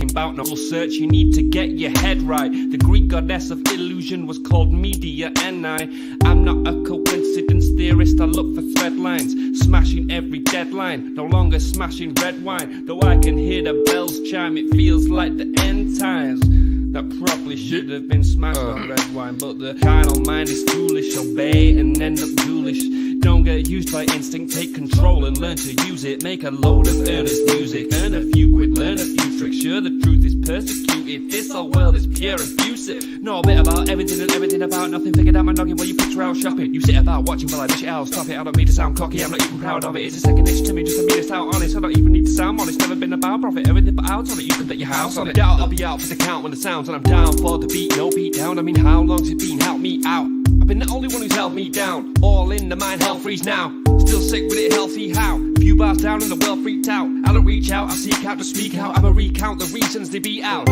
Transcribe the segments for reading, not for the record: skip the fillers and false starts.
talking about no search, you need to get your head right. The Greek goddess of illusion was called Media, N.S.A. I'm not a coincidence theorist, I look for thread lines, smashing every deadline, no longer smashing red wine. Though I can hear the bells chime, it feels like the end times. That probably should have been smashed on red wine, but the carnal mind is foolish. Obey and end up ghoulish. Don't get used by instinct, take control and learn to use it. Make a load of earnest music, earn a few quid, learn a few tricks. Sure, the truth is persecuted, this whole world is pure abusive. Know a bit about everything and everything about nothing. Figured out my noggin while you picture out shopping. You sit about watching while I dish it out, stop it. I don't mean to sound cocky, I'm not even proud of it. It's a second nature to me, just to be this out honest. I don't even need to sound honest, never been about profit. Everything but out on it, you can bet your house on it. Doubt I'll be out for the count when the sounds, and I'm down for the beat, no beat down. I mean, how long's it been? Help me out. I've been the only one who's held me down. All in the mind, hell freeze now. Still sick with it, healthy how? Few bars down and the world freaked out. I don't reach out, I seek out to speak out. I'ma recount the reasons they beat out.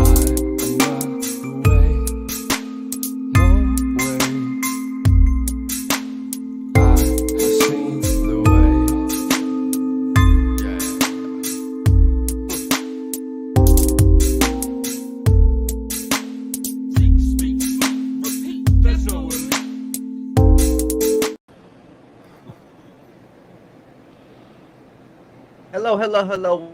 Hello.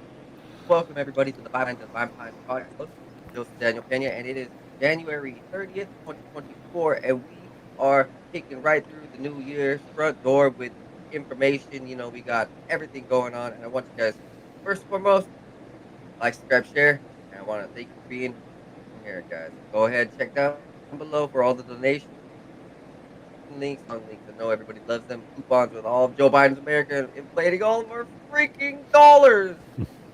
Welcome everybody to the Behind the Vine podcast. Joseph Daniel Pena, and it is January 30th, 2024, and we are kicking right through the new year's front door with information. You know, we got everything going on, and I want you guys, first and foremost, like, subscribe, share, and I want to thank you for being here, guys. Go ahead, check down below for all the donations. Links. I know everybody loves them. Coupons with all of Joe Biden's America inflating all of our freaking dollars.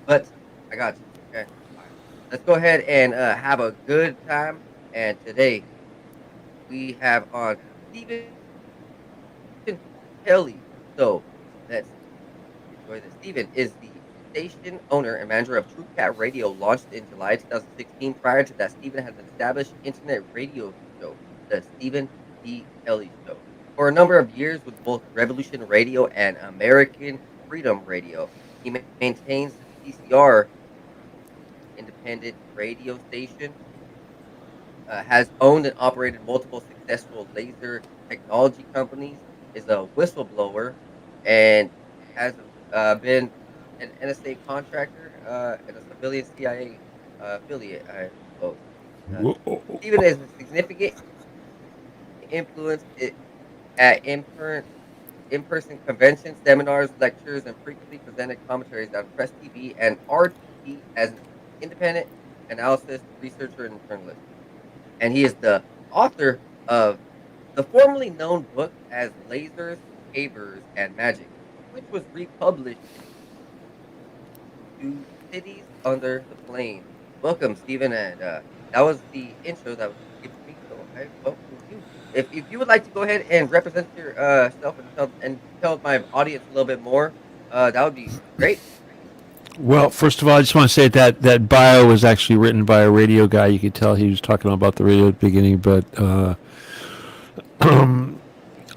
But I got you. Okay. Right. Let's go ahead and have a good time. And today we have on Stephen Kelley. So let's enjoy this. Stephen is the station owner and manager of C.I.A Radio, launched in July 2016. Prior to that, Stephen had an established internet radio show, the Stephen Kelley Show, for a number of years with both Revolution Radio and American Freedom Radio. He maintains the CCR independent radio station, has owned and operated multiple successful laser technology companies, is a whistleblower, and has been an N.S.A. contractor and a civilian C.I.A. Affiliate, I suppose. Stephen is a significant influence at in-person conventions, seminars, lectures, and frequently presented commentaries on Press TV and RTP as an independent analyst, researcher, and journalist. And he is the author of the formerly known book as Lasers, Sabers, and Magic, which was republished to Cities Under the Plane. Welcome, Stephen, and that was the intro that was given to me, so I welcome you. If you would like to go ahead and represent yourself and tell my audience a little bit more, that would be great. Well, first of all, I just want to say that bio was actually written by a radio guy. You could tell he was talking about the radio at the beginning, but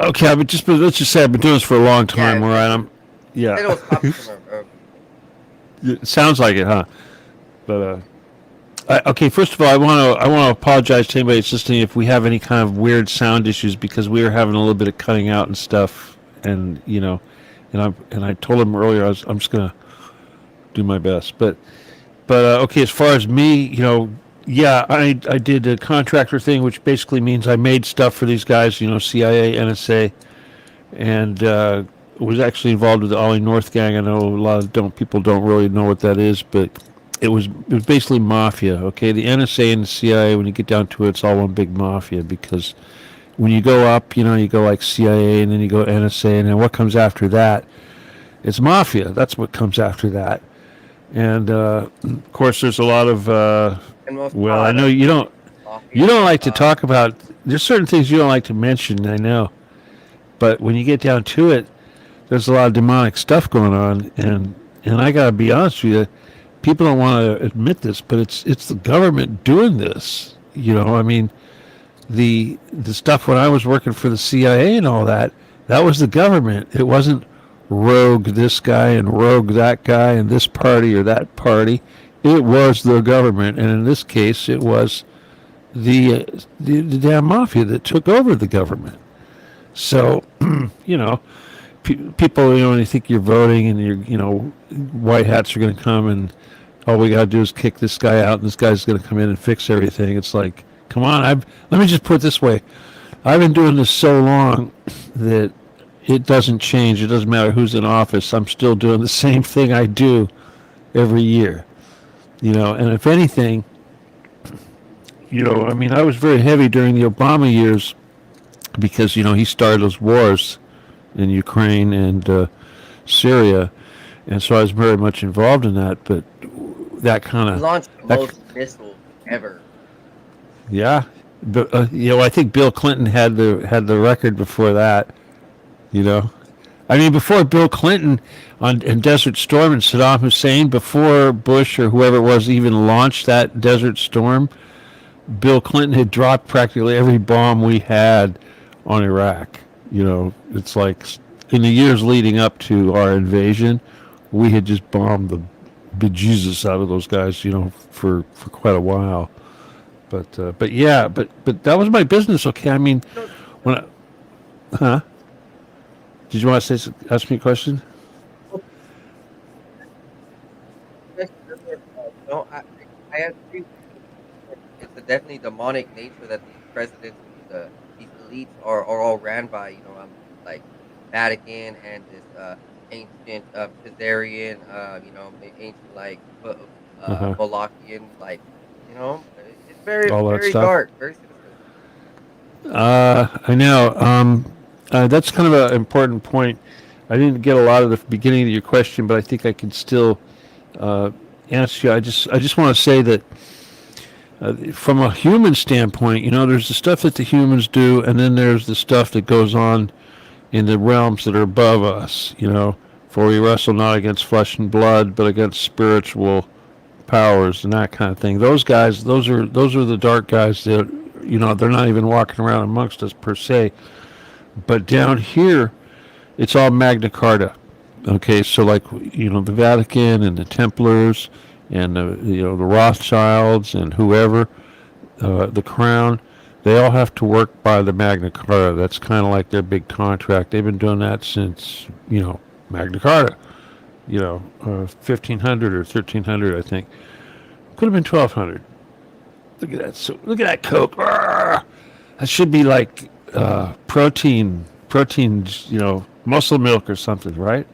okay. Let's just say I've been doing this for a long time. Yeah, all right, It sounds like it, huh? But okay, first of all, I want to apologize to anybody that's listening if we have any kind of weird sound issues, because we were having a little bit of cutting out and stuff, and I told him earlier I'm just gonna do my best, but okay, as far as me, I did a contractor thing, which basically means I made stuff for these guys, C.I.A., N.S.A., and was actually involved with the Ollie North gang. I know a lot of people don't really know what that is, but it was basically mafia. Okay, the N.S.A. and the C.I.A., when you get down to it, it's all one big mafia, because when you go up, you go like C.I.A. and then you go N.S.A., and then what comes after that? It's mafia. That's what comes after that. And of course, there's a lot of I know you don't like to talk about. There's certain things you don't like to mention, I know, but when you get down to it, there's a lot of demonic stuff going on, and I gotta be honest with you. People don't want to admit this, but it's the government doing this. I mean, the stuff when I was working for the CIA and all that was the government. It wasn't rogue this guy and rogue that guy and this party or that party. it was the government, and in this case, it was the damn mafia that took over the government. So, you know, people, you know, when you think you're voting and white hats are going to come and all we got to do is kick this guy out and this guy's going to come in and fix everything. It's like, come on, let me just put it this way. I've been doing this so long that it doesn't change. It doesn't matter who's in office. I'm still doing the same thing I do every year. You know, and if anything, you know, I mean, I was very heavy during the Obama years because, you know, he started those wars in Ukraine and Syria, and so I was very much involved in that. But that kind He of launched the most missiles ever. yeah, but you know, I think Bill Clinton had the record before that. You know, I mean, before Bill Clinton in Desert Storm and Saddam Hussein, before Bush or whoever it was even launched that Desert Storm, Bill Clinton had dropped practically every bomb we had on Iraq. You know, it's like in the years leading up to our invasion, we had just bombed the bejesus out of those guys, you know, for quite a while. But yeah, but that was my business. Okay, I mean, huh? Did you want to ask me a question? No, I agree. It's a definitely demonic nature that these presidents, these elites are all ran by, you know, like Vatican and this ancient Khazarian, you know, ancient like Malachian, like, you know, it's very All that very stuff. dark, very sinister. I know. That's kind of an important point. I didn't get a lot of the beginning of your question, but I think I can still answer you. I just want to say that from a human standpoint, you know, there's the stuff that the humans do, and then there's the stuff that goes on in the realms that are above us. You know, for we wrestle not against flesh and blood, but against spiritual powers and that kind of thing. Those guys, those are the dark guys that, you know, they're not even walking around amongst us per se. But down here, it's all Magna Carta. Okay, so like, you know, the Vatican and the Templars and the Rothschilds and whoever, the Crown, they all have to work by the Magna Carta. That's kind of like their big contract. They've been doing that since, you know, Magna Carta. You know, 1500 or 1300, I think. Could have been 1200. Look at that! So look at that Coke. Arrgh! That should be like proteins, you know, muscle milk or something, right?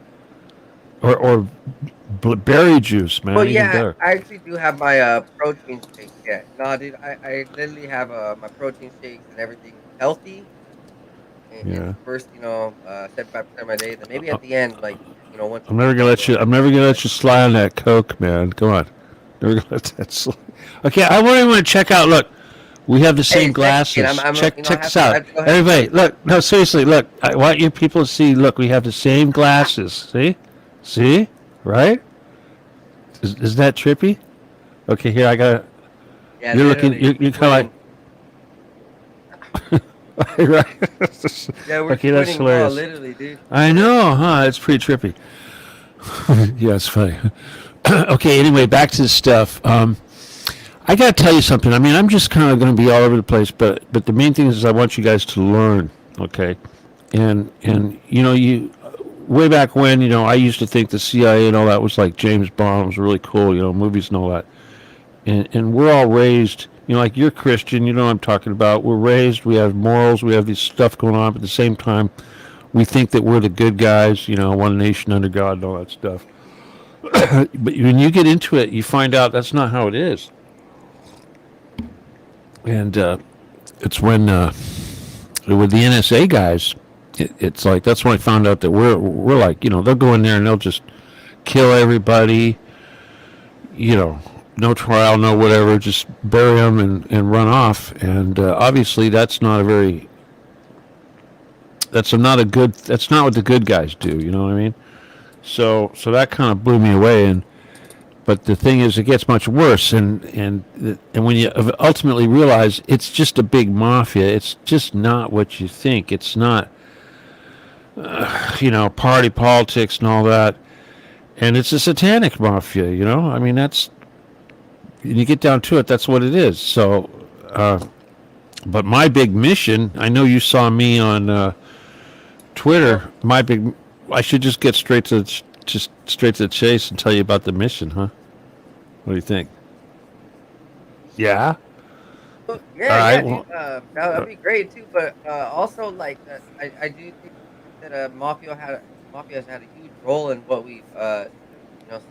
Or berry juice, man. Well, even yeah, better. I actually do have my protein shake. Yeah, no, dude, I literally have my protein shakes and everything healthy. And Yeah. the first, you know, 75% of my day. Then maybe at the end, like, you know, once I'm never gonna let you slide on that Coke, man. Come on. Never gonna let that slide. Okay, I want to check out. Look, we have the same glasses. Check this out, everybody. Look, no, seriously, look. I want you people to see. Look, we have the same glasses. See, right? Is that trippy? Okay, here I got. Yeah, You're looking. You're kind of like. Right. Yeah, we're Okay, that's twinning, hilarious. literally, dude. I know, huh? It's pretty trippy. Yeah, it's funny. Okay, anyway, back to the stuff. I got to tell you something. I mean, I'm just kind of going to be all over the place, but the main thing is I want you guys to learn, okay? And you know, way back when, you know, I used to think the CIA and all that was like James Bond was really cool, you know, movies and all that. And we're all raised, you know, like you're Christian, you know what I'm talking about. We're raised, we have morals, we have this stuff going on, but at the same time, we think that we're the good guys, you know, one nation under God and all that stuff. But when you get into it, you find out that's not how it is. And it's when with the N.S.A. guys, it's like that's when I found out that we're like, you know, they'll go in there and they'll just kill everybody, you know, no trial, no whatever, just bury them and run off. And obviously that's not what the good guys do, you know what I mean? So that kind of blew me away. But the thing is, it gets much worse, and when you ultimately realize it's just a big mafia, it's just not what you think. It's not, you know, party politics and all that, and it's a satanic mafia. You know, I mean, that's you get down to it, that's what it is. So, but my big mission, I know you saw me on Twitter. I should just get straight to the chase and tell you about the mission, huh? What do you think? Yeah. Well, All yeah, right. dude. That'd be great too. But also, like, I do think that mafia has had a huge role in what we've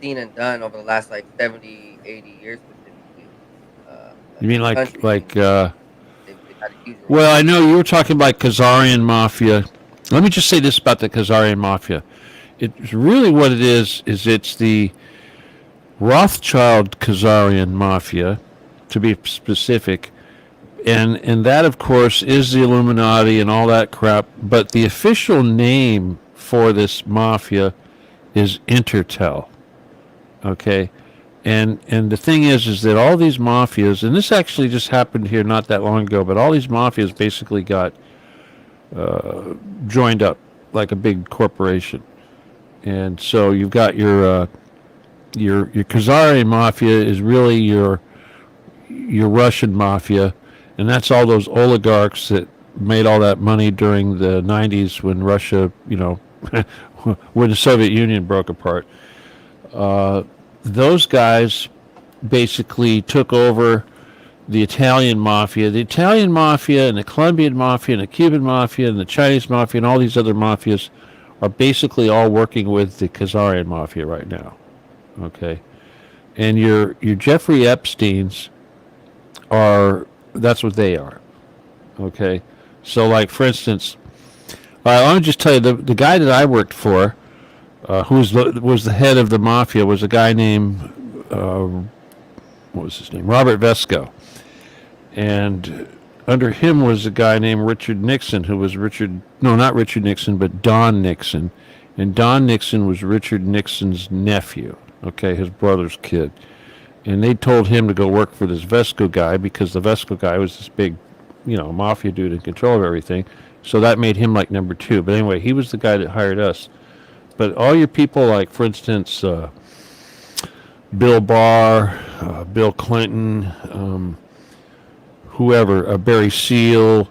seen and done over the last like 70, 80 years specifically. You mean the like country. They've had a huge role. Well, I know you were talking about Khazarian mafia. Let me just say this about the Khazarian mafia. It's really what it is it's the Rothschild Khazarian mafia, to be specific. And that, of course, is the Illuminati and all that crap. But the official name for this mafia is Intertel. Okay? And the thing is that all these mafias, and this actually just happened here not that long ago, but all these mafias basically got joined up like a big corporation. And so you've got your Khazarian mafia is really your Russian mafia, and that's all those oligarchs that made all that money during the 90s when Russia, when the Soviet Union broke apart. Those guys basically took over the Italian mafia. The Italian mafia and the Colombian mafia and the Cuban mafia and the Chinese mafia and all these other mafias are basically all working with the Khazarian mafia right now. Okay? And your Jeffrey Epsteins that's what they are. Okay? So, like, for instance, let me just tell you, the guy that I worked for, who was the head of the mafia, was a guy named, what was his name? Robert Vesco. And under him was a guy named Richard Nixon, who was not Richard Nixon, but Don Nixon. And Don Nixon was Richard Nixon's nephew, okay, his brother's kid. And they told him to go work for this Vesco guy because the Vesco guy was this big, mafia dude in control of everything. So that made him like number two. But anyway, he was the guy that hired us. But all your people, like, for instance, Bill Barr, Bill Clinton, whoever, Barry Seal,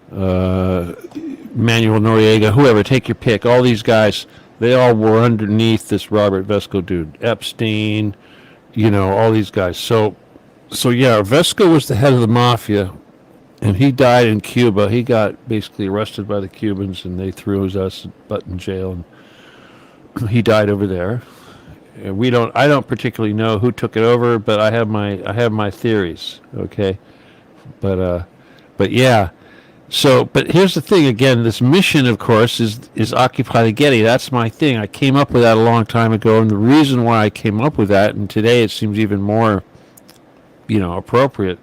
Manuel Noriega, whoever, take your pick. All these guys, they all were underneath this Robert Vesco dude. Epstein, all these guys. So yeah, Vesco was the head of the mafia, and he died in Cuba. He got basically arrested by the Cubans, and they threw his ass butt in jail, and he died over there. And I don't particularly know who took it over, but I have my theories. Okay, but yeah. So, but here's the thing again. This mission, of course, is Occupy the Getty. That's my thing. I came up with that a long time ago, and the reason why I came up with that, and today it seems even more, appropriate,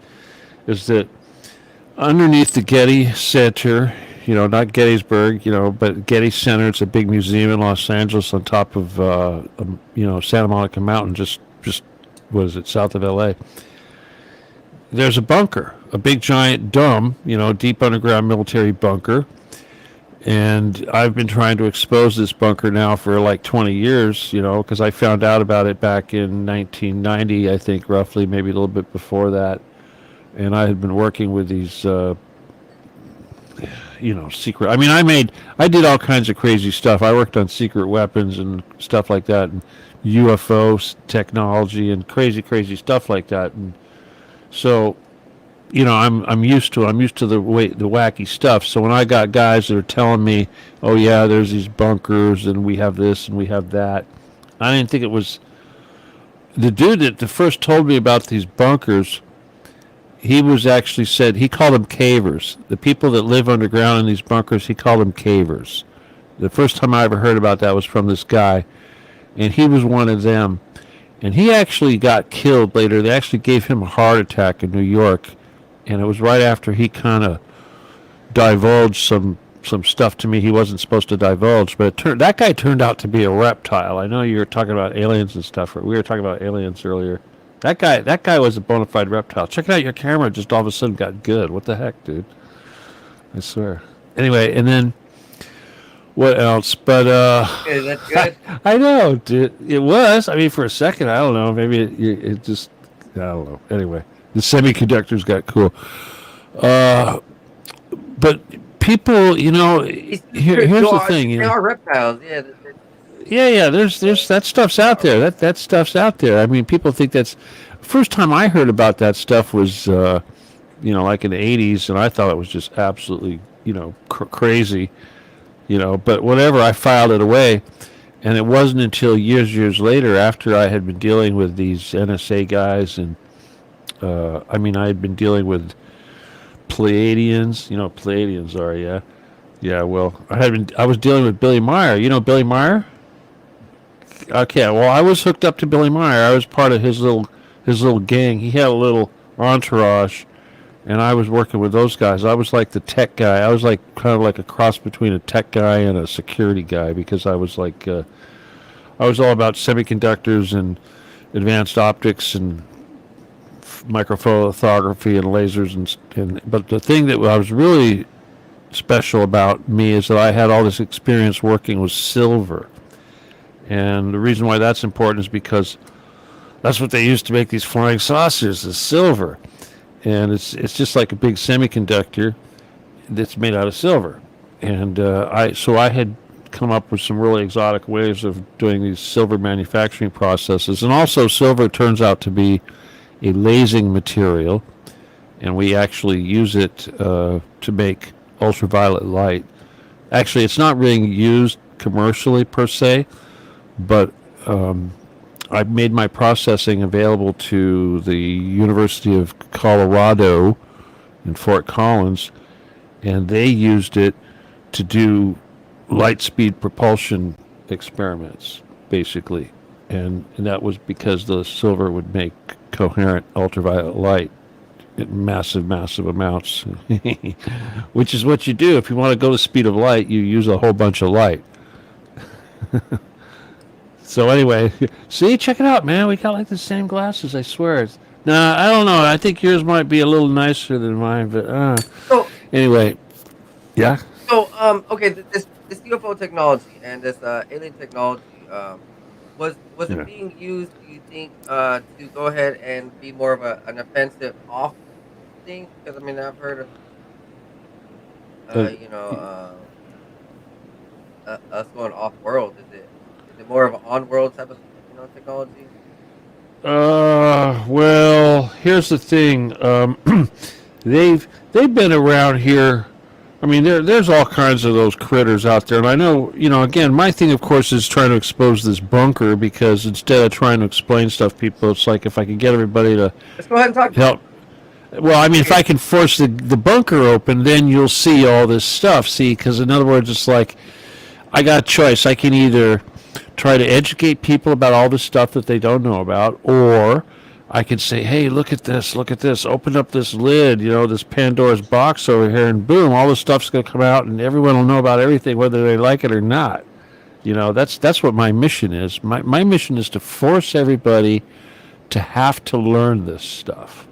is that underneath the Getty Center, not Gettysburg, but Getty Center. It's a big museum in Los Angeles on top of, Santa Monica Mountain, just what is it, south of L.A. There's a bunker, a big giant dome, deep underground military bunker. And I've been trying to expose this bunker now for like 20 years, because I found out about it back in 1990, I think, roughly, maybe a little bit before that. And I had been working with these, secret. I mean, I did all kinds of crazy stuff. I worked on secret weapons and stuff like that, and UFO technology and crazy stuff like that. And so, I'm used to the wacky stuff. So when I got guys that are telling me, "Oh yeah, there's these bunkers and we have this and we have that," I didn't think it was the dude that first told me about these bunkers. He was actually he called them cavers. The people that live underground in these bunkers, he called them cavers. The first time I ever heard about that was from this guy, and he was one of them. And he actually got killed later. They actually gave him a heart attack in New York, and it was right after he kind of divulged some stuff to me he wasn't supposed to divulge. But that guy turned out to be a reptile. I know you were talking about aliens and stuff. We were talking about aliens earlier. That guy was a bona fide reptile. Check out your camera. Just all of a sudden got good. What the heck, dude? I swear. Anyway, and then what else? But Is that good? I know, dude. It was. I mean, for a second, I don't know. Maybe it just don't know. Anyway, the semiconductors got cool. But people, here's the thing. They are reptiles. Yeah. There's that stuff's out there. That stuff's out there. I mean, people think that's. First time I heard about that stuff was, like in the '80s, and I thought it was just absolutely, crazy. But whatever, I filed it away, and it wasn't until years later, after I had been dealing with these N.S.A. guys, and I had been dealing with Pleiadians. Pleiadians are, yeah. Yeah, well, I was dealing with Billy Meyer. You know Billy Meyer? Okay, well, I was hooked up to Billy Meyer. I was part of his little gang. He had a little entourage, and I was working with those guys. I was like the tech guy. I was like kind of like a cross between a tech guy and a security guy, because I was like I was all about semiconductors and advanced optics and microphotography and lasers and but the thing that was really special about me is that I had all this experience working with silver. And the reason why that's important is because that's what they used to make these flying saucers, is silver. And it's just like a big semiconductor that's made out of silver. And I had come up with some really exotic ways of doing these silver manufacturing processes. And also silver turns out to be a lasing material, and we actually use it to make ultraviolet light. Actually, it's not being used commercially per se, but I've made my processing available to the University of Colorado in Fort Collins, and they used it to do light speed propulsion experiments, basically. And that was because the silver would make coherent ultraviolet light in massive amounts, which is what you do. If you want to go the speed of light, you use a whole bunch of light. So anyway, see, check it out, man. We got like the same glasses, I swear. Nah, I don't know. I think yours might be a little nicer than mine, but So anyway, yeah. So okay, this UFO technology and this alien technology was Yeah. it being used? Do you think to go ahead and be more of an offensive off thing? Because I've heard of us going off world. Is it more of an on world type of technology? Well, here's the thing. They've been around here. I mean, there's all kinds of those critters out there, and I know, again, my thing, of course, is trying to expose this bunker, because instead of trying to explain stuff to people, it's like if I can get everybody to Let's go ahead and talk. help. Well, I mean, if I can force the bunker open, then you'll see all this stuff. See, because in other words, it's like I got a choice. I can either try to educate people about all the stuff that they don't know about, or I could say, hey, look at this, open up this lid, this Pandora's box over here, and boom, all this stuff's going to come out, and everyone will know about everything, whether they like it or not. That's what my mission is. My mission is to force everybody to have to learn this stuff.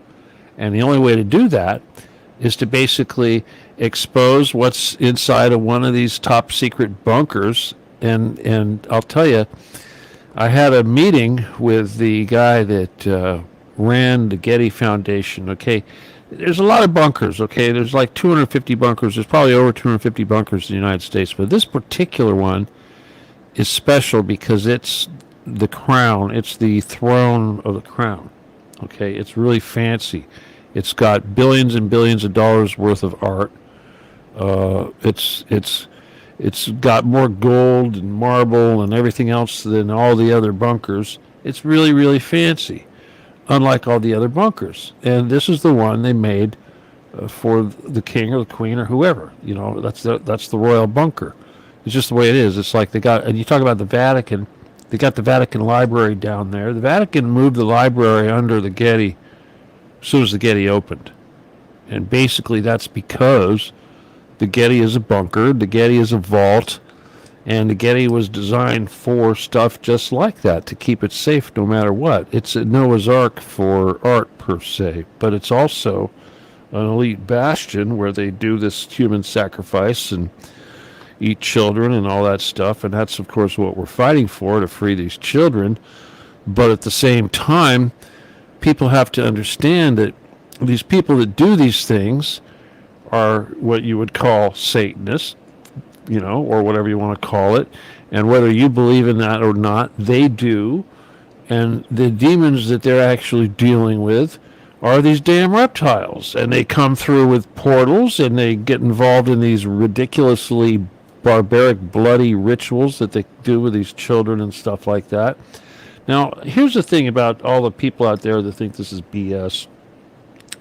And the only way to do that is to basically expose what's inside of one of these top secret bunkers. And I'll tell you, I had a meeting with the guy that ran the Getty Foundation. Okay, there's a lot of bunkers. Okay, there's like 250 bunkers. There's probably over 250 bunkers in the United States, but this particular one is special because it's the crown. It's the throne of the crown. Okay, it's really fancy. It's got billions and billions of dollars worth of art. It's got more gold and marble and everything else than all the other bunkers. It's really, really fancy, unlike all the other bunkers. And this is the one they made for the king or the queen or whoever. That's the royal bunker. It's just the way it is. It's like and you talk about the Vatican. They got the Vatican Library down there. The Vatican moved the library under the Getty as soon as the Getty opened. And basically that's because the Getty is a bunker, the Getty is a vault, and the Getty was designed for stuff just like that, to keep it safe no matter what. It's a Noah's Ark for art per se, but it's also an elite bastion where they do this human sacrifice and eat children and all that stuff, and that's of course what we're fighting for, to free these children. But at the same time, people have to understand that these people that do these things are what you would call Satanists, or whatever you want to call it. And whether you believe in that or not, they do. And the demons that they're actually dealing with are these damn reptiles. And they come through with portals, and they get involved in these ridiculously barbaric, bloody rituals that they do with these children and stuff like that. Now, here's the thing about all the people out there that think this is BS.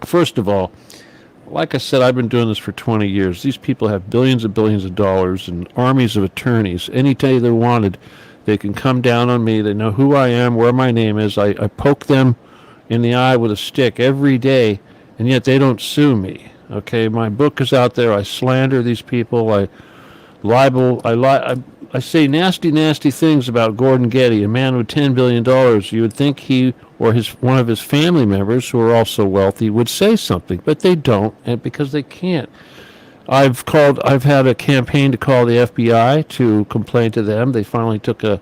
First of all, like I said, I've been doing this for 20 years. These people have billions and billions of dollars and armies of attorneys. Any day they wanted, they can come down on me. They know who I am, where my name is. I poke them in the eye with a stick every day, and yet they don't sue me. Okay, my book is out there. I slander these people. I libel. I say nasty, nasty things about Gordon Getty, a man with $10 billion. You would think he or one of his family members, who are also wealthy, would say something, but they don't, and because they can't. I've had a campaign to call the FBI to complain to them. They finally took a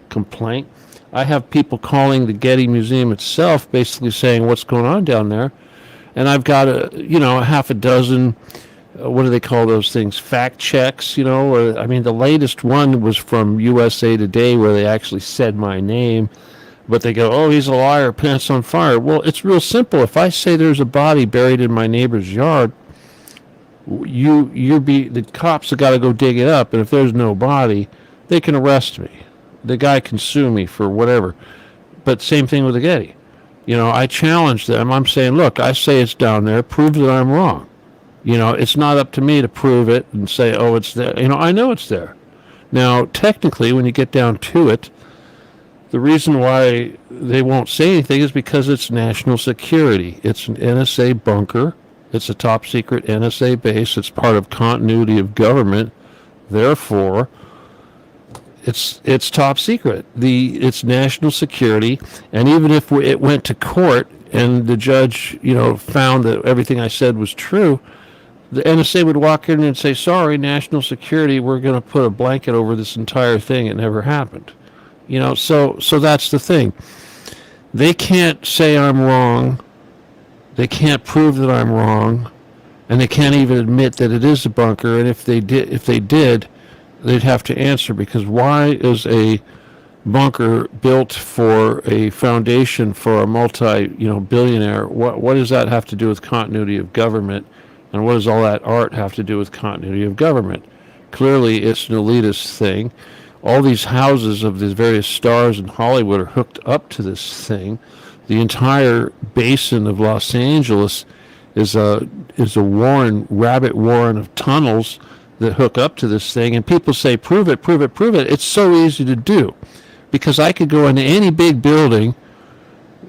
complaint. I have people calling the Getty Museum itself, basically saying what's going on down there, and I've got a half a dozen. What do they call those things? Fact checks, the latest one was from USA Today, where they actually said my name, but they go, "Oh, he's a liar, pants on fire." Well, it's real simple. If I say there's a body buried in my neighbor's yard, the cops have got to go dig it up, and if there's no body, they can arrest me. The guy can sue me for whatever. But same thing with the Getty. I challenge them. I'm saying, look, I say it's down there. Prove that I'm wrong. It's not up to me to prove it and say, oh, it's there. I know it's there. Now, technically, when you get down to it, the reason why they won't say anything is because it's national security. It's an N.S.A. bunker. It's a top secret N.S.A. base. It's part of continuity of government. Therefore, it's top secret. It's national security. And even if it went to court and the judge, found that everything I said was true, the N.S.A. would walk in and say, sorry, national security, we're going to put a blanket over this entire thing. It never happened. So that's the thing. They can't say I'm wrong. They can't prove that I'm wrong. And they can't even admit that it is a bunker. And if they did, they'd have to answer, because why is a bunker built for a foundation for a billionaire? What does that have to do with continuity of government? And what does all that art have to do with continuity of government? Clearly, it's an elitist thing. All these houses of these various stars in Hollywood are hooked up to this thing. The entire basin of Los Angeles is a rabbit warren of tunnels that hook up to this thing. And people say, prove it, prove it, prove it. It's so easy to do, because I could go into any big building,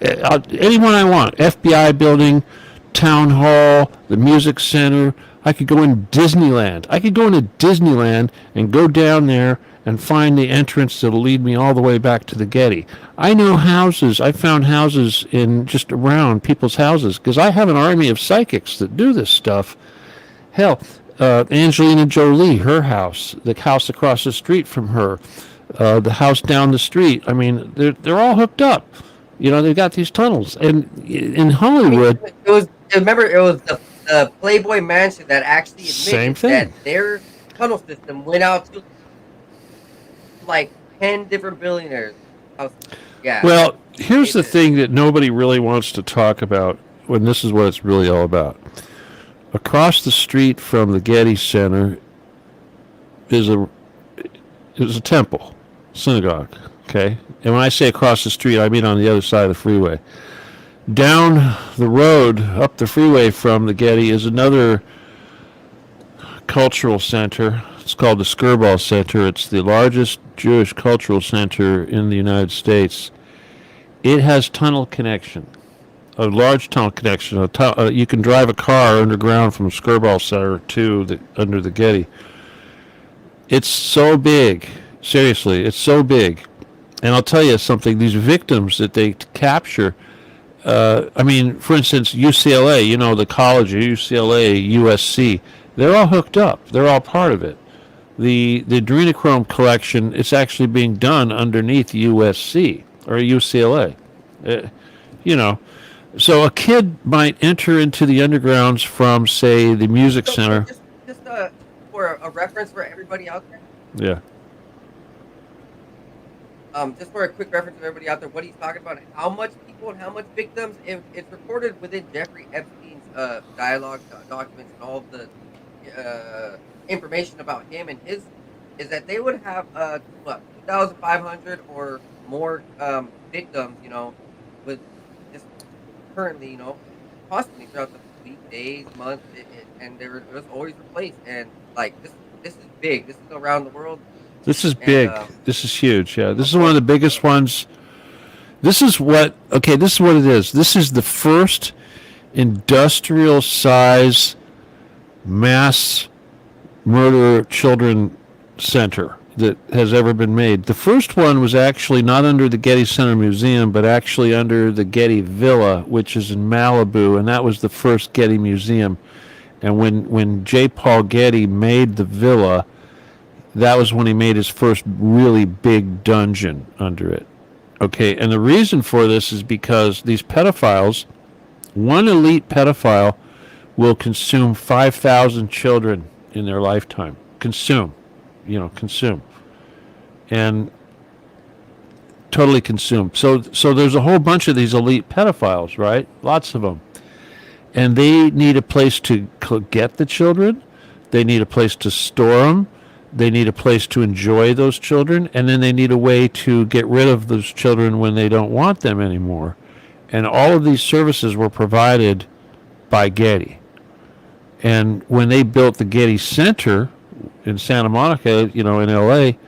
anyone I want, FBI building, town hall, the music center. I could go in Disneyland. I could go into Disneyland and go down there and find the entrance that'll lead me all the way back to the Getty. I know houses. I found houses in just around people's houses, because I have an army of psychics that do this stuff. Hell, Angelina Jolie, her house, the house across the street from her, the house down the street. I mean, they're all hooked up. They've got these tunnels. And in Hollywood, it was the Playboy Mansion that actually admitted that their tunnel system went out to like 10 different billionaires. Yeah. Well, here's the thing that nobody really wants to talk about, when this is what it's really all about. Across the street from the Getty Center is a temple, synagogue, okay? And when I say across the street, I mean on the other side of the freeway. Down the road, up the freeway from the Getty, is another cultural center. It's called the Skirball Center. It's the largest Jewish cultural center in the United States. It has tunnel connection, a large tunnel connection. You can drive a car underground from Skirball Center to under the Getty. It's so big. Seriously, it's so big. And I'll tell you something, these victims that they capture, for instance, UCLA, the college, UCLA, USC, they're all hooked up. They're all part of it. The adrenochrome collection, it's actually being done underneath USC or UCLA. So a kid might enter into the undergrounds from, say, the music So center. just for a reference for everybody out there, Yeah. just for a quick reference for everybody out there, what he's talking about, how much people and how much victims, it's reported within Jeffrey Epstein's dialogue documents and all of the information about him and his, is that they would have 2,500 or more victims, with just currently, constantly throughout the week, days, months, and it was always replaced. And like this is big. This is around the world. This is And big. This is huge. Yeah. This is one of the biggest ones. This is what it is. This is the first industrial size mass murder children center that has ever been made. The first one was actually not under the Getty Center Museum, but actually under the Getty Villa, which is in Malibu, and that was the first Getty Museum. And when J. Paul Getty made the villa, that was when he made his first really big dungeon under it. Okay, and the reason for this is because these pedophiles, one elite pedophile will consume 5,000 children in their lifetime. Consume. And totally consume. So there's a whole bunch of these elite pedophiles, right? Lots of them. And they need a place to get the children. They need a place to store them. They need a place to enjoy those children. And then they need a way to get rid of those children when they don't want them anymore. And all of these services were provided by Getty. And when they built the Getty Center in Santa Monica, in L.A.,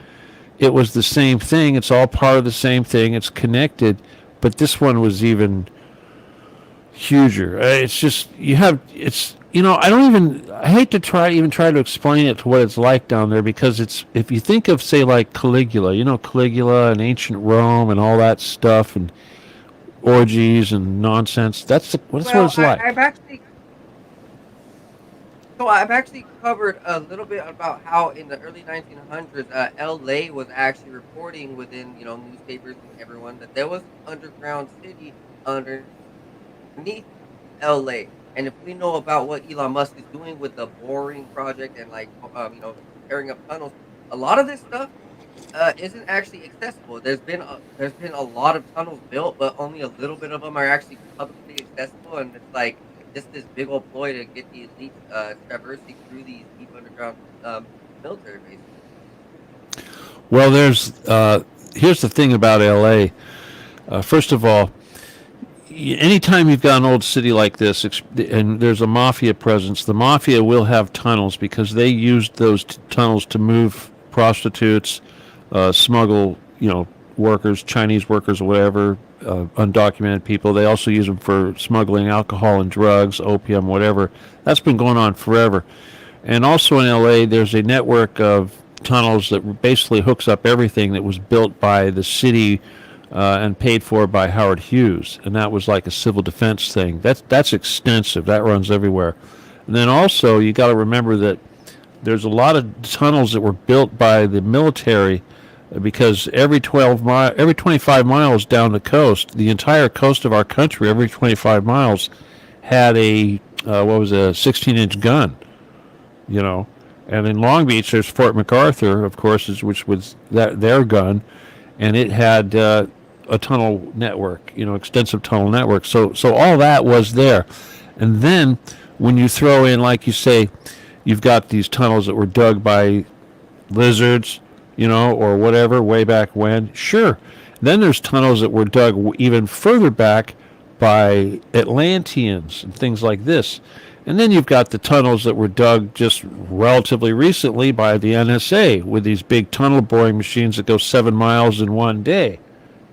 it was the same thing. It's all part of the same thing. It's connected. But this one was even huger. It's just, I hate to try to explain it to what it's like down there, because it's, if you think of, say, like Caligula, Caligula and ancient Rome and all that stuff and orgies and nonsense, that's what it's like. I've actually covered a little bit about how in the early 1900s, L.A. was actually reporting within, newspapers and everyone, that there was an underground city underneath L.A. And if we know about what Elon Musk is doing with the boring project and tearing up tunnels, a lot of this stuff isn't actually accessible. There's been a lot of tunnels built, but only a little bit of them are actually publicly accessible, and it's like just this big old ploy to get the elites traversing through these deep underground military bases. Well, here's the thing about L.A. First of all, anytime you've got an old city like this and there's a mafia presence, the mafia will have tunnels, because they used those tunnels to move prostitutes, smuggle, workers, Chinese workers or whatever, undocumented people. They also use them for smuggling alcohol and drugs, opium, whatever. That's been going on forever. And also in LA, there's a network of tunnels that basically hooks up everything that was built by the city and paid for by Howard Hughes. And that was like a civil defense thing. That's extensive. That runs everywhere. And then also, you got to remember that there's a lot of tunnels that were built by the military, because every 25 miles down the coast, the entire coast of our country, every 25 miles had a 16-inch gun, And in Long Beach, there's Fort MacArthur, of course, which was their gun, and it had a tunnel network, extensive tunnel network. So all that was there. And then when you throw in, like you say, you've got these tunnels that were dug by lizards, or whatever, way back when. Sure. Then there's tunnels that were dug even further back by Atlanteans and things like this. And then you've got the tunnels that were dug just relatively recently by the N.S.A. with these big tunnel boring machines that go 7 miles in one day.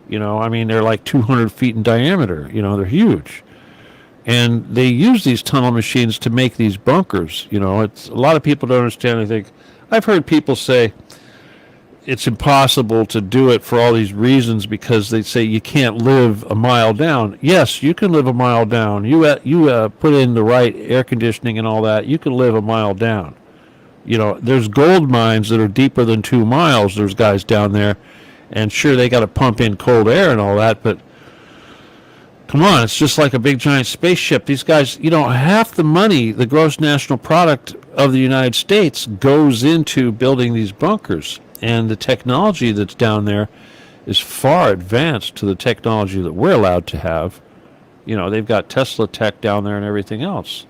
They're like 200 feet in diameter. They're huge. And they use these tunnel machines to make these bunkers. It's a lot of people don't understand. I think I've heard people say it's impossible to do it for all these reasons, because they say you can't live a mile down. Yes, you can live a mile down. You put in the right air conditioning and all that, you can live a mile down. There's gold mines that are deeper than 2 miles. There's guys down there, and sure, they got to pump in cold air and all that, but Come on, it's just like a big giant spaceship. These guys, half the money, the gross national product of the United States goes into building these bunkers. And the technology that's down there is far advanced to the technology that we're allowed to have. They've got Tesla tech down there and everything else.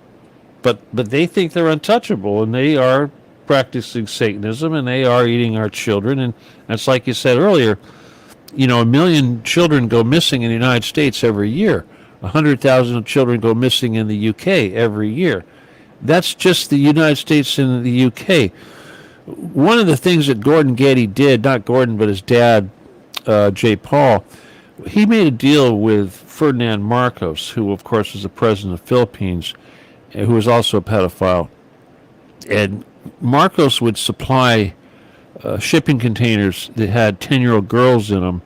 But they think they're untouchable, and they are practicing Satanism, and they are eating our children. And it's like you said earlier, 1 million children go missing in the United States every year. 100,000 children go missing in the UK every year. That's just the United States and the UK. One of the things that Gordon Getty did, not Gordon, but his dad, J. Paul, he made a deal with Ferdinand Marcos, who, of course, was the president of the Philippines, who was also a pedophile. And Marcos would supply shipping containers that had 10-year-old girls in them,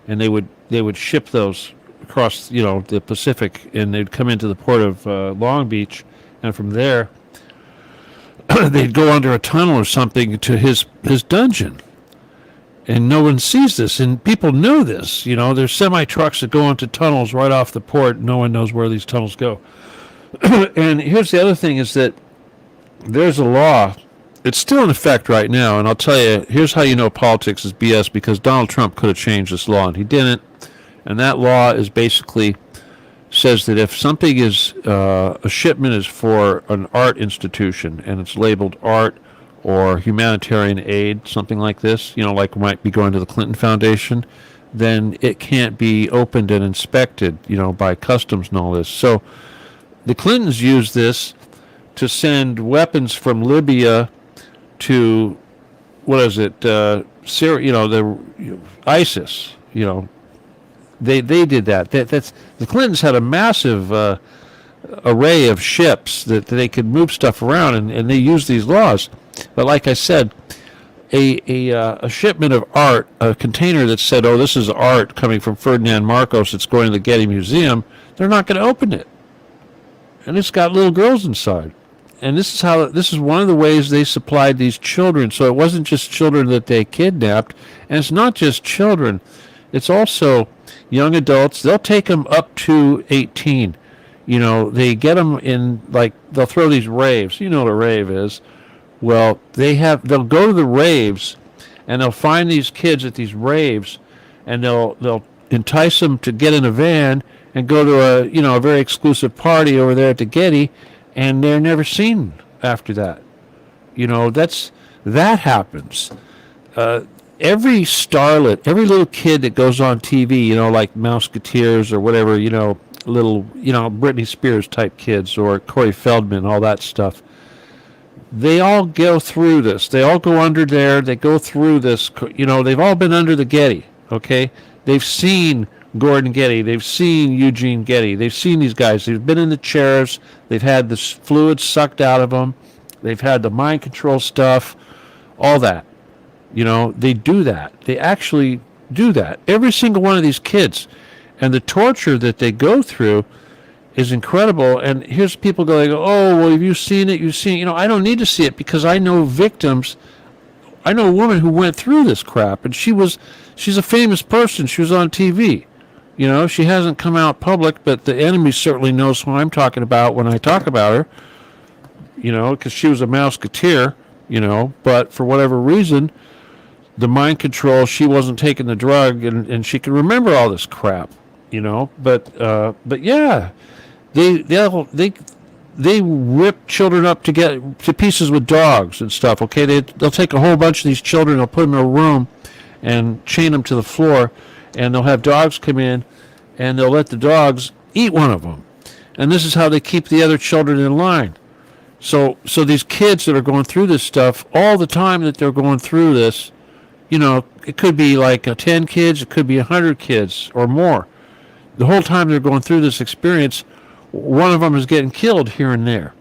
and they would ship those across, the Pacific, and they'd come into the port of Long Beach, and from there, they'd go under a tunnel or something to his dungeon. And no one sees this, and people know this. There's semi-trucks that go into tunnels right off the port. No one knows where these tunnels go. And here's the other thing is that there's a law. It's still in effect right now, and I'll tell you, here's how you know politics is BS, because Donald Trump could have changed this law, and he didn't. And that law is basically says that if something is, a shipment is for an art institution, and it's labeled art or humanitarian aid, something like this, like might be going to the Clinton Foundation, then it can't be opened and inspected, by customs and all this. So the Clintons used this to send weapons from Libya to, what is it, Syria, the ISIS, They did that. That's the Clintons had a massive array of ships that they could move stuff around, and they used these laws. But like I said, a shipment of art, a container that said, "Oh, this is art coming from Ferdinand Marcos. It's going to the Getty Museum." They're not going to open it, and it's got little girls inside. And this is one of the ways they supplied these children. So it wasn't just children that they kidnapped, and it's not just children. It's also young adults. They'll take them up to 18. They get them in, they'll throw these raves. You know what a rave is. Well, they'll go to the raves, and they'll find these kids at these raves, and they'll entice them to get in a van and go to a very exclusive party over there at the Getty, and they're never seen after that. That happens. Every starlet, every little kid that goes on TV, like Mouseketeers or whatever, little, Britney Spears type kids or Corey Feldman, all that stuff, they all go through this. They all go under there. They go through this. They've all been under the Getty, okay? They've seen Gordon Getty. They've seen Eugene Getty. They've seen these guys. They've been in the chairs. They've had the fluid sucked out of them. They've had the mind control stuff, all that. They do that. They actually do that. Every single one of these kids. And the torture that they go through is incredible. And here's people going, "Oh, well, have you seen it? You've seen it." I don't need to see it because I know victims. I know a woman who went through this crap, and she's a famous person. She was on TV. She hasn't come out public, but the enemy certainly knows who I'm talking about when I talk about her, because she was a Mouseketeer, but for whatever reason, the mind control, she wasn't taking the drug, and she could remember all this crap, but yeah, they rip children up to pieces with dogs and stuff. Okay, they'll take a whole bunch of these children, they'll put them in a room, and chain them to the floor, and they'll have dogs come in, and they'll let the dogs eat one of them, and this is how they keep the other children in line. So these kids that are going through this stuff all the time that they're going through this. It could be like 10 kids, it could be 100 kids or more. The whole time they're going through this experience, one of them is getting killed here and there.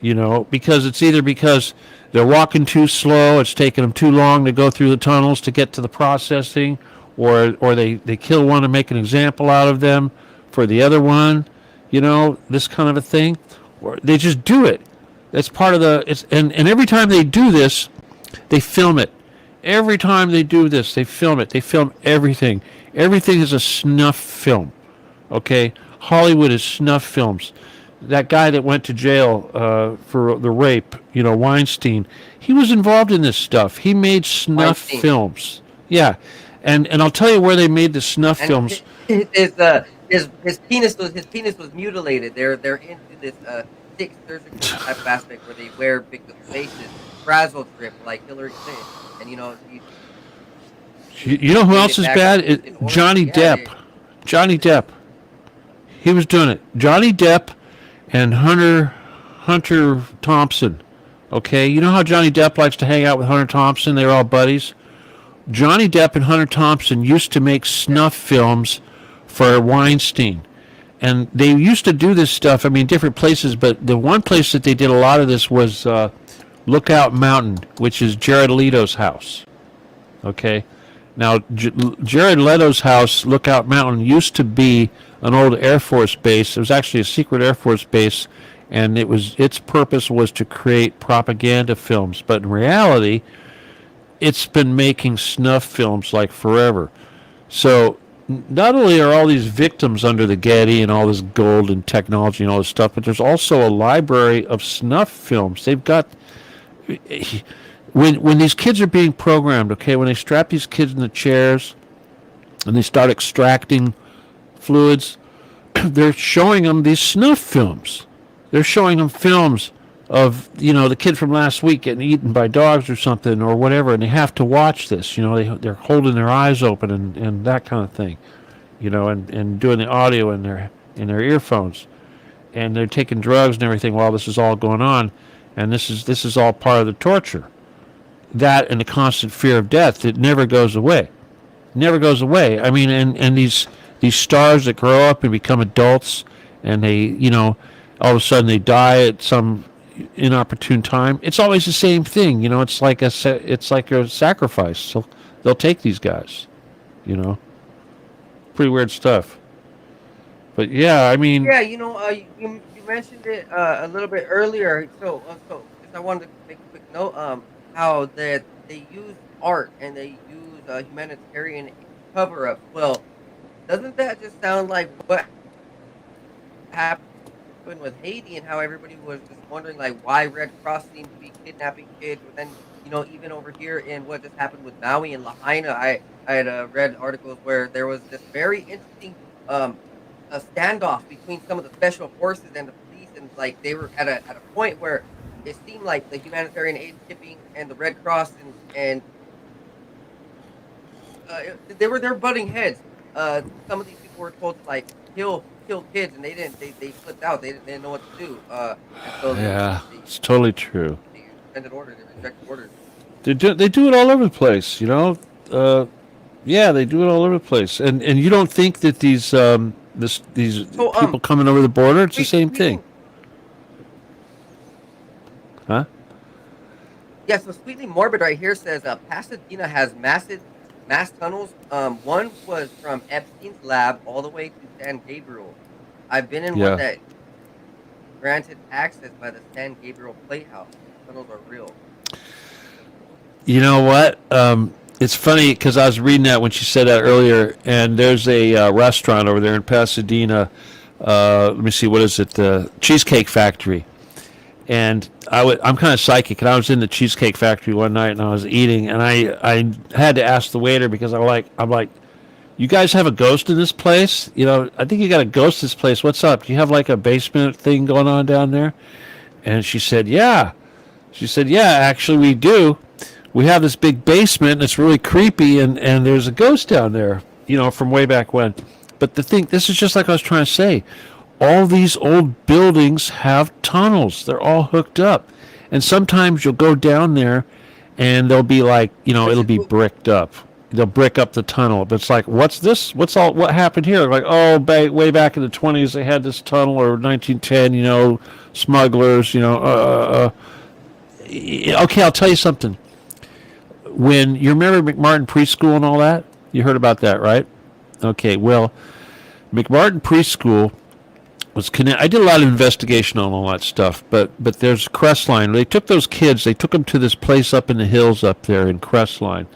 Because it's either because they're walking too slow, it's taking them too long to go through the tunnels to get to the processing, or they kill one and make an example out of them for the other one, this kind of a thing. Or they just do it. That's part of and every time they do this, they film it. Every time they do this, they film it. They film everything. Everything is a snuff film. Okay, Hollywood is snuff films. That guy that went to jail for the rape, Weinstein, he was involved in this stuff. He made snuff Weinstein. films. Yeah, and I'll tell you where they made the snuff And films. his penis was mutilated. They're into this sick surgical type of aspect where they wear victims' faces, frazzle drip like Hillary Clinton, and You know who else is bad? Johnny Depp. Johnny Depp. He was doing it. Johnny Depp and Hunter Thompson. Okay, you know how Johnny Depp likes to hang out with Hunter Thompson? They're all buddies. Johnny Depp and Hunter Thompson used to make snuff films for Weinstein. And they used to do this stuff, different places, but the one place that they did a lot of this was Lookout Mountain, which is Jared Leto's house. Okay? Now, Jared Leto's house, Lookout Mountain, used to be an old Air Force base. It was actually a secret Air Force base, and its purpose was to create propaganda films. But in reality, it's been making snuff films like forever. So not only are all these victims under the Getty and all this gold and technology and all this stuff, but there's also a library of snuff films. They've got... When these kids are being programmed, okay, when they strap these kids in the chairs and they start extracting fluids, they're showing them these snuff films. They're showing them films of, the kid from last week getting eaten by dogs or something or whatever, and they have to watch this. They're holding their eyes open and that kind of thing, and doing the audio in their earphones. And they're taking drugs and everything while this is all going on, and this is all part of the torture. That and the constant fear of death, it never goes away. Never goes away. And these stars that grow up and become adults, and they, all of a sudden they die at some inopportune time. It's always the same thing. It's like a sacrifice. So they'll take these guys. Pretty weird stuff. But yeah, Yeah, you mentioned it a little bit earlier. So just I wanted to make a quick note. How that they use art and they use humanitarian cover-up. Well, doesn't that just sound like what happened with Haiti and how everybody was just wondering why Red Cross seemed to be kidnapping kids? But then even over here in what just happened with Maui and Lahaina, I had read articles where there was this very interesting a standoff between some of the special forces and the police, and they were at a point where it seemed like the humanitarian aid shipping and the Red Cross and they were butting heads. Some of these people were told to kill kids, and they flipped out. They didn't know what to do. And so it's totally true. They suspended orders. They rejected orders. They do it all over the place. Yeah, they do it all over the place. And you don't think that these people coming over the border? It's the same thing. Huh? Yeah, so Sweetly Morbid right here says Pasadena has mass tunnels. One was from Epstein's lab all the way to San Gabriel. I've been in one that granted access by the San Gabriel Playhouse. Tunnels are real. You know what? It's funny because I was reading that when she said that earlier, and there's a restaurant over there in Pasadena. Let me see, what is it? The Cheesecake Factory. And I'm kind of psychic, and I was in the Cheesecake Factory one night, and I was eating, and I had to ask the waiter because I'm like, you guys have a ghost in this place? I think you got a ghost in this place. What's up? Do you have a basement thing going on down there? And she said, yeah. She said, yeah, actually we do. We have this big basement, and it's really creepy, and there's a ghost down there, from way back when. But this is just like I was trying to say. All these old buildings have tunnels. They're all hooked up. And sometimes you'll go down there and they'll be it'll be bricked up. They'll brick up the tunnel. But it's like, what's this? What happened here? Way back in the 20s, they had this tunnel, or 1910, smugglers, Okay, I'll tell you something. When you remember McMartin Preschool and all that? You heard about that, right? Okay, well, McMartin Preschool was I did a lot of investigation on all that stuff, but there's Crestline. They took those kids, they took them to this place up in the hills up there in Crestline,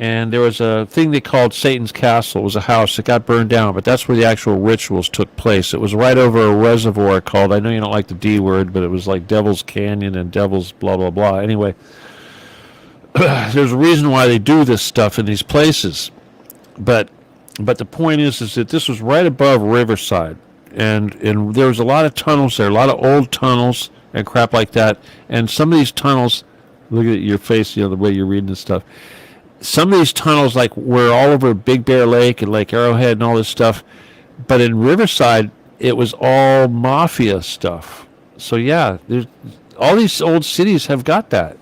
and there was a thing they called Satan's Castle. It was a house that got burned down, but that's where the actual rituals took place. It was right over a reservoir called, I know you don't like the D word, but it was like Devil's Canyon and Devil's blah, blah, blah. Anyway, there's a reason why they do this stuff in these places. But the point is that this was right above Riverside. And there was a lot of tunnels there, a lot of old tunnels and crap like that. And some of these tunnels, look at your face, the way you're reading this stuff. Some of these tunnels, like, were all over Big Bear Lake and Lake Arrowhead and all this stuff. But in Riverside, it was all mafia stuff. So, yeah, all these old cities have got that.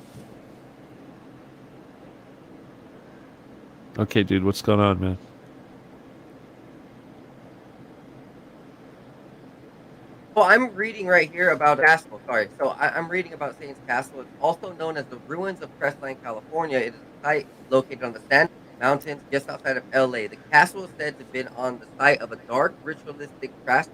Okay, dude, what's going on, man? Well, I'm reading right here about a castle. Sorry. So I'm reading about Satan's Castle. It's also known as the ruins of Crestline, California. It is a site located on the Sand Mountains just outside of L.A. The castle is said to have been on the site of a dark ritualistic practice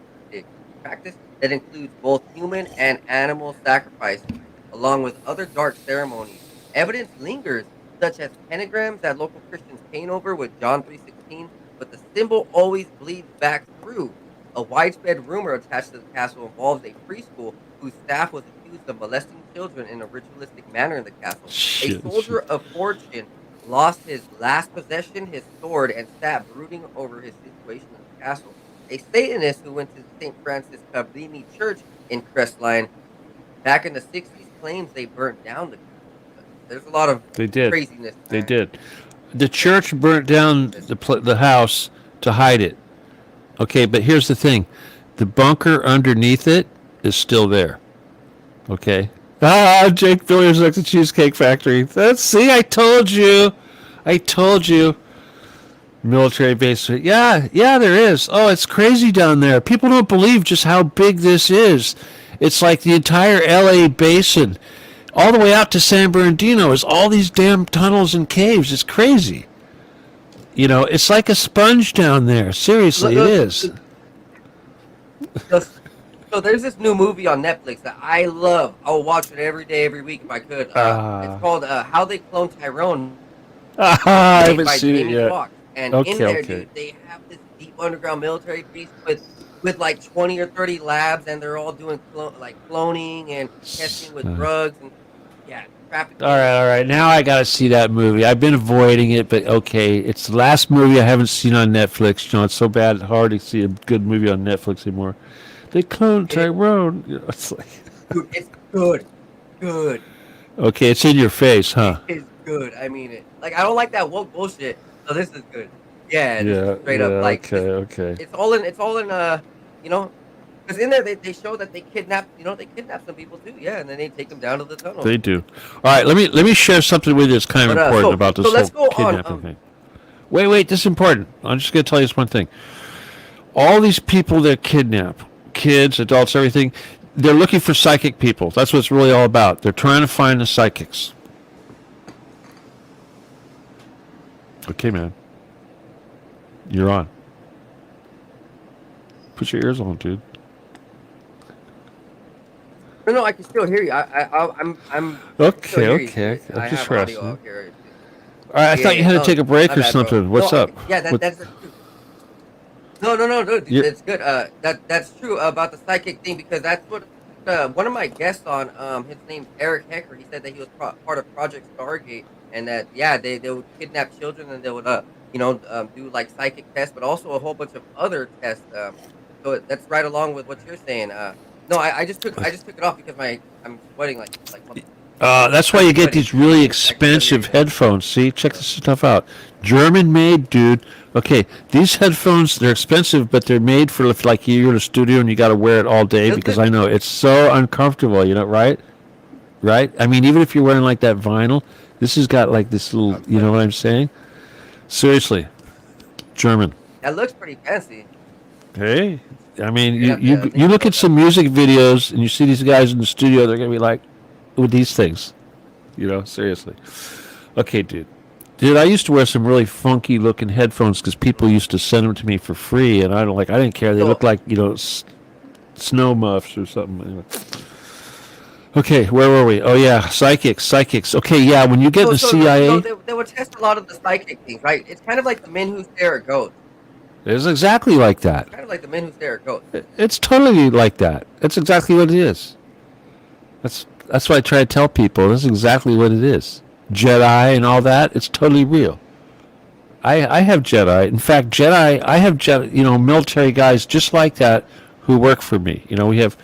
that includes both human and animal sacrifices, along with other dark ceremonies. Evidence lingers, such as pentagrams that local Christians paint over with John 3:16, but the symbol always bleeds back through. A widespread rumor attached to the castle involves a preschool whose staff was accused of molesting children in a ritualistic manner in the castle. A soldier of fortune lost his last possession, his sword, and sat brooding over his situation in the castle. A Satanist who went to St. Francis Cabrini Church in Crestline back in the 60s claims they burnt down the castle. There's a lot of craziness. They did. The church burnt down the house to hide it. Okay, but here's the thing. The bunker underneath it is still there. Okay? Jake Billiards like the Cheesecake Factory. See, I told you. Military base. Yeah, there is. Oh, it's crazy down there. People don't believe just how big this is. It's like the entire LA basin. All the way out to San Bernardino is all these damn tunnels and caves. It's crazy. It's like a sponge down there. Seriously, it is. So there's this new movie on Netflix that I love. I'll watch it every day, every week if I could. It's called How They Cloned Tyrone. I haven't seen it yet. Fox. And in there, dude, they have this deep underground military base with like 20 or 30 labs, and they're all doing cloning and testing with drugs and trafficking. All right. Now I got to see that movie. I've been avoiding it, but okay. It's the last movie I haven't seen on Netflix. It's so bad, hard to see a good movie on Netflix anymore. They cloned Tyrone. It's like, dude, it's good. Okay, it's in your face, huh? It's good. I mean it. Like, I don't like that woke bullshit. So this is good. Yeah, straight up. Like, okay. It's all in. Because in there they show that they kidnap some people too, and then they take them down to the tunnel. They do. All right, let me share something with you that's kind of important about this whole kidnapping thing. Wait, this is important. I'm just going to tell you this one thing. All these people that kidnap, kids, adults, everything, they're looking for psychic people. That's what it's really all about. They're trying to find the psychics. Okay, man. You're on. Put your ears on, dude. No, I can still hear you. I'm okay. I'm just resting. All right, I thought you had to take a break or something. Bro. What's up? Yeah, that's true. No, dude, it's good. That's true about the psychic thing, because that's what one of my guests on, his name's Eric Hecker. He said that he was part of Project Stargate, and that they would kidnap children and they would do like psychic tests, but also a whole bunch of other tests. So that's right along with what you're saying. No, I just took it off because I'm sweating like. That's why you get these really expensive headphones. See, check this stuff out. German made, dude. Okay, these headphones, they're expensive, but they're made for if like you're in a studio and you got to wear it all day, because I know it's so uncomfortable. Right? I mean, even if you're wearing like that vinyl, this has got like this little. You know what I'm saying? Seriously, German. That looks pretty fancy. Hey, I mean, you look at some music videos and you see these guys in the studio, they're going to be like, with these things. Seriously. Okay, dude, I used to wear some really funky looking headphones because people used to send them to me for free, and I didn't care. They looked like, snow muffs or something. Anyway. Okay, where were we? Oh yeah, psychics. Okay, yeah, when you get in the CIA, they would test a lot of the psychic things, right? It's kind of like the men who stare at ghosts. it's exactly like that. It's kind of like the men who stare at ghosts. It's totally like that. That's exactly what it is. That's what I try to tell people. That's exactly what it is. Jedi and all that, it's totally real. I have Jedi. In fact, I have Jedi, military guys just like that who work for me. We have,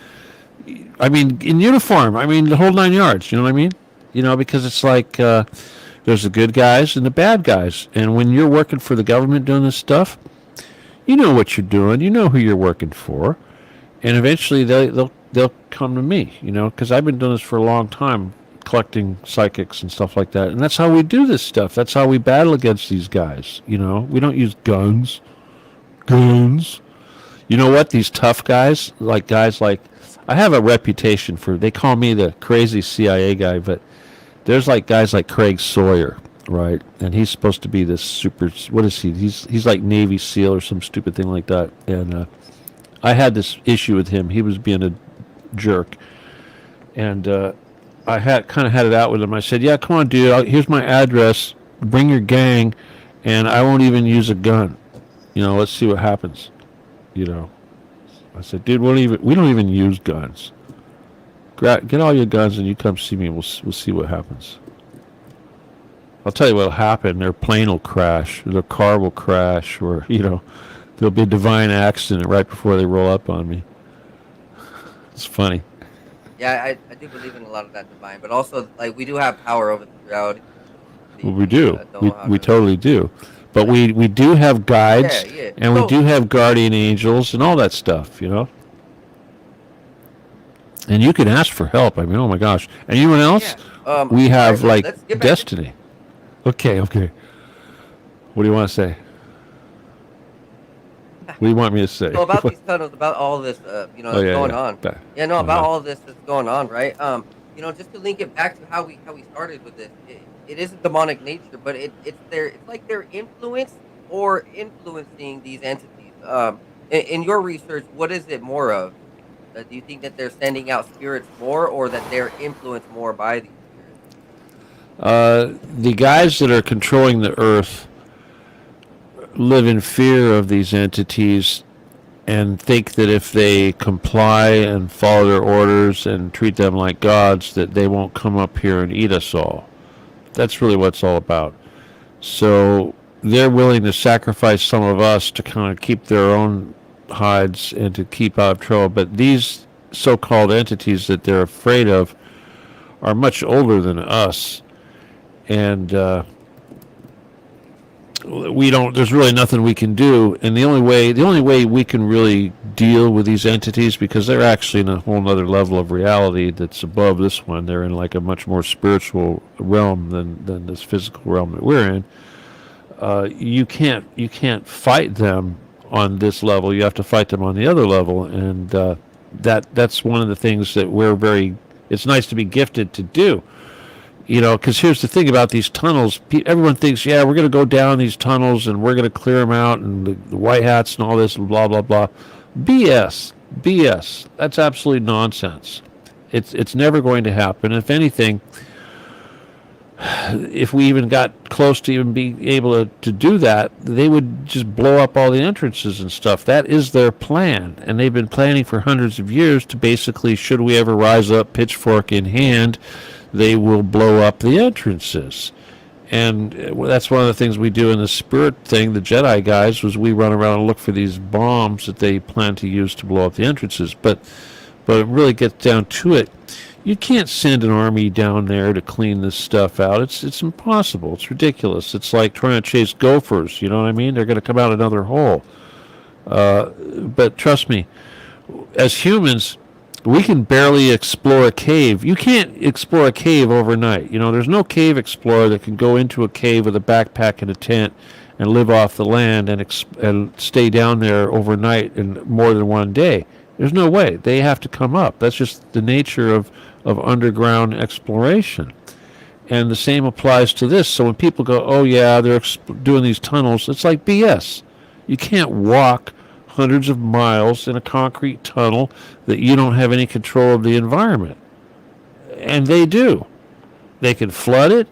I mean, in uniform. I mean, the whole 9 yards. You know what I mean? Because it's like there's the good guys and the bad guys. And when you're working for the government doing this stuff, you know what you're doing. You know who you're working for. And eventually they'll come to me, because I've been doing this for a long time, collecting psychics and stuff like that. And that's how we do this stuff. That's how we battle against these guys. We don't use guns. You know what? These tough guys like I have a reputation for. They call me the crazy CIA guy, but there's like guys like Craig Sawyer, right? And he's supposed to be this super. What is he? He's like Navy SEAL or some stupid thing like that. And I had this issue with him. He was being a jerk, and I kind of had it out with him. I said, "Yeah, come on, dude. Here's my address. Bring your gang, and I won't even use a gun. Let's see what happens." I said, "Dude, we don't even use guns. Get all your guns and you come see me. We'll see what happens. I'll tell you what'll happen. Their plane will crash. Their car will crash, or there'll be a divine accident right before they roll up on me." It's funny. Yeah, I do believe in a lot of that divine, but also like we do have power over the reality. Well, we do. We totally do. But we do have guides, and we do have guardian angels and all that stuff, And you can ask for help. I mean, oh my gosh. Anyone else? Yeah. We have let's get back destiny. Okay. What do you want to say? What do you want me to say? So about these tunnels, about all this, going on. About all this that's going on, right? Just to link it back to how we started with this. It is a demonic nature, but it's like their influence or influencing these entities. In your research, what is it more of? Do you think that they're sending out spirits more, or that they're influenced more by these spirits? The guys that are controlling the earth live in fear of these entities and think that if they comply and follow their orders and treat them like gods, that they won't come up here and eat us all. That's really what it's all about. So they're willing to sacrifice some of us to kind of keep their own hides and to keep out of trouble. But these so-called entities that they're afraid of are much older than us. And there's really nothing we can do. And the only way we can really deal with these entities, because they're actually in a whole other level of reality that's above this one. They're in like a much more spiritual realm than this physical realm that we're in. You can't fight them on this level. You have to fight them on the other level. And that's one of the things that it's nice to be gifted to do. Because here's the thing about these tunnels. Everyone thinks, yeah, we're going to go down these tunnels and we're going to clear them out, and the white hats and all this and blah, blah, blah. BS. That's absolute nonsense. It's never going to happen. If anything, if we even got close to even being able to do that, they would just blow up all the entrances and stuff. That is their plan. And they've been planning for hundreds of years to basically, should we ever rise up pitchfork in hand, they will blow up the entrances. And that's one of the things we do in the spirit thing, the Jedi guys, was we run around and look for these bombs that they plan to use to blow up the entrances. But it really gets down to it. You can't send an army down there to clean this stuff out. It's impossible. It's ridiculous. It's like trying to chase gophers. You know what I mean? They're going to come out another hole. But trust me, as humans, we can barely explore a cave. You can't explore a cave overnight. There's no cave explorer that can go into a cave with a backpack and a tent and live off the land and stay down there overnight in more than one day. There's no way. They have to come up. That's just the nature of underground exploration. And the same applies to this. So when people go, oh yeah, they're doing these tunnels, it's like BS. You can't walk hundreds of miles in a concrete tunnel that you don't have any control of the environment. And they do. They can flood it.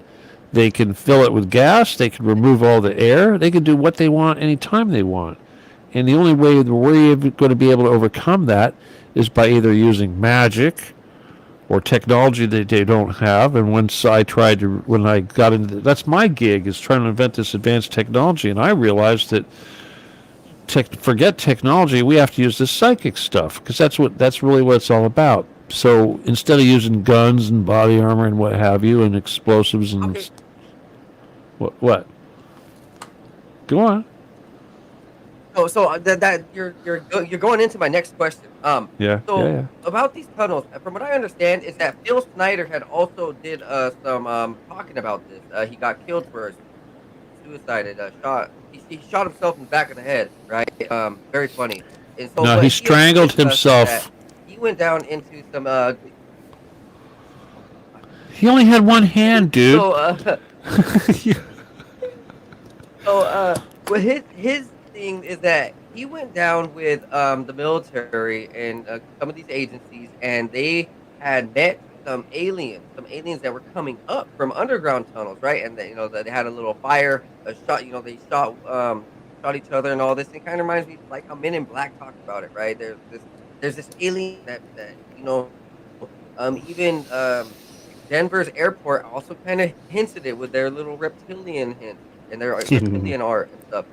They can fill it with gas. They can remove all the air. They can do what they want anytime they want. And the only way that we're going to be able to overcome that is by either using magic or technology that they don't have. And when I got into that's my gig, is trying to invent this advanced technology. And I realized that forget technology, we have to use this psychic stuff, because that's really what it's all about. So instead of using guns and body armor and what have you and explosives and Okay. what? Go on. So that you're going into my next question. Yeah. So Yeah. about these tunnels, from what I understand, is that Phil Snyder had also did some talking about this. He got killed for suicided. He shot himself in the back of the head. Right. Very funny. And so, No, but he had strangled discussed himself. that he went down into some. He only had one hand, dude. So well, his thing is that he went down with the military and some of these agencies, and they had met some aliens that were coming up from underground tunnels, right? And they, they had a little fire, a shot. They shot each other and all this. It kind of reminds me like how Men in Black talked about it, right? There's this alien that even Denver's airport also kind of hinted it with their little reptilian hint and their reptilian art and stuff.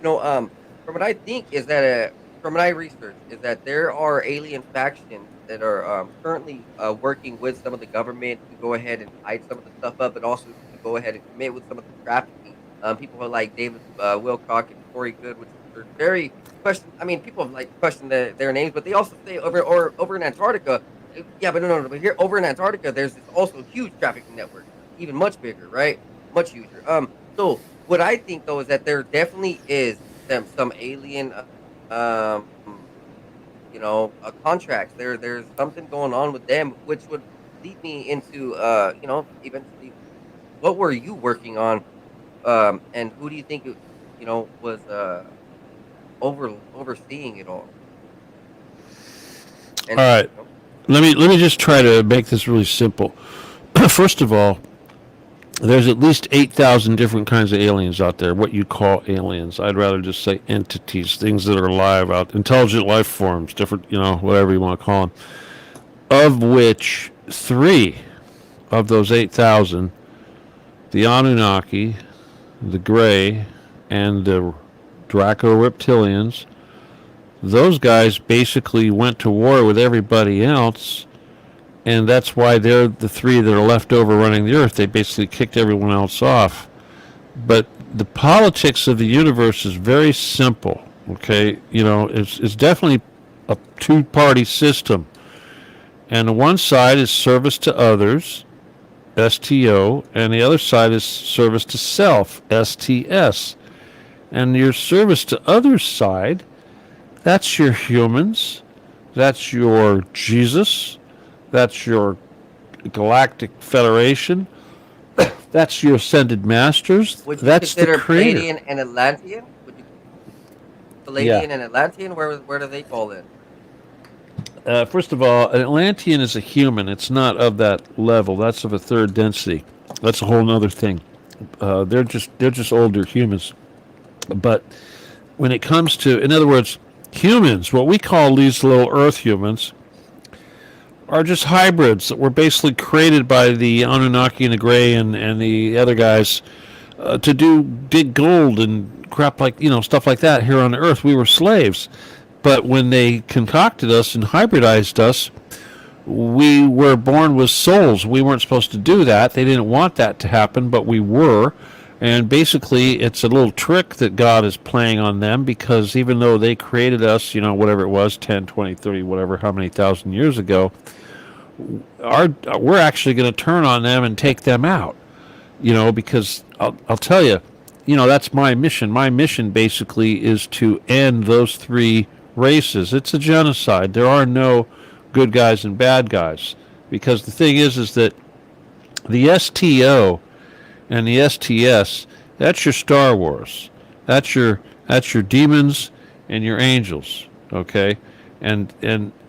From what I think is that from what I researched is that there are alien factions that are currently working with some of the government to go ahead and hide some of the stuff up, but also to go ahead and commit with some of the trafficking. People are like David Wilcock and Corey Good, which are very question. I mean, people have like questioned their names, but they also say over in Antarctica. Yeah, but no. But here over in Antarctica, there's this also huge trafficking network, even much bigger, right? Much huger. So what I think though is that there definitely is some alien, contracts. There's something going on with them, which would lead me into, eventually, what were you working on, and who do you think, was overseeing it all? And, All right. Let me just try to make this really simple. First of all, there's at least 8,000 different kinds of aliens out there, what you call aliens. I'd rather just say entities, things that are alive out, intelligent life forms, different, whatever you want to call them, of which 3 of those 8,000, the Anunnaki, the Grey, and the Draco reptilians, those guys basically went to war with everybody else, and that's why they're the 3 that are left over running the earth. They basically kicked everyone else off. But the politics of the universe is very simple, okay? It's definitely a two-party system. And the one side is service to others, STO, and the other side is service to self, STS. And your service to others side, that's your humans, that's your Jesus, that's your Galactic Federation, that's your Ascended Masters, would you that's the consider Creator. Palladian and Atlantean? Would you Palladian and Atlantean? Where do they fall in? First of all, an Atlantean is a human. It's not of that level. That's of a third density. That's a whole other thing. They're just older humans. But when it comes to, in other words, humans, what we call these little Earth humans, are just hybrids that were basically created by the Anunnaki and the Grey and the other guys to dig gold and crap like, stuff like that here on Earth. We were slaves. But when they concocted us and hybridized us, we were born with souls. We weren't supposed to do that. They didn't want that to happen, but we were. And basically, it's a little trick that God is playing on them, because even though they created us, whatever it was, 10, 20, 30, whatever, how many thousand years ago, we're actually going to turn on them and take them out, because I'll tell you, that's my mission. My mission basically is to end those 3 races. It's a genocide. There are no good guys and bad guys, because the thing is that the STO and the STS, that's your Star Wars. That's your demons and your angels, okay? And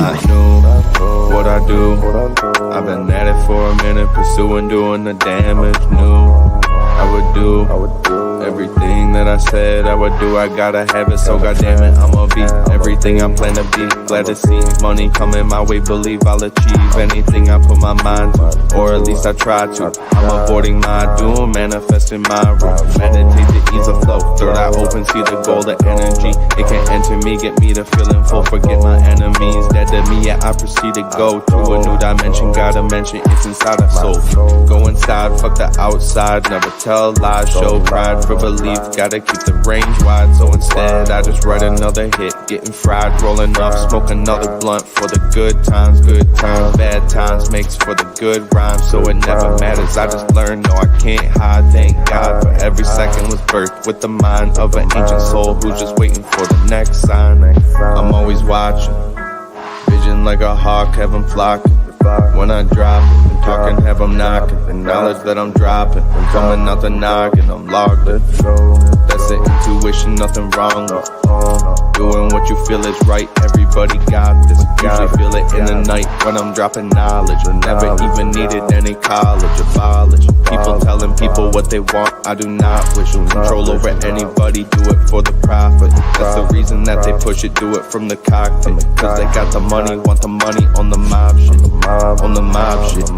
not new. What I do, I've been at it for a minute, pursuing doing the damage new. I would do everything that I said I would do. I gotta have it, so goddamn it, I'ma be everything I plan to be. Glad to see money coming my way, believe I'll achieve anything I put my mind to, or at least I try to. I'm avoiding my doom, manifesting my room. Meditate to ease the flow. Third eye open, see the goal, the energy. It can enter me, get me to feeling full. Forget my enemies, dead to me, yeah, I proceed to go to a new dimension. Gotta mention it's inside our soul. Go inside, fuck the outside, never tell lies, show pride for belief. Gotta keep the range wide, so instead I just write another hit. Getting fried, rolling up, smoke another blunt for the good times, bad times makes for the good rhymes. So it never matters, I just learned, no I can't hide. Thank God for every second was birthed with the mind of an ancient soul who's just waiting for the next sign. I'm always watching, vision like a hawk, have 'em flocking. When I drop it, I'm talking, have 'em knocking. The knowledge that I'm dropping, I'm coming out the noggin, I'm logged in. That's the intuition, nothing wrong with doing what you feel is right. Everybody got this. Usually feel it in the night when I'm dropping knowledge. Never even needed any college, abolish people telling people what they want. I do not wish control over anybody, do it for the profit. That's the reason that they push it, do it from the cockpit. Cause they got the money, want the money on the mob shit. On the mob shit,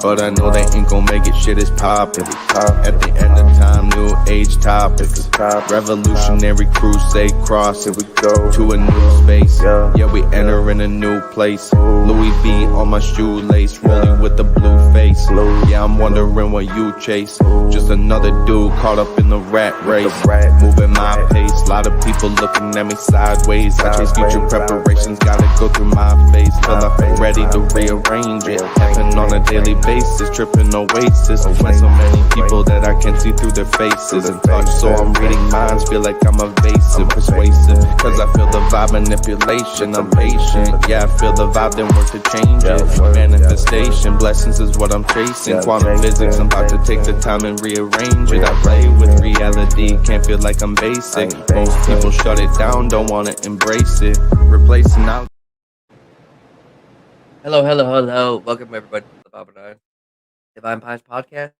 but I know they ain't gon' make it, shit is poppin'. At the end of time, new age topics. Revolutionary crusade cross, here we go to a new space. Yeah, we enter in a new place. Louis V on my shoelace, rolling with the blue face. Yeah, I'm wondering what you chase. Just another dude caught up in the rat race. Moving my pace, lot of people looking at me sideways. I chase future preparations, gotta go through my face. Feel like I'm ready to rearrange it. Happen on a daily basis, tripping oasis. When so many people that I can see through their faces and touch, so I'm reading minds, feel like I'm evasive, persuasive. Cause I feel the vibe, manipulation, I'm patient. Yeah, I feel the vibe, then work to change it. Manifestation, blessings is what I'm chasing. Quantum physics, I'm about to take the time and rearrange it. I play with reality, can't feel like I'm basic. Most people shut it down, don't wanna embrace it. Replacing out. Hello. Welcome everybody to the Bob and I Divine Pines podcast.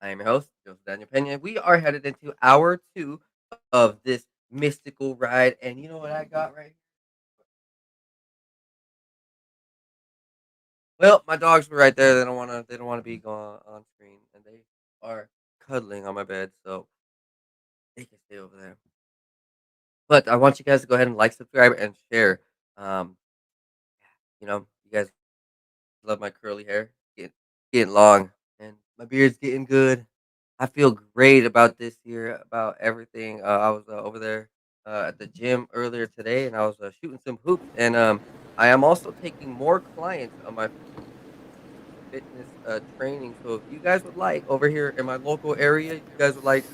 I am your host, Joseph Daniel Pena. We are headed into hour 2 of this mystical ride, and you know what I got right here? Well, my dogs were right there. They don't want to be gone on screen, and they are cuddling on my bed, so they can stay over there. But I want you guys to go ahead and like, subscribe, and share. Um, you guys love my curly hair. Getting long, and my beard's getting good. I feel great about this year, about everything. I was over there at the gym earlier today, and I was shooting some hoops. And I am also taking more clients on my fitness training. So if you guys would like, over here in my local area, you guys would like,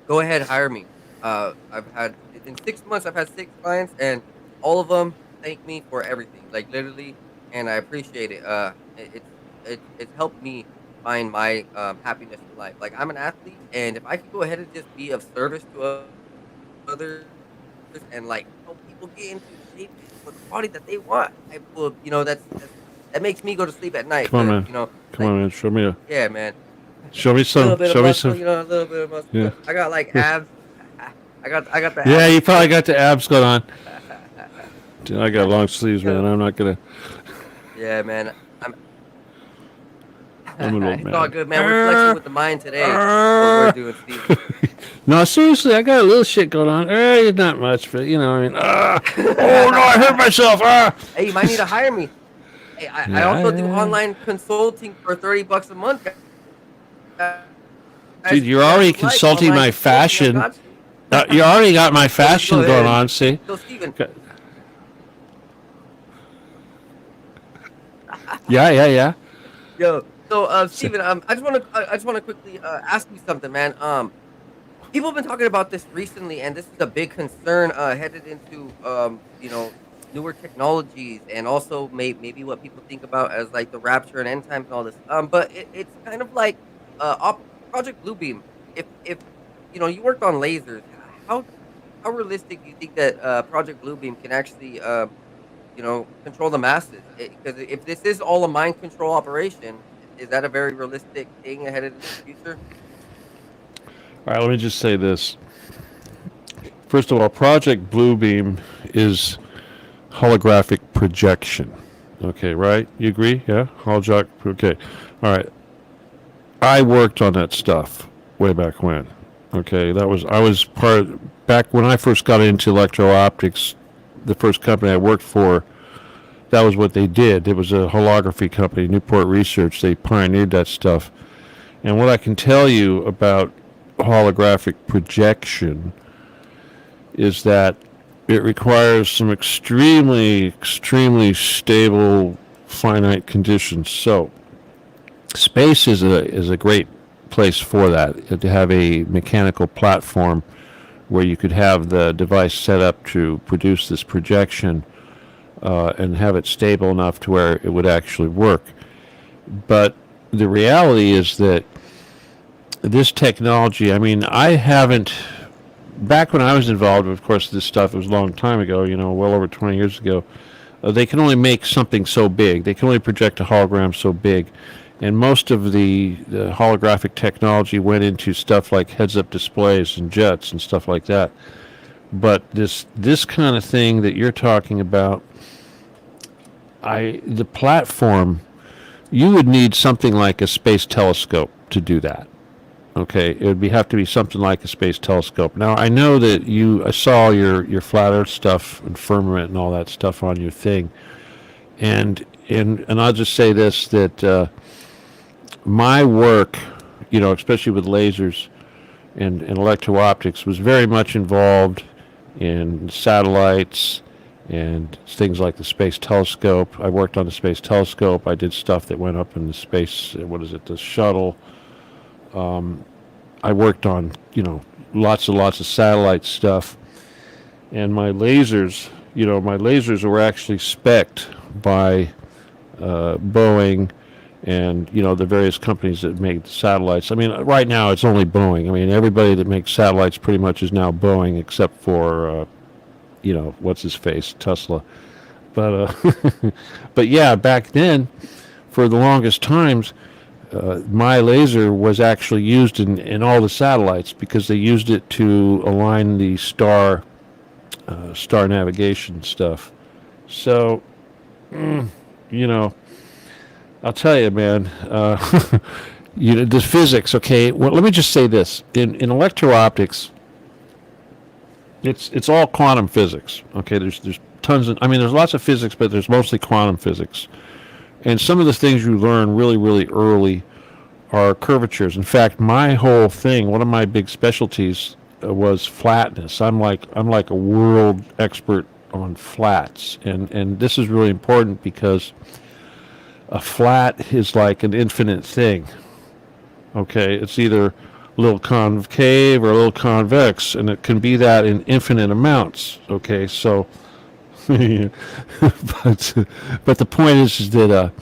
go ahead, hire me. I've had in 6 months, I've had 6 clients, and all of them thank me for everything, like literally, and I appreciate it. It's helped me find my happiness in life. Like I'm an athlete, and if I could go ahead and just be of service to others and like help people get into shape for the body that they want, I will. That makes me go to sleep at night. Come on, 'Cause, man. Come like, on, man. Show me yeah, man. show me A little some. bit of Show me muscle, some. a little bit of muscle. Yeah. But I got like abs. I got the Yeah, abs. you probably got the abs going on. Dude, I got long sleeves, man. I'm not gonna. Yeah, man. I'm an old It's man. all good, man. We're flexing with the mind today. That's what we're doing, Steve. No, seriously, I got a little shit going on. Not much, but you know, I mean, oh no, I hurt myself. Hey, you might need to hire me. Hey, I also do online consulting for $30 a month. Dude, you're already consulting my fashion. You already got my fashion going on. See? So, Steven. Yeah. Yo, so Steven, I just want to quickly ask you something, man. People have been talking about this recently, and this is a big concern headed into newer technologies, and also maybe what people think about as like the rapture and end times and all this. But it's kind of like Project Bluebeam. If you worked on lasers, how realistic do you think that Project Bluebeam can actually control the masses. Because if this is all a mind control operation, is that a very realistic thing ahead of the future? All right, let me just say this. First of all, Project Bluebeam is holographic projection. Okay, right? You agree? Yeah? Holographic. Okay. All right. I worked on that stuff way back when. Okay, I was back when I first got into electro-optics, the first company I worked for, that was what they did. It was a holography company, Newport Research. They pioneered that stuff. And what I can tell you about holographic projection is that it requires some extremely, extremely stable finite conditions. So space is a great place for that, to have a mechanical platform where you could have the device set up to produce this projection and have it stable enough to where it would actually work. But the reality is that this technology, I mean, back when I was involved, of course, this stuff was a long time ago, well over 20 years ago, they can only make something so big. They can only project a hologram so big. And most of the holographic technology went into stuff like heads-up displays and jets and stuff like that. But this kind of thing that you're talking about, the platform, you would need something like a space telescope to do that. Okay, it would have to be something like a space telescope. Now, I know that I saw your flat Earth stuff and firmament and all that stuff on your thing, and I'll just say this, that my work, especially with lasers and electro-optics, was very much involved in satellites and things like the space telescope. I worked on the space telescope. I did stuff that went up in the space, the shuttle. I worked on, lots of satellite stuff. And my lasers were actually spec'd by Boeing and, the various companies that make satellites. I mean, right now it's only Boeing. I mean, everybody that makes satellites pretty much is now Boeing, except for, what's his face, Tesla. But, but yeah, back then, for the longest times, my laser was actually used in all the satellites because they used it to align the star navigation stuff. So, I'll tell you, man, the physics, okay, well, let me just say this. In electro-optics, it's all quantum physics, okay? There's tons of, there's lots of physics, but there's mostly quantum physics. And some of the things you learn really, really early are curvatures. In fact, my whole thing, one of my big specialties was flatness. I'm like a world expert on flats. And this is really important because a flat is like an infinite thing. Okay, it's either a little concave or a little convex, and it can be that in infinite amounts. Okay, so but the point is that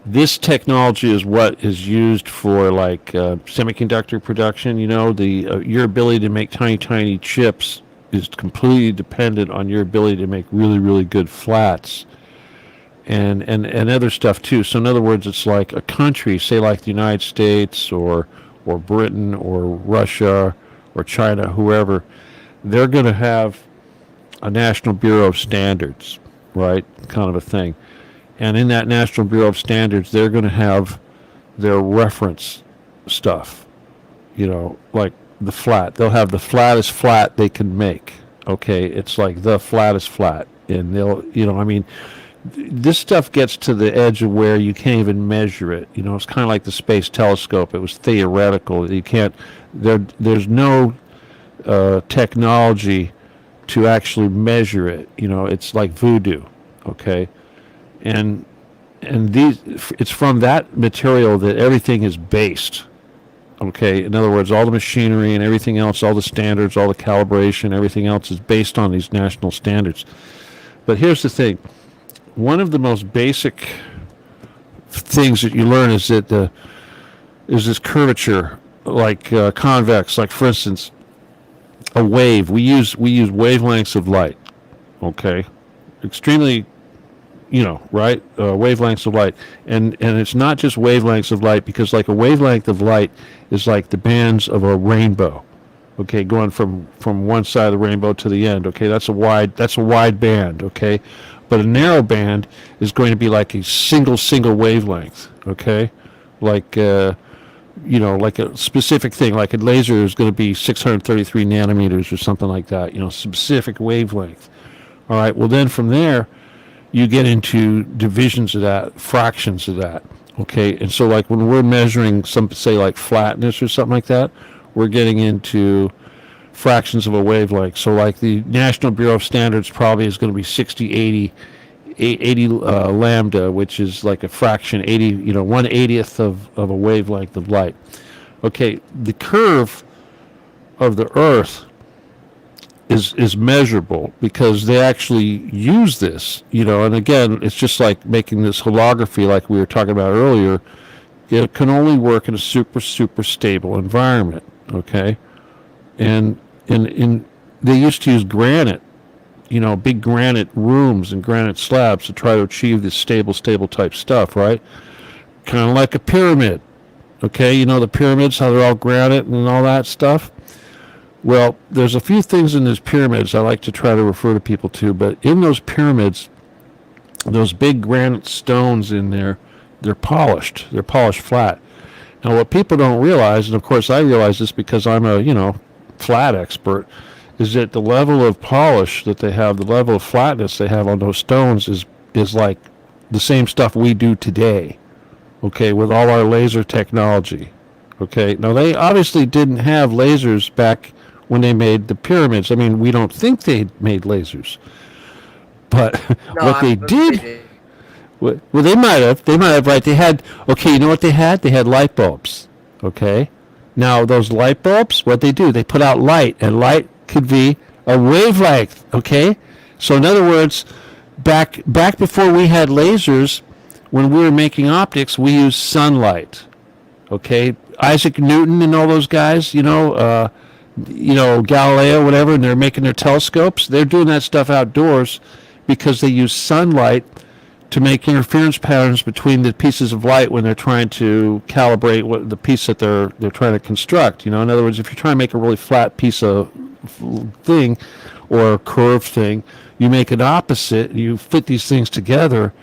this technology is what is used for like semiconductor production. Your ability to make tiny chips is completely dependent on your ability to make really, really good flats and other stuff too. So in other words, it's like a country, say like the United States or Britain or Russia or China, whoever, they're going to have a National Bureau of Standards, right? Kind of a thing. And in that National Bureau of Standards, they're going to have their reference stuff, like the flat. They'll have the flattest flat they can make. Okay, it's like the flattest flat. And they'll, this stuff gets to the edge of where you can't even measure it. It's kind of like the space telescope. It was theoretical. You can't, there's no technology to actually measure it. It's like voodoo, okay? And it's from that material that everything is based, okay? In other words, all the machinery and everything else, all the standards, all the calibration, everything else is based on these national standards. But here's the thing. One of the most basic things that you learn is that is this curvature, like convex. Like for instance, a wave. We use wavelengths of light, okay, extremely, right, wavelengths of light, and it's not just wavelengths of light, because like a wavelength of light is like the bands of a rainbow. Okay, going from one side of the rainbow to the end. Okay, that's a wide band. Okay, but a narrow band is going to be like a single wavelength. Okay, like like a specific thing, like a laser is going to be 633 nanometers or something like that. Specific wavelength. All right. Well, then from there, you get into divisions of that, fractions of that. Okay, and so like when we're measuring some, say like flatness or something like that, we're getting into fractions of a wavelength. So like the National Bureau of Standards probably is going to be 60, 80 lambda, which is like a fraction, 80, 1/80th of a wavelength of light. Okay, the curve of the Earth is measurable because they actually use this, and again, it's just like making this holography like we were talking about earlier. It can only work in a super stable environment. Okay, and they used to use granite, big granite rooms and granite slabs to try to achieve this stable type stuff, right? Kind of like a pyramid. Okay, the pyramids, how they're all granite and all that stuff. Well, there's a few things in those pyramids I like to try to refer to people to, but in those pyramids, those big granite stones in there, they're polished. They're polished flat. Now, what people don't realize, and of course I realize this because I'm a, flat expert, is that the level of polish that they have, the level of flatness they have on those stones is like the same stuff we do today, okay, with all our laser technology. Okay, now they obviously didn't have lasers back when they made the pyramids. I mean, we don't think they made lasers, but what they did, well, they might have, right? They had, okay, you know what they had? They had light bulbs. Okay, now those light bulbs, what they do? They put out light, and light could be a wavelength. Okay, so in other words, back before we had lasers, when we were making optics, we used sunlight. Okay, Isaac Newton and all those guys, Galileo, whatever, and they're making their telescopes. They're doing that stuff outdoors because they use sunlight to make interference patterns between the pieces of light when they're trying to calibrate what the piece that they're trying to construct. In other words, if you're trying to make a really flat piece of thing or a curved thing, you make it opposite. You fit these things together.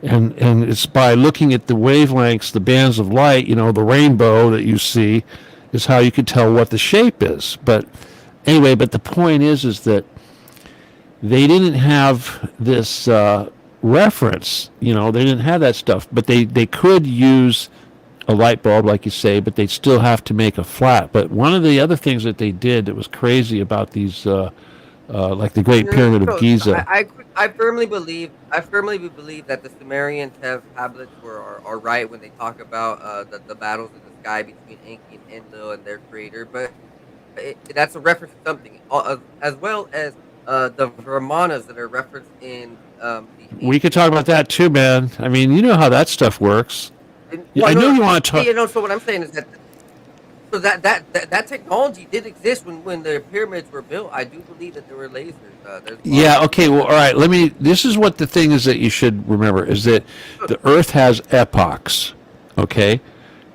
And it's by looking at the wavelengths, the bands of light, the rainbow that you see, is how you can tell what the shape is. But anyway, the point is that they didn't have this reference. They didn't have that stuff. But they could use a light bulb, like you say, but they'd still have to make a flat. But one of the other things that they did that was crazy about these, like the Great Pyramid of Giza. I firmly believe that the Sumerian tablets are right when they talk about the battles in the sky between Enki and Enlil and their creator, but that's a reference to something, as well as the Brahmanas that are referenced in we could talk about that too, man. I mean, you know how that stuff works. I know you want to talk. So what I'm saying is that. So that technology did exist when the pyramids were built. I do believe that there were lasers. Yeah. Okay. Well. All right. This is what the thing is that you should remember is that the Earth has epochs. Okay.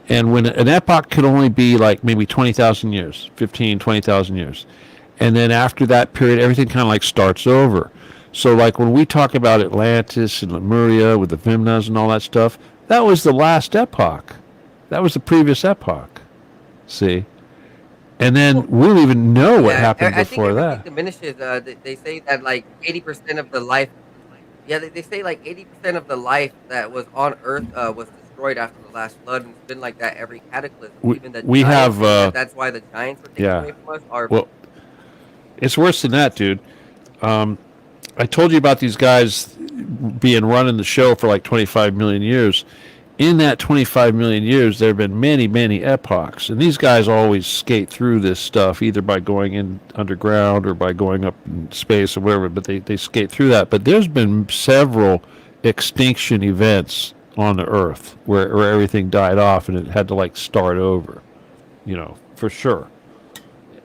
And when an epoch could only be like maybe 20,000 years, 20,000 years, and then after that period, everything kind of like starts over. So like when we talk about Atlantis and Lemuria with the Vimnas and all that stuff, that was the last epoch. That was the previous epoch. See, and then we don't even know what happened before that. Diminishes. They say that like 80% of the life. Yeah, they say like 80% of the life that was on Earth was destroyed after the last flood, and it's been like that every cataclysm. That's why the giants were taken away from us. Well, it's worse than that, dude. I told you about these guys being running the show for like 25 million years. In that 25 million years, there have been many, many epochs. And these guys always skate through this stuff, either by going in underground or by going up in space or whatever, but they skate through that. But there's been several extinction events on the Earth where everything died off and it had to, like, start over, for sure.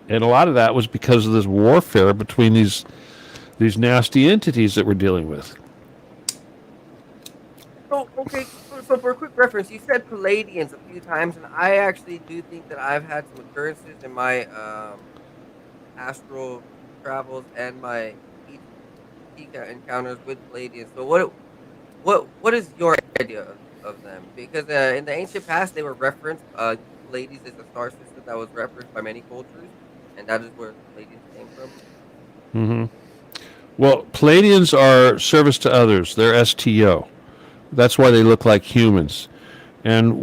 And a lot of that was because of this warfare between these these nasty entities that we're dealing with. So, okay, so for a quick reference, you said Palladians a few times, and I actually do think that I've had some occurrences in my astral travels and my ET encounters with Palladians. So what is your idea of them? Because in the ancient past, they were referenced. Pleiades is a star system that was referenced by many cultures, and that is where Palladians came from. Mm-hmm. Well, Palladians are service to others. They're STO. That's why they look like humans. And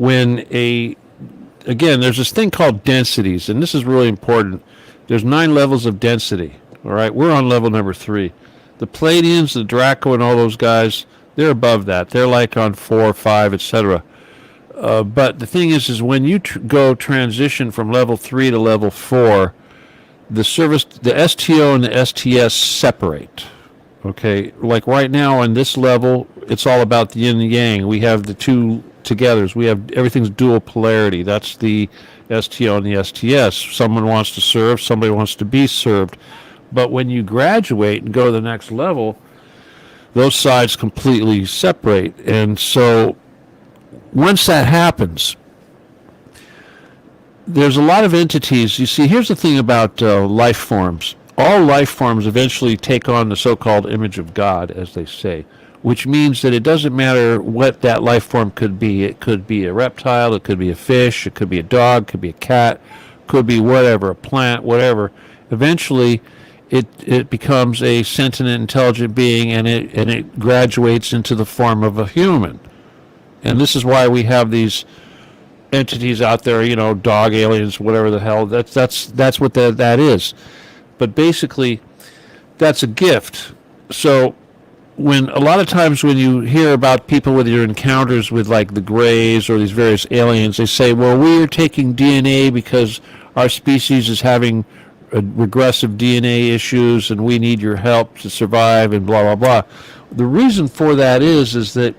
again, there's this thing called densities, and this is really important. There's 9 levels of density. All right, we're on level number 3. The Palladians, the Draco, and all those guys, they're above that. They're like on 4, 5, etc. But the thing is when you go transition from level 3 to level 4, the STO and the STS separate. Okay, like right now on this level, it's all about the yin and yang. We have the two togethers. We have everything's dual polarity. That's the STO and the STS. Someone wants to serve, somebody wants to be served. But when you graduate and go to the next level, those sides completely separate. And so once that happens, there's a lot of entities. You see, here's the thing about life forms. All life forms eventually take on the so-called image of God, as they say, which means that it doesn't matter what that life form could be. It could be a reptile, it could be a fish, it could be a dog, it could be a cat, could be whatever, a plant, whatever. Eventually, it becomes a sentient, intelligent being, and it graduates into the form of a human. And this is why we have these entities out there, dog aliens, whatever the hell. That's what that is. But basically, that's a gift. So a lot of times when you hear about people with your encounters with like the Greys or these various aliens, they say, well, we're taking DNA because our species is having regressive DNA issues and we need your help to survive and blah, blah, blah. The reason for that is that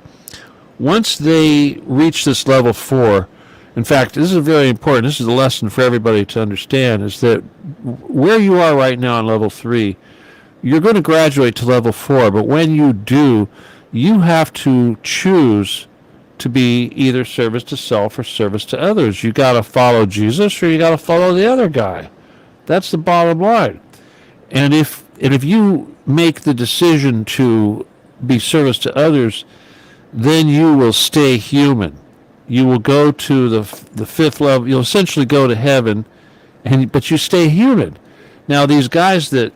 once they reach this level 4, in fact, this is very important. This is a lesson for everybody to understand, is that where you are right now on level 3, you're going to graduate to level 4, but when you do, you have to choose to be either service to self or service to others. You got to follow Jesus or you got to follow the other guy. That's the bottom line. And if you make the decision to be service to others, then you will stay human. You will go to the 5th level. You'll essentially go to heaven, but you stay human. Now, these guys that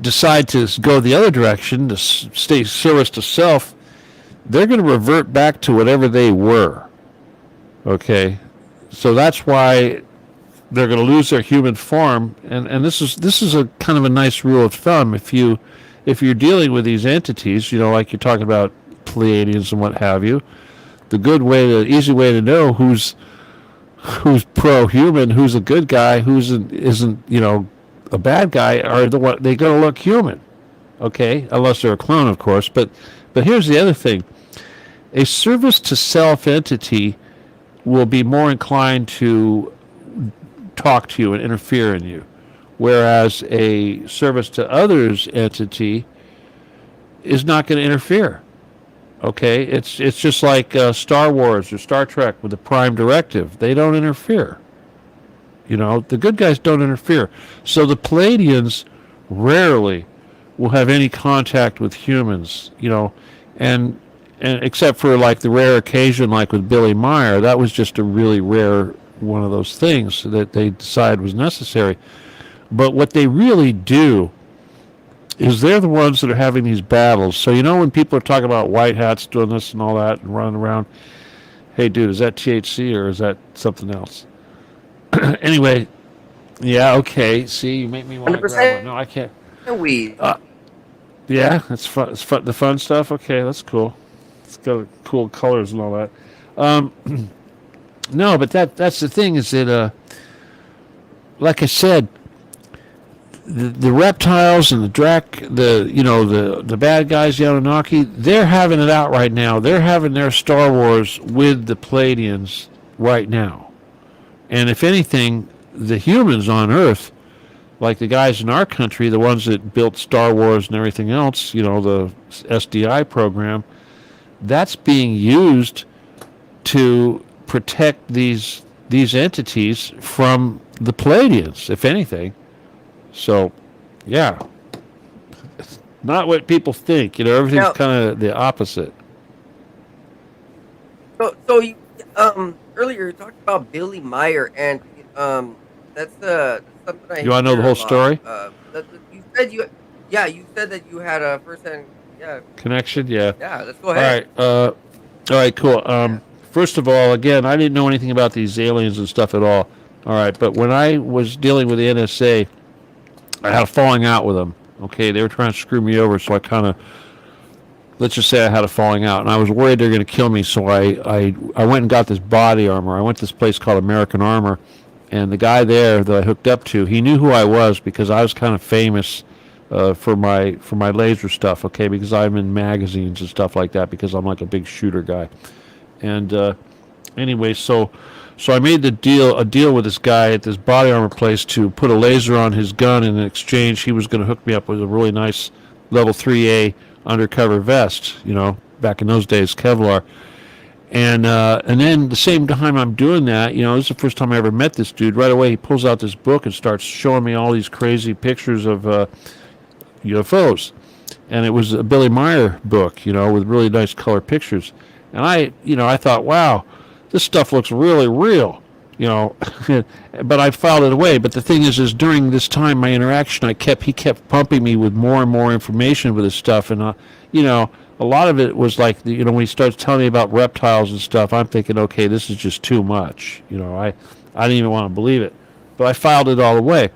decide to go the other direction, to stay service to self, they're going to revert back to whatever they were. Okay? So that's why they're going to lose their human form. And this is a kind of a nice rule of thumb. If you're dealing with these entities, like you're talking about Pleiadians and what have you, the easy way to know who's pro-human, who's a good guy, isn't a bad guy, are they're going to look human, okay? Unless they're a clone, of course. But here's the other thing: a service to self entity will be more inclined to talk to you and interfere in you, whereas a service to others entity is not going to interfere. Okay, it's just like Star Wars or Star Trek with the Prime Directive. They don't interfere. The good guys don't interfere. So the Palladians rarely will have any contact with humans. And except for like the rare occasion, like with Billy Meyer, that was just a really rare one of those things that they decide was necessary. But what they really do is they're the ones that are having these battles. So when people are talking about white hats doing this and all that and running around, hey dude, is that THC or is that something else? Anyway, yeah, okay. See, you make me want to grab one. No, I can't. Weed. Yeah, it's fun. It's fun. The fun stuff. Okay, that's cool. It's got cool colors and all that. No, but that's the thing is that, like I said, the reptiles and the bad guys, the Anunnaki, they're having it out right now. They're having their Star Wars with the Pleiadians right now. And if anything, the humans on Earth, like the guys in our country, the ones that built Star Wars and everything else, the SDI program, that's being used to protect these entities from the Palladians, if anything. So, yeah, it's not what people think. Everything's Now- kind of the opposite. So you earlier you talked about Billy Meyer, and that's something I You wanna know the hear a whole lot. story? You said that you had a first-hand Connection, yeah. let's go ahead. All right, cool. First of all, again, I didn't know anything about these aliens and stuff at all. All right, but when I was dealing with the N.S.A., I had a falling out with them. Okay, they were trying to screw me over, so I kind of, let's just say I had a falling out, and I was worried they were going to kill me, so I went and got this body armor. I went to this place called American Armor, and the guy there that I hooked up to, he knew who I was because I was kind of famous for my laser stuff, okay, because I'm in magazines and stuff like that because I'm like a big shooter guy. And anyway, so I made a deal with this guy at this body armor place to put a laser on his gun, and in exchange he was going to hook me up with a really nice level 3A undercover vest, back in those days, Kevlar. And then the same time I'm doing that, this is the first time I ever met this dude. Right away he pulls out this book and starts showing me all these crazy pictures of UFOs. And it was a Billy Meyer book, with really nice color pictures. And I thought, wow, this stuff looks really real, but I filed it away. But the thing is during this time, my interaction, he kept pumping me with more and more information with this stuff. And, a lot of it was like, when he starts telling me about reptiles and stuff, I'm thinking, okay, this is just too much. I didn't even want to believe it, but I filed it all away.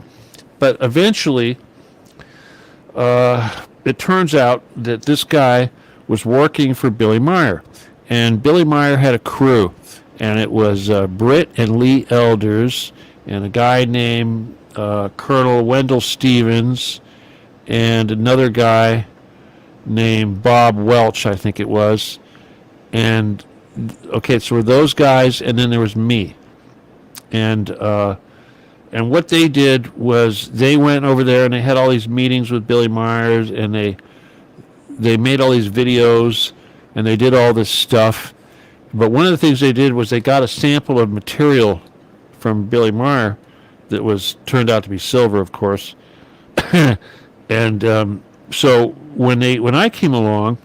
But eventually, it turns out that this guy was working for Billy Meyer. And Billy Meyer had a crew, and it was Britt and Lee Elders, and a guy named Colonel Wendell Stevens, and another guy named Bob Welch, I think it was. And, okay, so were those guys, and then there was me. And what they did was they went over there, and they had all these meetings with Billy Myers, and they made all these videos, and they did all this stuff. But one of the things they did was they got a sample of material from Billy Meyer that turned out to be silver, of course. And so when I came along,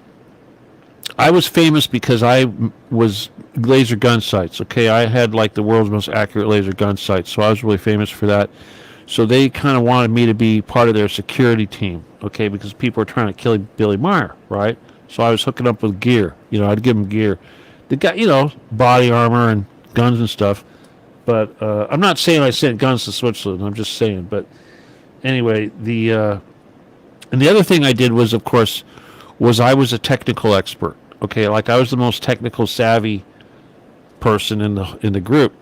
I was famous because I was laser gun sights. Okay, I had like the world's most accurate laser gun sights, so I was really famous for that. So they kind of wanted me to be part of their security team, okay, because people were trying to kill Billy Meyer, right? So I was hooking up with gear. I'd give them gear. The guy, body armor and guns and stuff. But I'm not saying I sent guns to Switzerland. I'm just saying. But anyway, and the other thing I did was, of course, I was a technical expert. Okay, like I was the most technical savvy person in the group.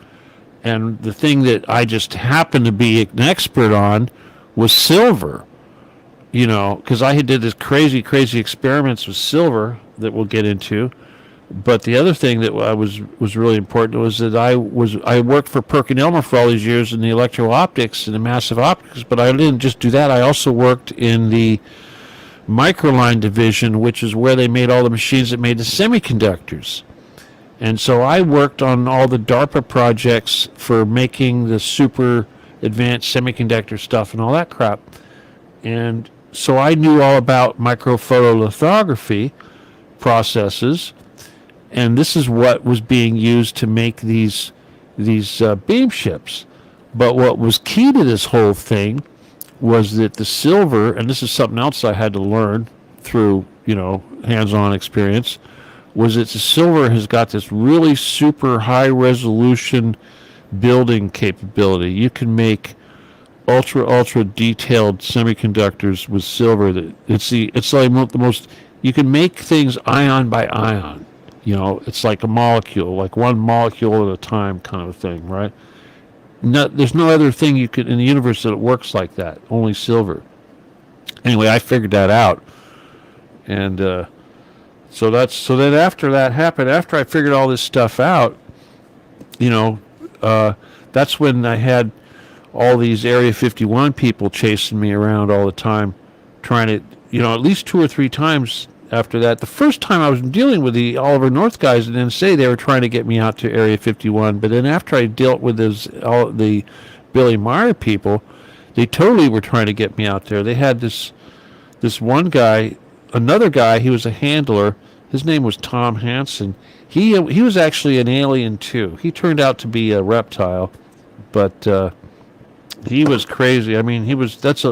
And the thing that I just happened to be an expert on was silver. Because I did this crazy experiments with silver that we'll get into. But the other thing that was really important was that I worked for PerkinElmer for all these years in the electro-optics and the massive optics. But I didn't just do that. I also worked in the microline division, which is where they made all the machines that made the semiconductors. And so I worked on all the DARPA projects for making the super advanced semiconductor stuff and all that crap. And so I knew all about microphotolithography processes, and this is what was being used to make these beam ships. But what was key to this whole thing was that the silver, and this is something else I had to learn through hands-on experience, was that the silver has got this really super high resolution building capability. You can make ultra detailed semiconductors with silver. It's like the most. You can make things ion by ion. It's like a molecule, like one molecule at a time, kind of thing, right? There's no other thing you could in the universe that works like that. Only silver. Anyway, I figured that out, and so then after that happened, after I figured all this stuff out, that's when I had all these Area 51 people chasing me around all the time, trying to, at least 2 or 3 times after that. The first time I was dealing with the Oliver North guys at N.S.A, they were trying to get me out to Area 51. But then after I dealt with the Billy Meyer people, they totally were trying to get me out there. They had this one guy, another guy, he was a handler. His name was Tom Hansen. He was actually an alien too. He turned out to be a reptile, but he was crazy. I mean, that's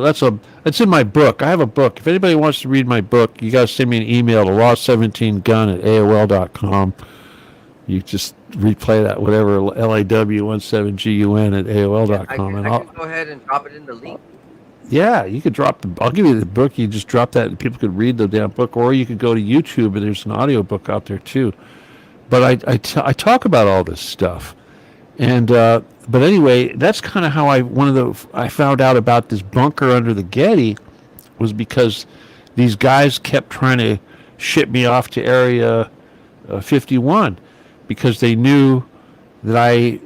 in my book. I have a book. If anybody wants to read my book, you guys send me an email to law17gun@aol.com. You just replay that, whatever, LAW17GUN at AOL.com. I can go ahead and drop it in the link. Yeah, you could I'll give you the book. You just drop that and people could read the damn book, or you could go to YouTube and there's an audio book out there too. But I talk about all this stuff. And, but anyway, that's kind of how I found out about this bunker under the Getty, was because these guys kept trying to ship me off to Area 51 because they knew that I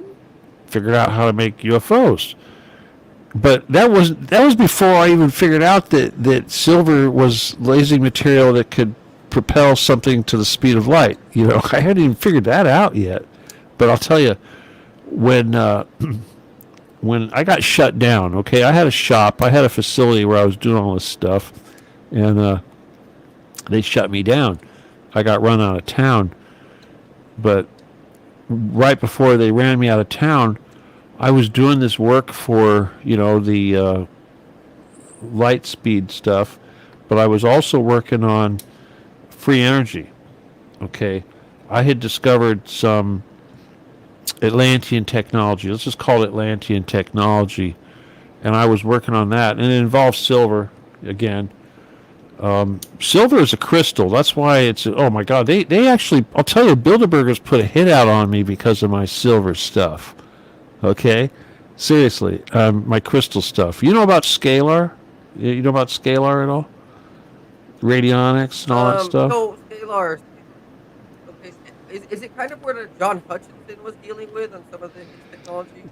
figured out how to make UFOs. But that was before I even figured out that silver was lasing material that could propel something to the speed of light. I hadn't even figured that out yet. But I'll tell you, when I got shut down, okay, I had a shop, I had a facility where I was doing all this stuff, and they shut me down. I got run out of town. But right before they ran me out of town, I was doing this work for, the light speed stuff, but I was also working on free energy. Okay, I had discovered some Atlantean technology. Let's just call it Atlantean technology, and I was working on that, and it involves silver again. Silver is a crystal. That's why it's. Oh my God, they actually. I'll tell you, Bilderbergers put a hit out on me because of my silver stuff. Okay, seriously, my crystal stuff. You know about scalar? You know about scalar at all? Radionics and all that stuff. So scalar. Okay, is it kind of what John Hutchinson was dealing with on some of his technology?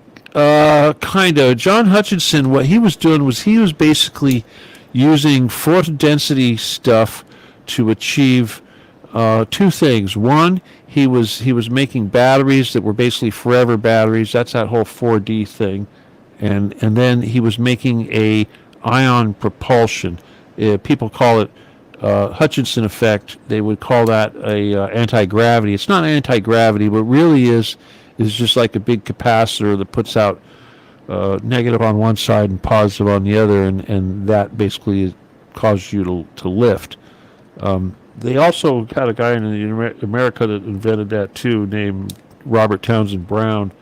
Kind of. John Hutchinson, what he was doing was he was basically using fourth density stuff to achieve 2 things. One, he was making batteries that were basically forever batteries. That's that whole 4D thing, and then he was making a ion propulsion. People call it Hutchinson effect. They would call that a anti-gravity. It's not anti-gravity, but really is just like a big capacitor that puts out negative on one side and positive on the other, and that basically causes you to lift. They also had a guy in America that invented that too, named Robert Townsend Brown,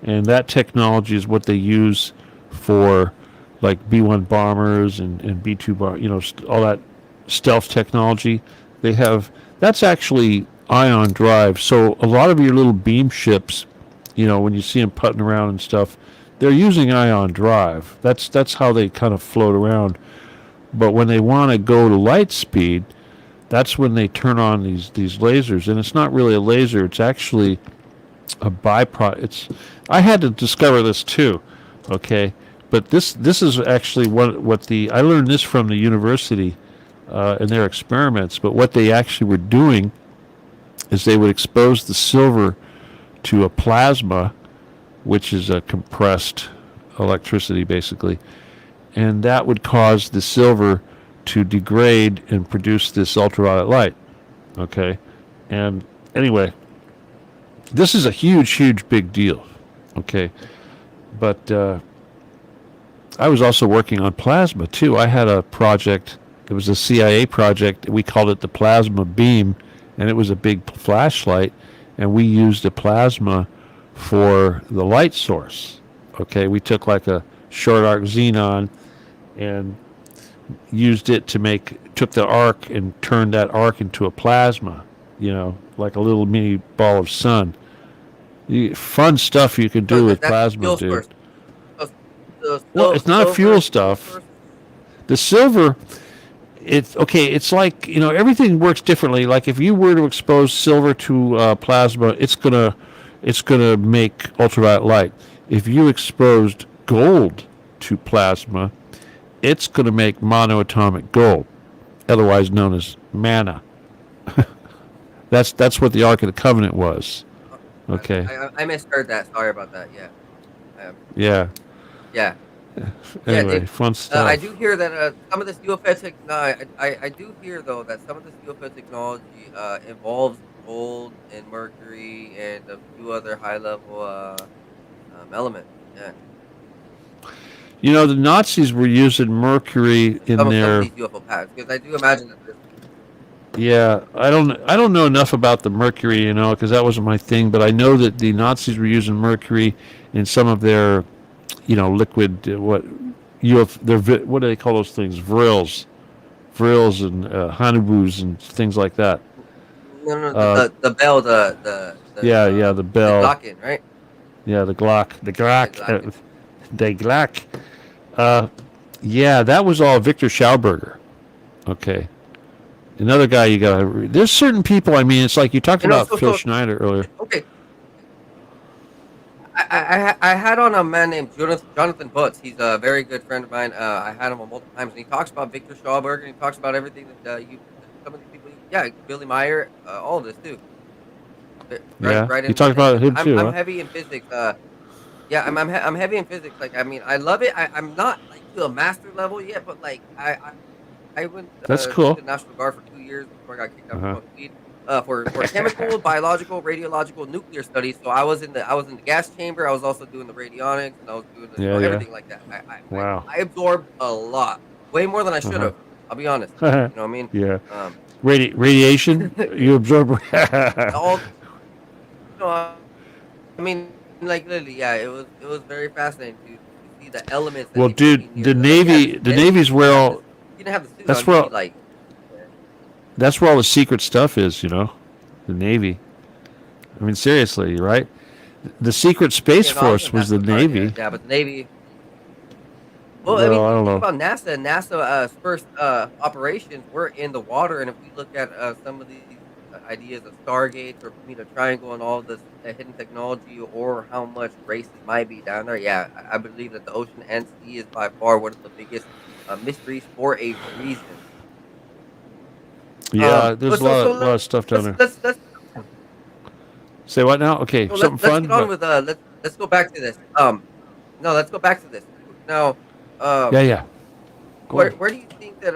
and that technology is what they use for like B-1 bombers and B-2 bombers, all that stealth technology. That's actually ion drive. So a lot of your little beam ships, when you see them putting around and stuff, they're using ion drive. That's how they kind of float around. But when they want to go to light speed, that's when they turn on these lasers, and it's not really a laser. It's actually a byproduct. I had to discover this too, okay. But this is actually what I learned this from the university in their experiments. But what they actually were doing is they would expose the silver to a plasma, which is a compressed electricity basically, and that would cause the silver to degrade and produce this ultraviolet light. Okay, and anyway, this is a huge big deal. Okay, but I was also working on plasma too. I had a project. It was a C.I.A. project. We called it the plasma beam, and it was a big flashlight, and we used the plasma for the light source. Okay, we took like a short arc xenon and used it took the arc and turned that arc into a plasma, like a little mini ball of sun. Fun stuff you can do with plasma, dude. Well, it's not fuel stuff. The silver, it's like, everything works differently. Like if you were to expose silver to plasma, it's gonna make ultraviolet light. If you exposed gold to plasma, it's going to make monoatomic gold, otherwise known as manna. That's what the Ark of the Covenant was. Okay. I misheard that. Sorry about that. Yeah. Yeah. Yeah. Anyway, Dave, fun stuff. I do hear that some of this UFO I do hear though that some of this UFO technology involves gold and mercury and a few other high level elements. Yeah. You know, the Nazis were using mercury in Some their. of these UFO patterns, because I do imagine that. Yeah, I don't know enough about the mercury, you know, because that wasn't my thing. But I know that the Nazis were using mercury in some of their, you know, liquid what do they call those things? Vrils and Hanubus and things like that. No, the bell, the the bell. The Glocken, right? Yeah, the Glock, the Glock. Yeah, that was all Victor Schauberger. Okay. Another guy you got to... There's certain people, I mean, it's like you talked about Phil Schneider earlier. Okay. I had on a man named Jonathan Butts. He's a very good friend of mine. I had him on multiple times, and he talks about Victor Schauberger, and he talks about everything that some of these people... Yeah, Billy Meyer, all of this, too. Right you talked about him, too, I'm heavy in physics. Yeah, I'm heavy in physics. Like, I mean, I love it. I'm not, like, to a master level yet, but, like, I went That's cool. to the National Guard for 2 years before I got kicked out of weed. For chemical, biological, radiological, nuclear studies. So I was in the gas chamber. I was also doing the radionics, and I was doing everything like that. Wow. I absorbed a lot, way more than I should have. I'll be honest. You know what I mean? Yeah. Radiation. You absorb. I mean, like literally, yeah. It was very fascinating to see the elements. Well, dude, the Navy's where all. You didn't have the suit that's on, where like. That's where all the secret stuff is, you know, the Navy. I mean, seriously, right? The secret Space Force was the Navy. Yeah, but the Navy. Well, I don't know. About NASA. NASA's first operations were in the water, and if we look at some of these ideas of Stargate or Bermuda Triangle and all this hidden technology, or how much races might be down there, yeah, I believe that the ocean and sea is by far one of the biggest mysteries for a reason. Yeah, there's a lot of stuff down there. Let's say what now? Okay, something fun. Let's get on with let's go back to this. No, let's go back to this. Now, yeah. Where do you think that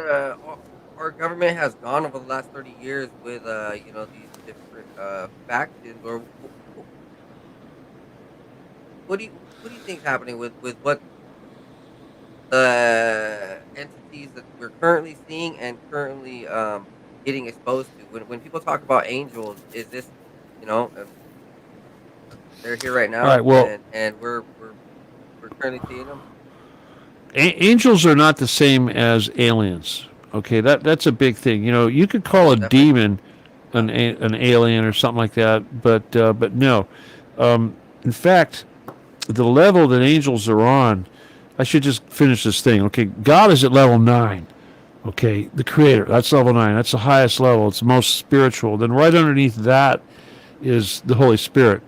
our government has gone over the last 30 years with these different factions, or what do you think is happening with what the entities that we're currently seeing and currently getting exposed to? When people talk about angels, is this, they're here right now, all right, well, and we're currently seeing them? Angels are not the same as aliens. Okay, that's a big thing. You know, you could call a demon an alien or something like that, but no. In fact, the level that angels are on, I should just finish this thing. Okay, God is at level 9. Okay, the Creator, that's level 9. That's the highest level. It's the most spiritual. Then right underneath that is the Holy Spirit.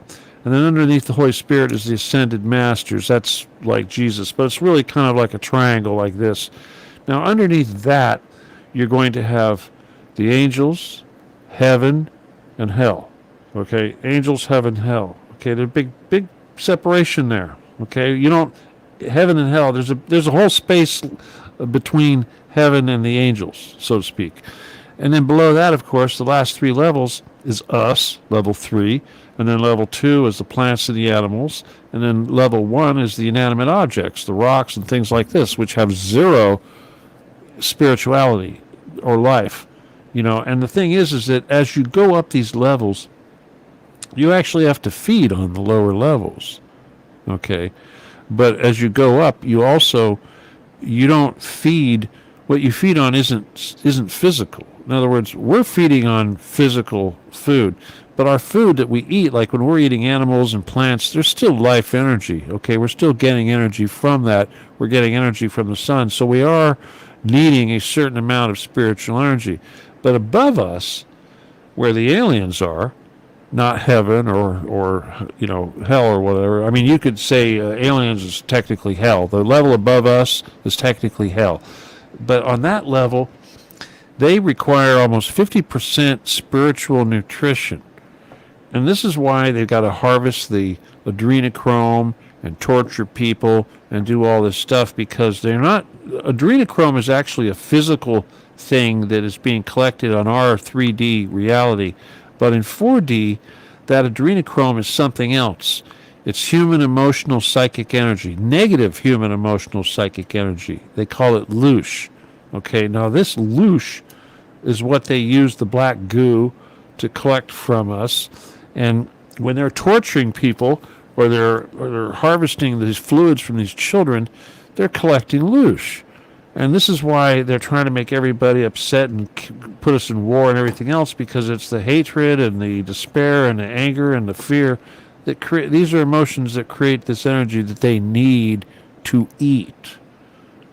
And then underneath the Holy Spirit is the Ascended Masters. That's like Jesus, but it's really kind of like a triangle like this. Now, underneath that, you're going to have the angels, heaven, and hell. Okay, angels, heaven, hell. Okay, there's big separation there. Okay, you don't heaven and hell. There's a whole space between heaven and the angels, so to speak. And then below that, of course, the last 3 levels is us, level 3. And then level 2 is the plants and the animals. And then level 1 is the inanimate objects, the rocks and things like this, which have 0 spirituality or life. And the thing is that as you go up these levels, you actually have to feed on the lower levels. Okay? But as you go up, you don't feed. What you feed on isn't physical. In other words, we're feeding on physical food. But our food that we eat, like when we're eating animals and plants, there's still life energy, okay? We're still getting energy from that. We're getting energy from the sun. So we are needing a certain amount of spiritual energy. But above us, where the aliens are, not heaven or hell or whatever. I mean, you could say aliens is technically hell. The level above us is technically hell. But on that level, they require almost 50% spiritual nutrition. And this is why they've got to harvest the adrenochrome and torture people and do all this stuff, because they're not... Adrenochrome is actually a physical thing that is being collected on our 3D reality. But in 4D, that adrenochrome is something else. It's human emotional psychic energy, negative human emotional psychic energy. They call it loosh. Okay, now this loosh is what they use the black goo to collect from us. And when they're torturing people or they're harvesting these fluids from these children, they're collecting loosh. And this is why they're trying to make everybody upset and put us in war and everything else, because it's the hatred and the despair and the anger and the fear that create... These are emotions that create this energy that they need to eat.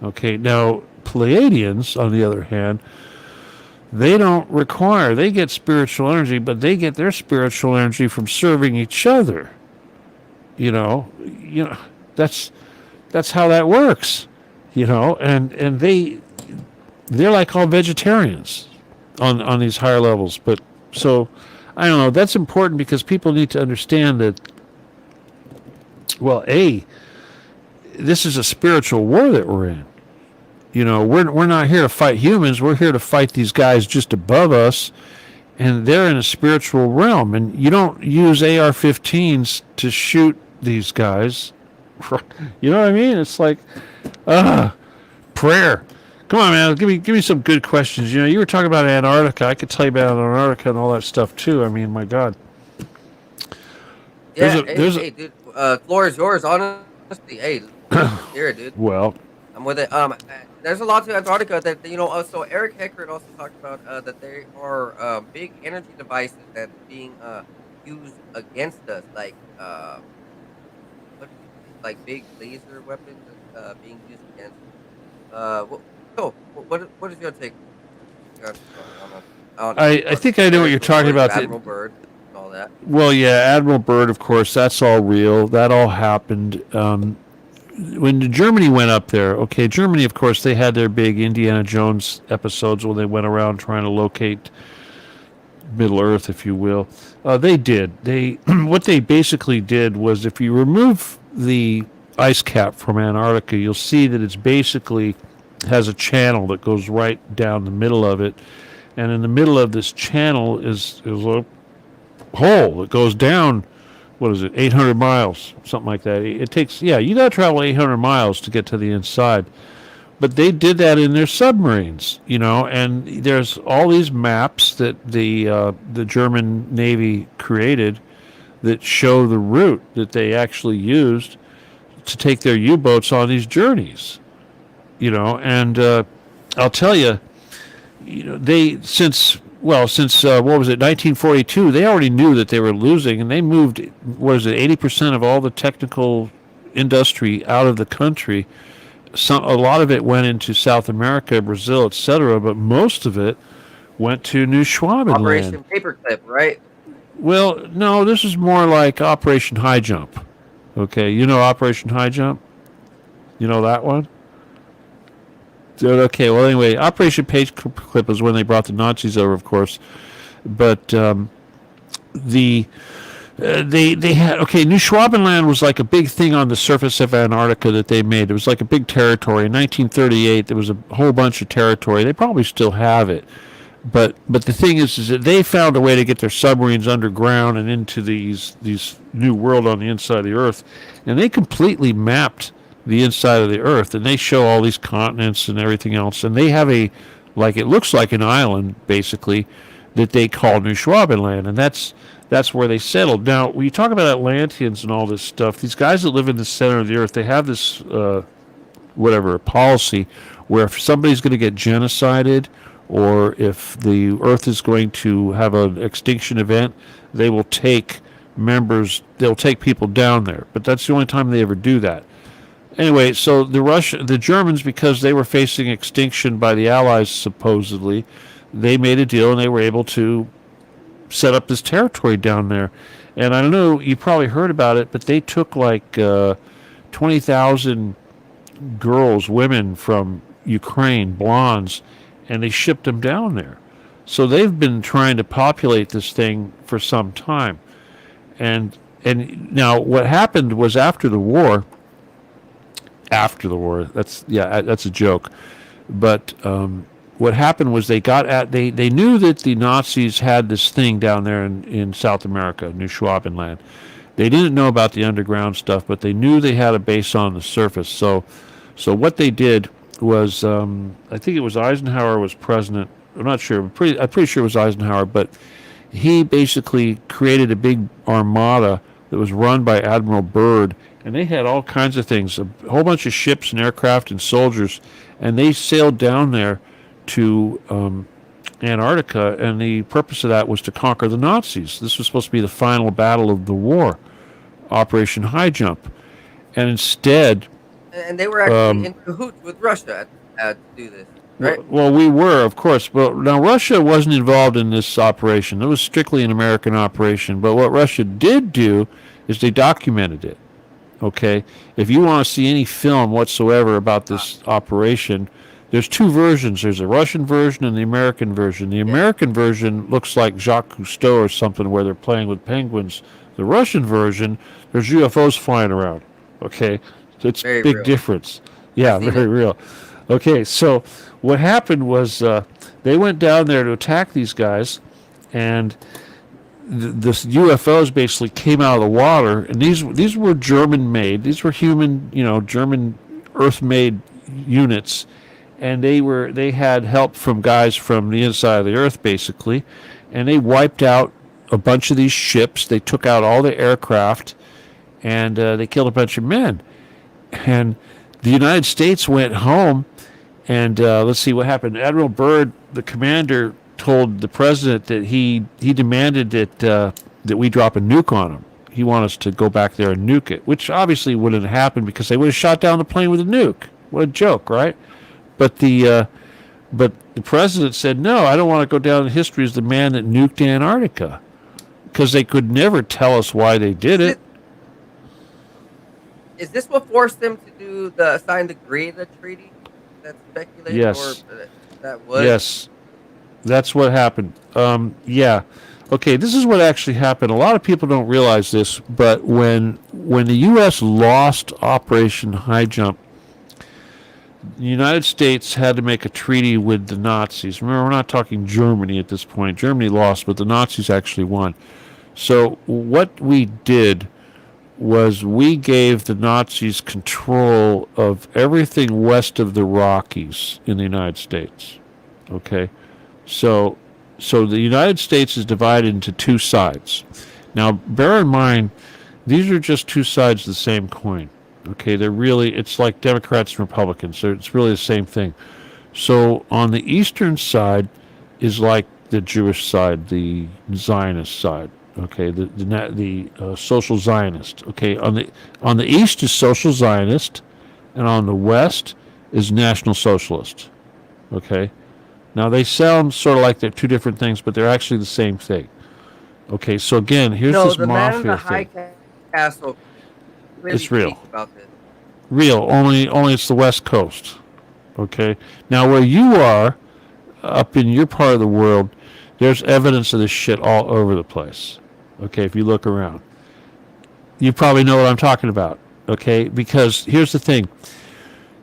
Okay, now Pleiadians, on the other hand, they don't require... They get spiritual energy, but they get their spiritual energy from serving each other. You know, that's how that works. And they're like all vegetarians on these higher levels. But so, I don't know, that's important because people need to understand that, well, this is a spiritual war that we're in. We're not here to fight humans. We're here to fight these guys just above us, and they're in a spiritual realm. And you don't use AR-15s to shoot these guys. You know what I mean? It's like... prayer. Come on, man. Give me some good questions. You were talking about Antarctica. I could tell you about Antarctica and all that stuff too. I mean, my God. Yeah, hey, dude. Floor is yours. Honestly, hey, here, dude. Well, I'm with it. There's a lot to Antarctica that So Eric Heckert also talked about that there are big energy devices that are being used against us, like big laser weapons being used against. What is your take? I think I know what you're talking about. Admiral Byrd and all that. Well, yeah, Admiral Byrd, of course, that's all real. That all happened. When Germany went up there, okay, Germany, of course, they had their big Indiana Jones episodes where they went around trying to locate Middle Earth, if you will. They did. What they basically did was, if you remove the ice cap from Antarctica, you'll see that it's basically has a channel that goes right down the middle of it, and in the middle of this channel is a hole that goes down, 800 miles, something like that. It takes, you got to travel 800 miles to get to the inside. But they did that in their submarines, and there's all these maps that the German Navy created that show the route that they actually used to take their U-boats on these journeys, and I'll tell you, since 1942, they already knew that they were losing, and they moved 80% of all the technical industry out of the country. A lot of it went into South America, Brazil, etc., but most of it went to New Schwabenland. Operation Paperclip, right? Well, no, this is more like Operation High Jump. Okay, Operation High Jump? You know that one? Okay, well, anyway, Operation Paperclip is when they brought the Nazis over, of course. But they had... New Schwabenland was like a big thing on the surface of Antarctica that they made. It was like a big territory. In 1938, there was a whole bunch of territory. They probably still have it. But the thing is that they found a way to get their submarines underground and into these new world on the inside of the Earth, and they completely mapped the inside of the Earth, and they show all these continents and everything else, and they have it looks like an island basically that they call New Schwabenland, and that's where they settled. Now, when you talk about Atlanteans and all this stuff, these guys that live in the center of the Earth, they have this policy where if somebody's going to get genocided, or if the Earth is going to have an extinction event, they will take they'll take people down there. But that's the only time they ever do that. Anyway, so the Germans, because they were facing extinction by the Allies, supposedly, they made a deal and they were able to set up this territory down there. And I don't know, you probably heard about it, but they took like 20,000 girls, women from Ukraine, blondes, and they shipped them down there. So they've been trying to populate this thing for some time. And now what happened was after the war, that's a joke. But what happened was they knew that the Nazis had this thing down there in South America, New Schwabenland. They didn't know about the underground stuff, but they knew they had a base on the surface. So what they did was, I think it was Eisenhower was president. I'm not sure. I'm pretty sure it was Eisenhower, but he basically created a big armada that was run by Admiral Byrd, and they had all kinds of things, a whole bunch of ships and aircraft and soldiers, and they sailed down there to Antarctica, and the purpose of that was to conquer the Nazis. This was supposed to be the final battle of the war, Operation High Jump. And instead... And they were actually in cahoots with Russia to do this, right? Well, we were, of course. But now Russia wasn't involved in this operation. It was strictly an American operation. But what Russia did do is they documented it. Okay? If you want to see any film whatsoever about this operation, there's two versions. There's a Russian version and the American version. The American version looks like Jacques Cousteau or something where they're playing with penguins. The Russision version, there's UFOs flying around. Okay? So it's a big difference. Yeah, very real. Okay, so what happened was they went down there to attack these guys, and the UFOs basically came out of the water, and these were German-made. These were human, German Earth-made units, and they had help from guys from the inside of the Earth, basically, and they wiped out a bunch of these ships. They took out all the aircraft, and they killed a bunch of men. And the United States went home, and let's see what happened. Admiral Byrd, the commander, told the president that he demanded that we drop a nuke on him. He wanted us to go back there and nuke it, which obviously wouldn't have happened because they would have shot down the plane with a nuke. What a joke, right? But the president said, no, I don't want to go down in history as the man that nuked Antarctica, because they could never tell us why they did it. Is this what forced them to sign the Greada Treaty? That's speculated. Yes. Or that was. Yes, that's what happened. Yeah. Okay, this is what actually happened. A lot of people don't realize this, but when the U.S. lost Operation High Jump, the United States had to make a treaty with the Nazis. Remember, we're not talking Germany at this point. Germany lost, but the Nazis actually won. So what we did was we gave the Nazis control of everything west of the Rockies in the United States. Okay? So the United States is divided into two sides. Now, bear in mind, these are just two sides of the same coin. Okay? It's like Democrats and Republicans. It's really the same thing. So on the eastern side is like the Jewish side, the Zionist side. Okay, the social Zionist. Okay, on the east is social Zionist, and on the west is National Socialist. Okay, now they sound sort of like they're two different things, but they're actually the same thing. Okay, so again, here's this the mafia man in the thing. high castle. Really It's real. About this. Real, only it's the West Coast. Okay, now where you are, up in your part of the world, there's evidence of this shit all over the place. Okay, if you look around, you probably know what I'm talking about. Okay, because here's the thing: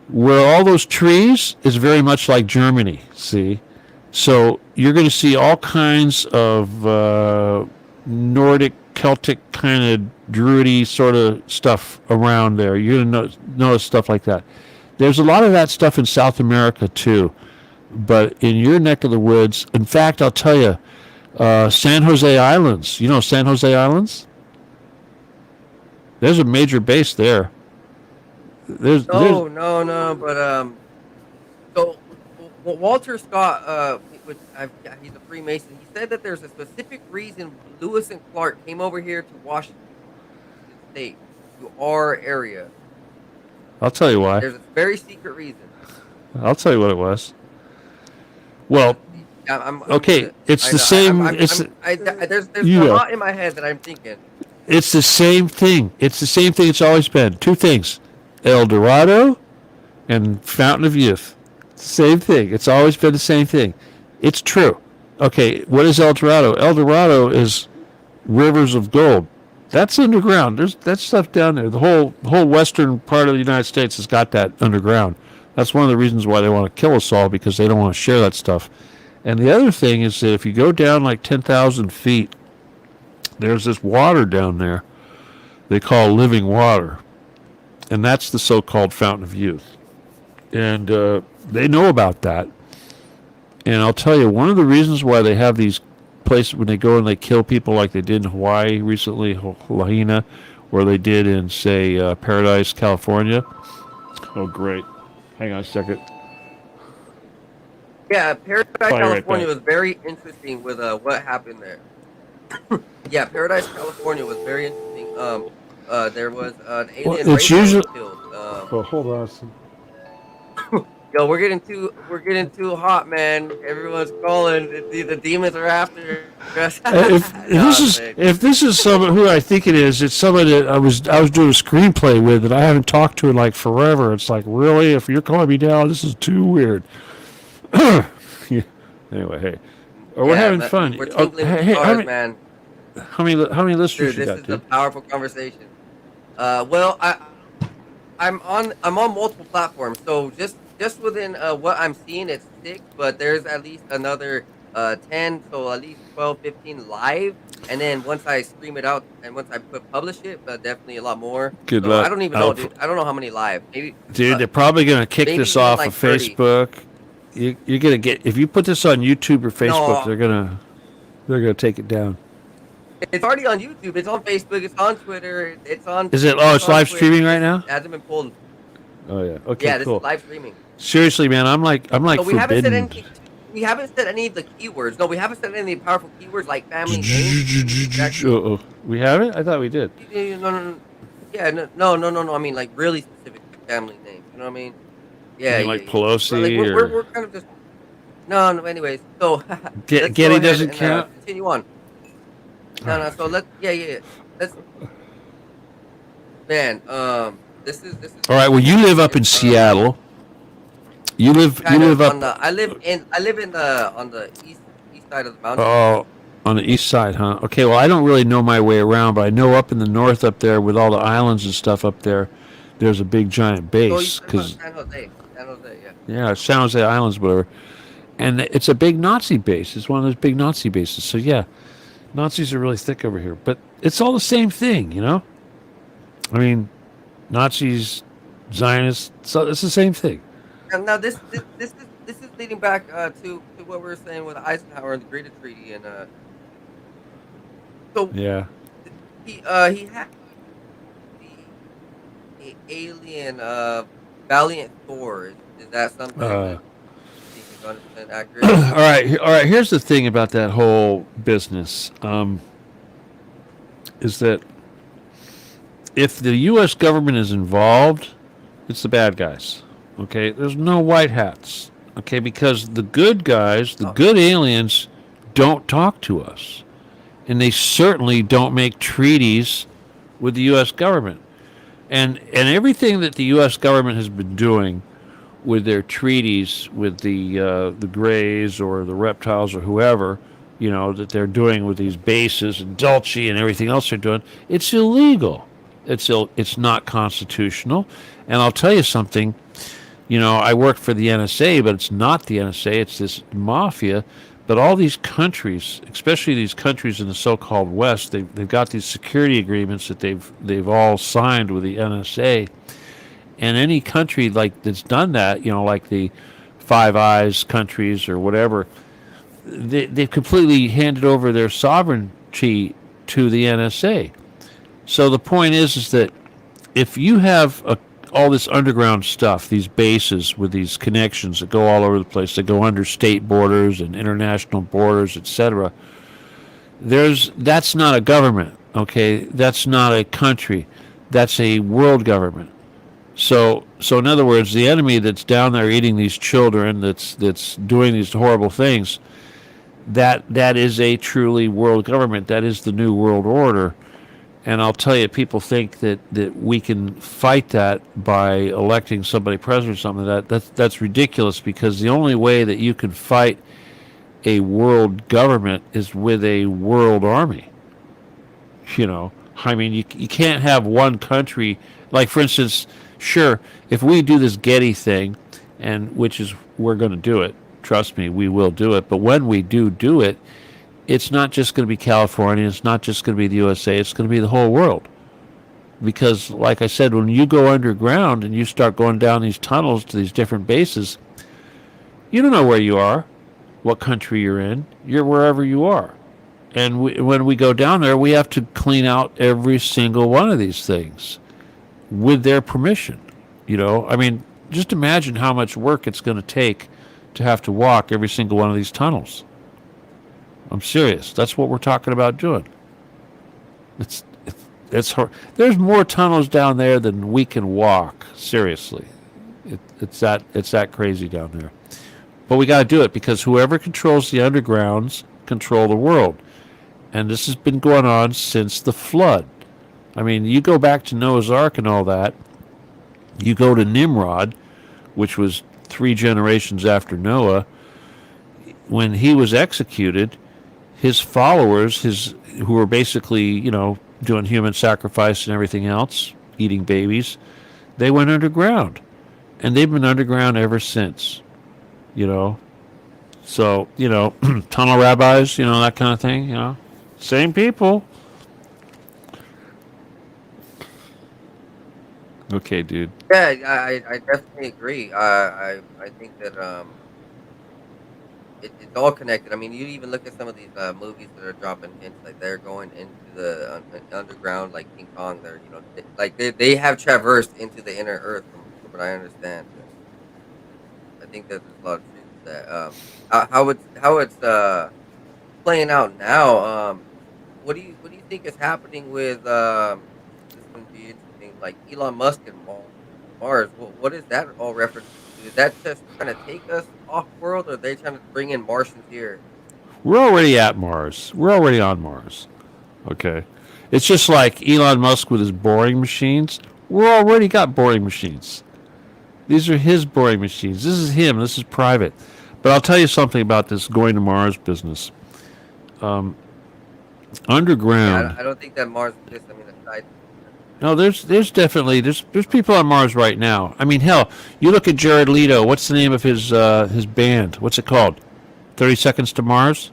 where all those trees is very much like Germany. See, so you're going to see all kinds of Nordic, Celtic kind of Druidy sort of stuff around there. You're going to notice stuff like that. There's a lot of that stuff in South America too, but in your neck of the woods, in fact, I'll tell you. San Jose Islands. You know San Jose Islands? There's a major base there. There's No. But so Walter Scott, he's a Freemason. He said that there's a specific reason Lewis and Clark came over here to Washington State, to our area. I'll tell you why. There's a very secret reason. I'll tell you what it was. Well, I'm Okay, good. it's I the know. same. There's You a know, lot in my head that I'm thinking. it's the same thing. It's the same thing. It's always been two things: El Dorado and Fountain of Youth. Same thing. It's always been the same thing. It's true. Okay, what is El Dorado? El Dorado is rivers of gold. That's underground. There's that stuff down there. The whole western part of the United States has got that underground. That's one of the reasons why they want to kill us all, because they don't want to share that stuff. And the other thing is that if you go down like 10,000 feet, there's this water down there they call living water. And that's the so-called Fountain of Youth. And they know about that. And I'll tell you, one of the reasons why they have these places when they go and they kill people like they did in Hawaii recently, Lahaina, or they did in, say, Paradise, California. Oh, great. Hang on a second. Yeah, Paradise, Right California back. was very interesting with what happened there. Yeah, Paradise, California was very interesting. There was an alien Well, race it's that was usually. killed. Oh, hold on. Yo, we're getting too hot, man. Everyone's calling. The demons are after us. If this is someone who I think it is, it's someone that I was doing a screenplay with that I haven't talked to in like forever. It's like, really, if you're calling me down, this is too weird. Yeah. Anyway, hey, we're having fun. We're tingling with Hey, stars, man. how many listeners Dude, you this got, is a dude? powerful conversation. Well, I'm on multiple platforms, so just within what I'm seeing, it's 6, but there's at least another 10, so at least 12, 15 live. And then once I stream it out and once I publish it, definitely a lot more. Good So luck. I don't even know, dude. I don't know how many live. Maybe, Dude, they're probably gonna kick maybe this even off like of 30. Facebook. You're gonna get, if you put this on YouTube or Facebook, No. they're gonna take it down. It's already on YouTube. It's on Facebook. It's on Twitter. It's on. Is it? Oh, it's on live Twitch. streaming right now. It hasn't been pulled. Oh yeah. Okay. Yeah, this cool. is live streaming. Seriously, man, I'm like So we haven't said forbidden. any. We haven't said any of the keywords. No, we haven't said any powerful keywords like family names. Uh-oh. We haven't? I thought we did. No. Yeah, no. I mean, like really specific family names. You know what I mean? Yeah, You mean like yeah. Pelosi We're kind of just. No. Anyways, so let's go Getty ahead doesn't and, count? Continue on. No. So let's. Man, this is. All right. Well, you live up in Seattle. You live up. I live on the east side of the mountain. Oh, on the east side, huh? Okay. Well, I don't really know my way around, but I know up in the north, up there with all the islands and stuff up there, there's a big giant So you base. said about Because San Jose, yeah. yeah, San Jose Islands, whatever. And it's a big Nazi base. It's one of those big Nazi bases. So yeah, Nazis are really thick over here. But it's all the same thing, you know. I mean, Nazis, Zionists. So it's the same thing. And now this is leading back to what we were saying with Eisenhower and the Greater Treaty, and so Yeah. he had the alien Valiant Thor. Is that something that you think is 100% accurate? All right. Here's the thing about that whole business, is that if the U.S. government is involved, it's the bad guys. Okay, there's no white hats. Okay, because the good guys, the good aliens, don't talk to us, and they certainly don't make treaties with the U.S. government. And everything that the U.S. government has been doing with their treaties with the Greys or the reptiles or whoever, you know, that they're doing with these bases and Dulce and everything else they're doing, it's illegal. It's not constitutional. And I'll tell you something. You know, I work for the N.S.A., but it's not the N.S.A., it's this mafia. But all these countries, especially these countries in the so-called West, they've got these security agreements that they've all signed with the N.S.A. And any country like that's done that, you know, like the Five Eyes countries or whatever, they've completely handed over their sovereignty to the N.S.A. So the point is that if you have all this underground stuff, these bases with these connections that go all over the place, that go under state borders and international borders, etc. That's not a government, okay? That's not a country. That's a world government. So in other words, the enemy that's down there eating these children, that's doing these horrible things, that is a truly world government. That is the new world order. And I'll tell you, people think that we can fight that by electing somebody president or something. That's ridiculous, because the only way that you can fight a world government is with a world army. I mean, you can't have one country, like, for instance, sure, if we do this Getty thing, and which is, we're going to do it, trust me, we will do it, but when we do it, it's not just going to be California, it's not just going to be the USA, it's going to be the whole world. Because, like I said, when you go underground and you start going down these tunnels to these different bases, you don't know where you are, what country you're in, you're wherever you are. And when we go down there, we have to clean out every single one of these things with their permission. I mean, just imagine how much work it's going to take to have to walk every single one of these tunnels. I'm serious. That's what we're talking about doing. It's hard. There's more tunnels down there than we can walk. Seriously, it's that crazy down there. But we got to do it, because whoever controls the undergrounds control the world, and this has been going on since the flood. I mean, you go back to Noah's Ark and all that. You go to Nimrod, which was 3 generations after Noah. When he was executed, his followers, who were basically, doing human sacrifice and everything else, eating babies, they went underground. And they've been underground ever since, So, tunnel rabbis, that kind of thing, Same people. Okay, dude. Yeah, I definitely agree. I think that it's all connected. I mean, you even look at some of these movies that are dropping hints, like they're going into the underground, like King Kong. They're like they have traversed into the inner Earth, from what I understand. I think that there's a lot of truth to that. How it's playing out now. What do you think is happening with this one? Be interesting, like Elon Musk and Mars. What is that all reference to? Is that just trying to take us off world, or are they trying to bring in Martians here? We're already at Mars. We're already on Mars. Okay. It's just like Elon Musk with his boring machines. We're already got boring machines. These are his boring machines. This is him. This is private. But I'll tell you something about this going to Mars business. Underground. I don't think that Mars exists. I mean, aside. No, there's definitely there's people on Mars right now. I mean, hell, you look at Jared Leto. What's the name of his band? What's it called? 30 Seconds to Mars?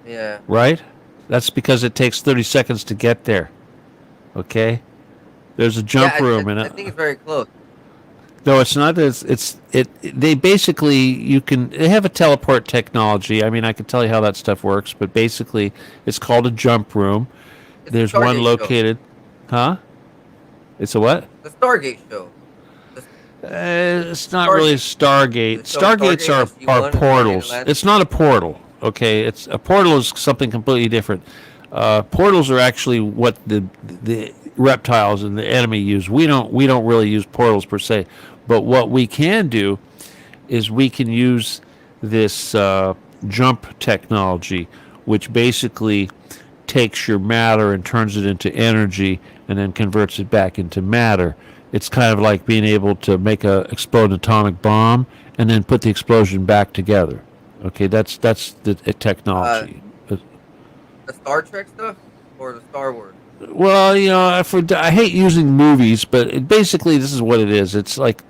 Yeah. Right? That's because it takes 30 seconds to get there. Okay? There's a jump room in it. I think it's very close. No, it's not. They basically, they have a teleport technology. I mean, I can tell you how that stuff works, but basically it's called a jump room. There's one located. Show. Huh? It's a what? The Stargate show. It's not really a Stargate. Stargates are portals. It's not a portal. Okay, a portal is something completely different. Portals are actually what the reptiles and the enemy use. We don't really use portals per se, but what we can do is we can use this jump technology, which basically takes your matter and turns it into energy and then converts it back into matter. It's kind of like being able to explode an atomic bomb and then put the explosion back together. Okay, that's the technology. The Star Trek stuff or the Star Wars? Well, I hate using movies, but basically this is what it is. It's like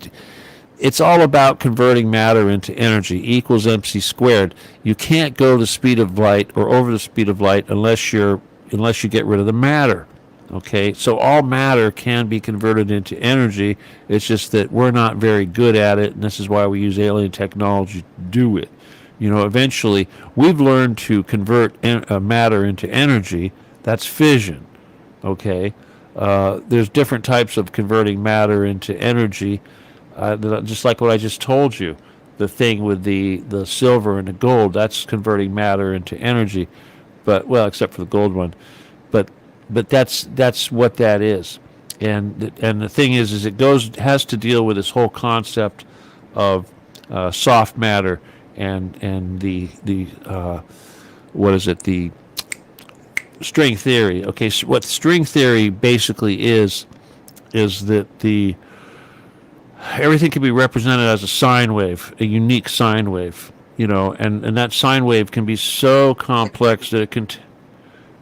it's all about converting matter into energy. Equals MC squared. You can't go the speed of light or over the speed of light unless you get rid of the matter. Okay, so all matter can be converted into energy. It's just that we're not very good at it, and this is why we use alien technology to do it. Eventually, we've learned to convert matter into energy. That's fission. Okay, there's different types of converting matter into energy, just like what I just told you. The thing with the silver and the gold, that's converting matter into energy, except for the gold one. But that's what that is, and the thing is it has to deal with this whole concept of soft matter and the what is it, the string theory. Okay, so what string theory basically is that the everything can be represented as a sine wave, a unique sine wave, and that sine wave can be so complex that it can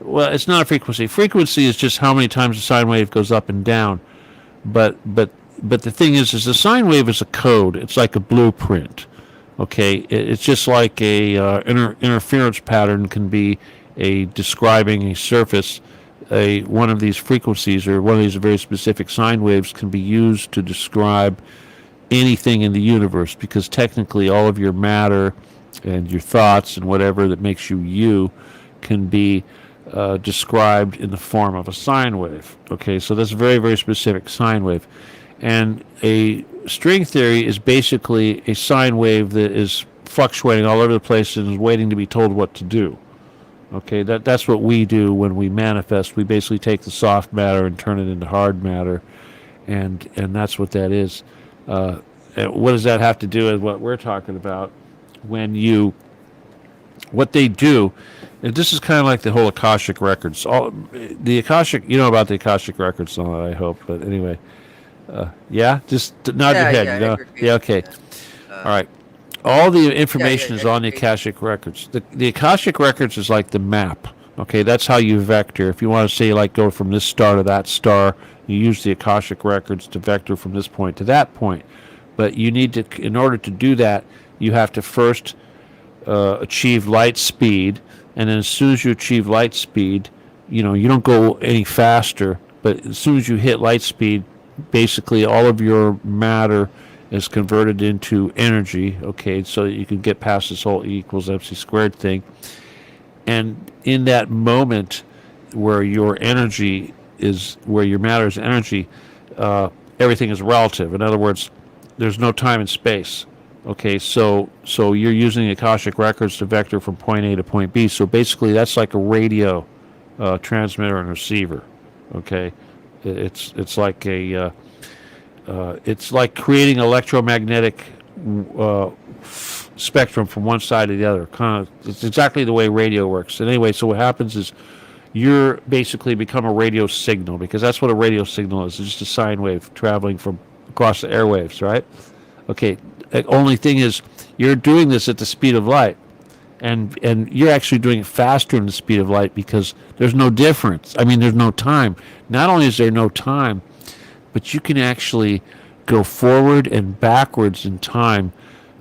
well, it's not a frequency. Frequency is just how many times the sine wave goes up and down. But the thing is the sine wave is a code. It's like a blueprint. Okay, it's just like a interference pattern can be a describing a surface. One of these frequencies or one of these very specific sine waves can be used to describe anything in the universe, because technically all of your matter and your thoughts and whatever that makes you can be described in the form of a sine wave. Okay, so that's a very, very specific sine wave. And a string theory is basically a sine wave that is fluctuating all over the place and is waiting to be told what to do. Okay, that's what we do when we manifest. We basically take the soft matter and turn it into hard matter, and that's what that is. And what does that have to do with what we're talking about? What they do, and this is kind of like the whole Akashic records. The Akashic, about the Akashic records, and all that, I hope. But anyway, yeah, just nod your head. Yeah, okay, all right. All the information is on the Akashic records. The Akashic records is like the map. Okay, that's how you vector. If you want to say like go from this star to that star, you use the Akashic records to vector from this point to that point. But you need to, in order to do that, you have to first achieve light speed, and then as soon as you achieve light speed, you don't go any faster, but as soon as you hit light speed, basically all of your matter is converted into energy, okay, so that you can get past this whole E equals MC squared thing. And in that moment where your matter is energy, everything is relative. In other words, there's no time and space. Okay, so you're using the Akashic records to vector from point A to point B. So basically, that's like a radio transmitter and receiver. Okay, it's like it's like creating electromagnetic spectrum from one side to the other. It's exactly the way radio works. And anyway, so what happens is you're basically become a radio signal, because that's what a radio signal is. It's just a sine wave traveling from across the airwaves, right? Okay. The only thing is, you're doing this at the speed of light, and you're actually doing it faster than the speed of light, because there's no difference. I mean, there's no time. Not only is there no time, but you can actually go forward and backwards in time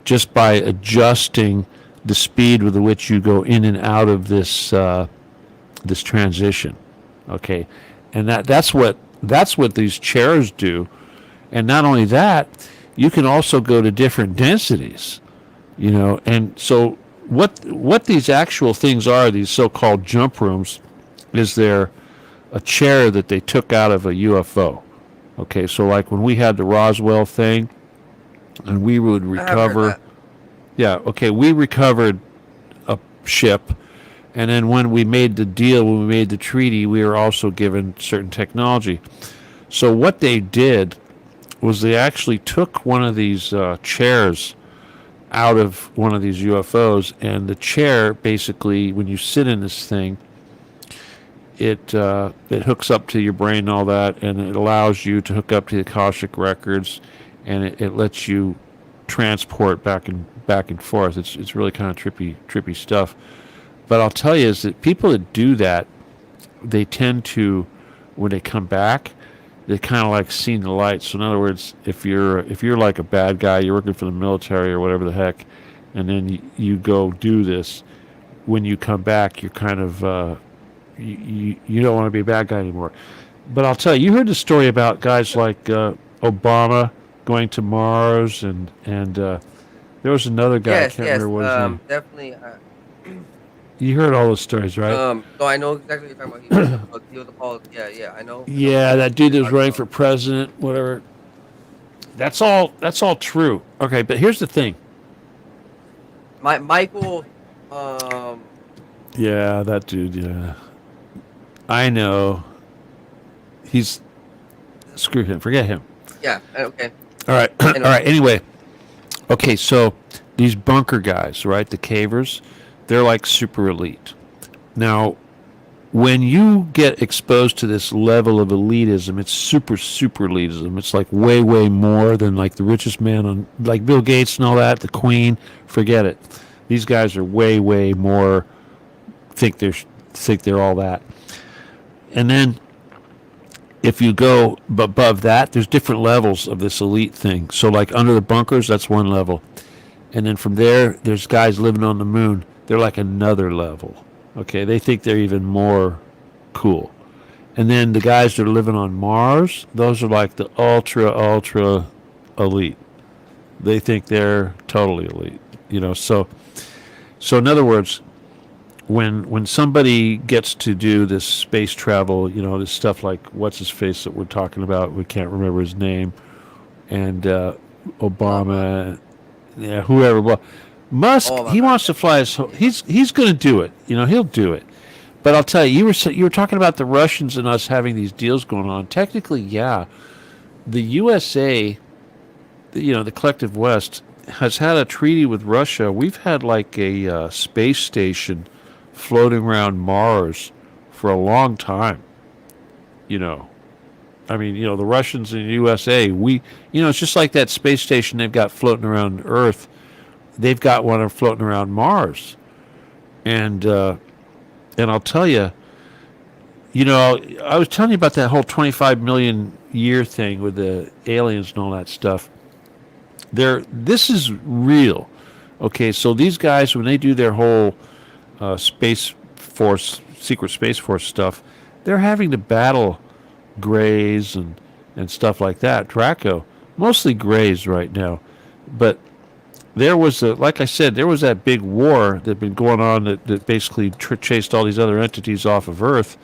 just by adjusting the speed with which you go in and out of this this transition. Okay, and that's what these chairs do. And not only that, you can also go to different densities, and so what these actual things are, these so-called jump rooms, is they're a chair that they took out of a UFO. Okay, so like when we had the Roswell thing, and we would recover, we recovered a ship, and then when we made the deal, when we made the treaty, we were also given certain technology. So what they did was they actually took one of these chairs out of one of these UFOs, and the chair, basically, when you sit in this thing, it hooks up to your brain and all that, and it allows you to hook up to the Akashic records, and it lets you transport back and forth. It's really kind of trippy stuff. But I'll tell you is that people that do that, they tend to, when they come back, they kind of like seeing the light. So in other words, if you're like a bad guy, you're working for the military or whatever the heck, and then you go do this, when you come back, you're kind of you don't want to be a bad guy anymore. But I'll tell you, you heard the story about guys like Obama going to Mars, and there was another guy. I can't remember what his name. Definitely. You heard all those stories, right? So I know exactly what you're talking about. He was a yeah, I know. Yeah, that dude that was running for president, whatever. That's all true. Okay, but here's the thing. Michael. Yeah, that dude. Yeah, I know. He's screw him. Forget him. Yeah. Okay. All right. All right. Anyway. Okay, so These bunker guys, right, the cavers, they're like super elite. Now, when you get exposed to this level of elitism, it's super elitism. It's like way more than like the richest man on, like Bill Gates and all that, the Queen. Forget it. These guys are way more. Think they're all that. And then, if you go above that, there's different levels of this elite thing. So, like under the bunkers, that's one level, and then from there, there's guys living on the moon. They're like another level. Okay, they think they're even more cool. And then the guys that are living on Mars, those are like the ultra elite. They think they're totally elite. You know, so in other words, when somebody gets to do this space travel, you know, this stuff like what's his face that we're talking about, we can't remember his name, and Obama, yeah, whoever. Well, Musk, he wants to fly his. He's going to do it. You know, he'll do it. But I'll tell you, you were talking about the Russians and us having these deals going on. Technically, yeah, the USA, you know, the collective West has had a treaty with Russia. We've had like a space station floating around Mars for a long time. You know, I mean, you know, the Russians and the USA, you know, it's just like that space station they've got floating around Earth. They've got one floating around Mars. And I'll tell you, you know, I was telling you about that whole 25 million year thing with the aliens and all that stuff. This is real. Okay, so these guys, when they do their whole Space Force, secret Space Force stuff, they're having to battle Greys and stuff like that. Draco, mostly Greys right now. But there was, like I said, there was that big war that had been going on that basically chased all these other entities off of Earth.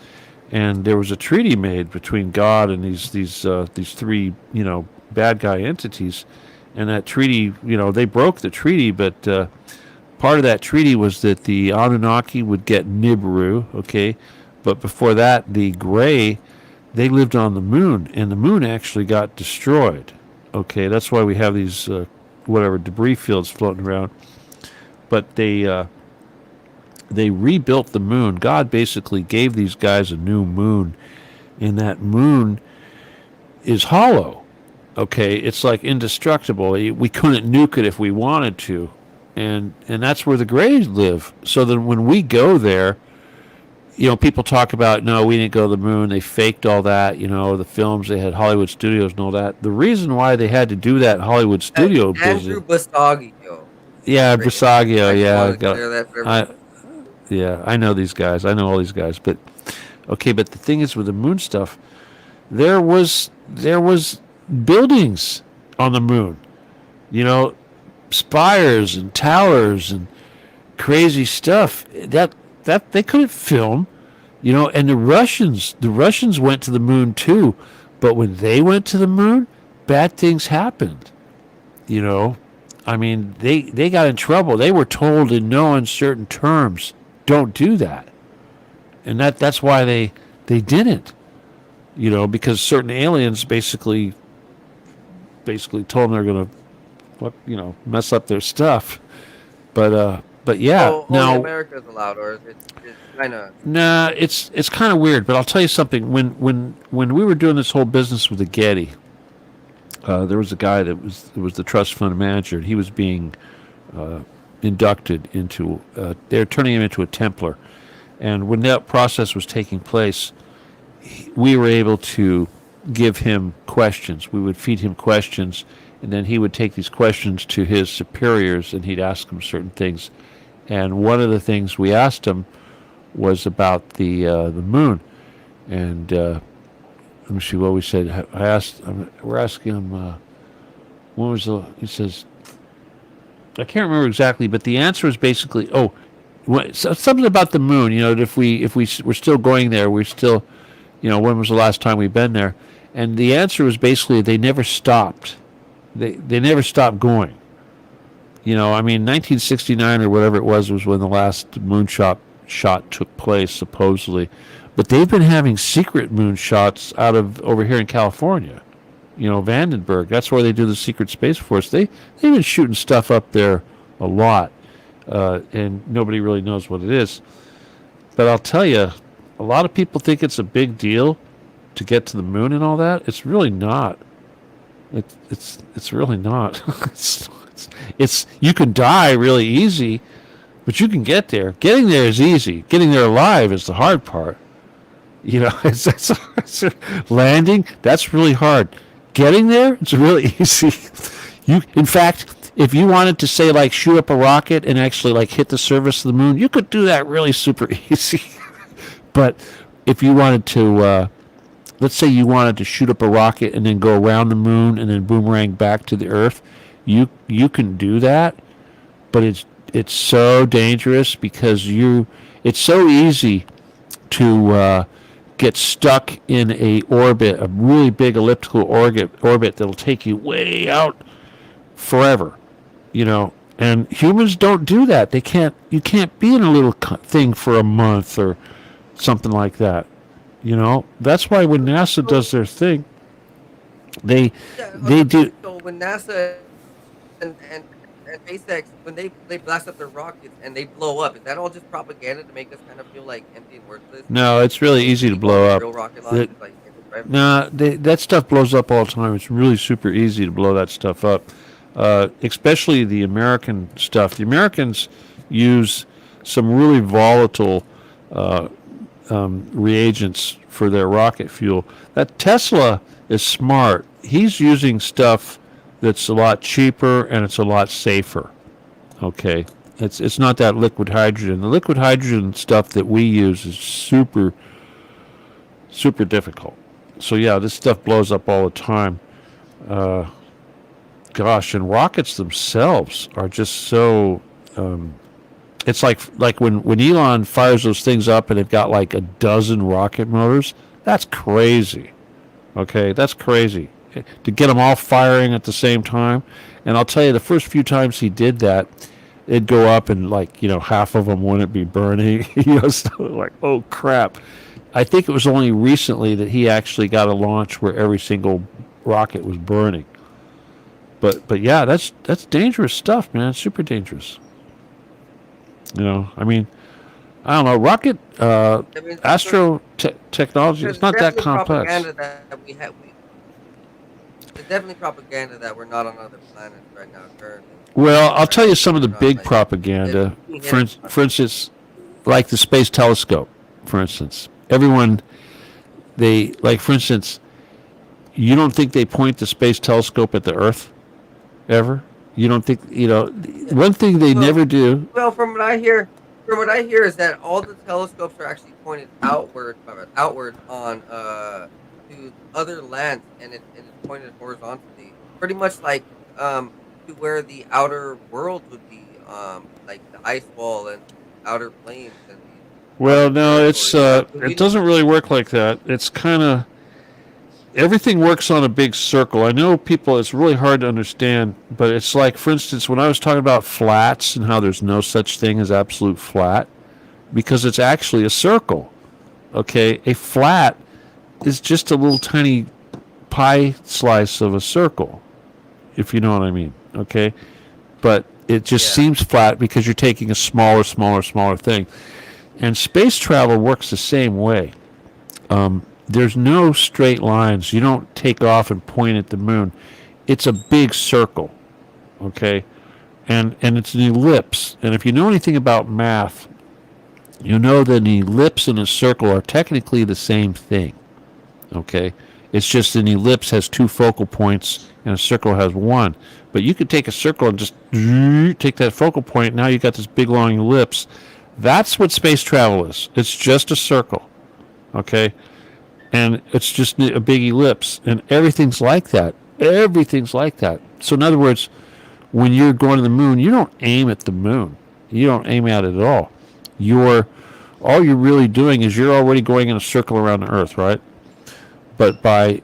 And there was a treaty made between God and these three, you know, bad guy entities. And that treaty, you know, they broke the treaty, but part of that treaty was that the Anunnaki would get Nibiru, okay? But before that, the Grey, they lived on the moon, and the moon actually got destroyed, okay? That's why we have these, debris fields floating around. But they rebuilt the moon. God basically gave these guys a new moon, and that moon is hollow. Okay, it's like indestructible. We couldn't nuke it if we wanted to, and that's where the Greys live. So then when we go there, you know, people talk about, no, we didn't go to the moon. They faked all that. You know, the films, they had Hollywood studios and all that. The reason why they had to do that Hollywood studio business. Andrew Basagio. Yeah, Basagio. Yeah. I know these guys. I know all these guys. But okay, but the thing is with the moon stuff, there was buildings on the moon, you know, spires and towers and crazy stuff that they couldn't film, you know. And the Russians went to the moon too, but when they went to the moon, bad things happened, you know. I mean, they got in trouble. They were told in no uncertain terms, don't do that, and that's why they didn't, you know, because certain aliens basically told them they're going to, mess up their stuff. But yeah. So now America's allowed, or is it kind of? Nah, it's kind of weird. But I'll tell you something. When we were doing this whole business with the Getty, there was a guy that was the trust fund manager, and he was being inducted into. They're turning him into a Templar, and when that process was taking place, we were able to give him questions. We would feed him questions, and then he would take these questions to his superiors, and he'd ask them certain things. And one of the things we asked him was about the moon. And let me see what we said. We're asking him, when was he says, I can't remember exactly, but the answer is basically, something about the moon, you know, that if we're still going there, we're still, you know, when was the last time we've been there? And the answer was basically they never stopped. They never stopped going. You know, I mean, 1969 or whatever it was when the last moonshot shot took place, supposedly. But they've been having secret moonshots out of over here in California. You know, Vandenberg. That's where they do the secret Space Force. They've been shooting stuff up there a lot, and nobody really knows what it is. But I'll tell you, a lot of people think it's a big deal to get to the moon and all that. It's really not. It's really not. It's you can die really easy, but you can get there. Getting there is easy. Getting there alive is the hard part. You know, it's landing. That's really hard. Getting there, it's really easy. In fact, if you wanted to say like shoot up a rocket and actually like hit the surface of the moon, you could do that really super easy. But if you wanted to, let's say you wanted to shoot up a rocket and then go around the moon and then boomerang back to the Earth, you can do that. But it's so dangerous because it's so easy to get stuck in a really big elliptical orbit that'll take you way out forever, you know. And humans don't do that. You can't be in a little thing for a month or something like that, you know. That's why when NASA does their thing, they do. So when NASA and SpaceX, when they blast up their rockets and they blow up, is that all just propaganda to make us kind of feel like empty and worthless? No, it's really easy to blow up. Real rocket launches, That stuff blows up all the time. It's really super easy to blow that stuff up, especially the American stuff. The Americans use some really volatile reagents for their rocket fuel. That Tesla is smart. He's using stuff that's a lot cheaper and it's a lot safer. Okay, it's not that liquid hydrogen. The liquid hydrogen stuff that we use is super difficult. So yeah, this stuff blows up all the time. Gosh, and rockets themselves are just so. It's like when Elon fires those things up and they've got like a dozen rocket motors. That's crazy. Okay, that's crazy to get them all firing at the same time. And I'll tell you, the first few times he did that, it'd go up and like, you know, half of them wouldn't be burning. You know, so like, oh crap. I think it was only recently that he actually got a launch where every single rocket was burning. But yeah, that's dangerous stuff, man. It's super dangerous. You know, I mean, I don't know. Rocket technology is not that complex. There's definitely propaganda that we're not on other planets right now currently. Well, I'll tell you some of the big propaganda. For instance, like the space telescope, for instance. Everyone, for instance, you don't think they point the space telescope at the Earth ever? You don't think, you know, one thing they never do. Well, from what I hear is that all the telescopes are actually pointed outward on to other lands, and it's pointed horizontally, pretty much like to where the outer world would be, like the ice wall and outer plains. And well, no, it doesn't really work like that. It's kind of everything works on a big circle. I know people, it's really hard to understand, but it's like, for instance, when I was talking about flats and how there's no such thing as absolute flat, because it's actually a circle. Okay, a flat is just a little tiny pie slice of a circle, if you know what I mean. Okay, but it just seems flat because you're taking a smaller thing. And space travel works the same way. There's no straight lines. You don't take off and point at the moon. It's a big circle, okay? And it's an ellipse. And if you know anything about math, you know that an ellipse and a circle are technically the same thing, okay? It's just an ellipse has two focal points and a circle has one. But you could take a circle and just take that focal point. Now you got this big long ellipse. That's what space travel is. It's just a circle, okay? And it's just a big ellipse, and everything's like that. Everything's like that. So in other words, when you're going to the moon, you don't aim at the moon. You don't aim at it at all. All you're really doing is you're already going in a circle around the Earth, right? But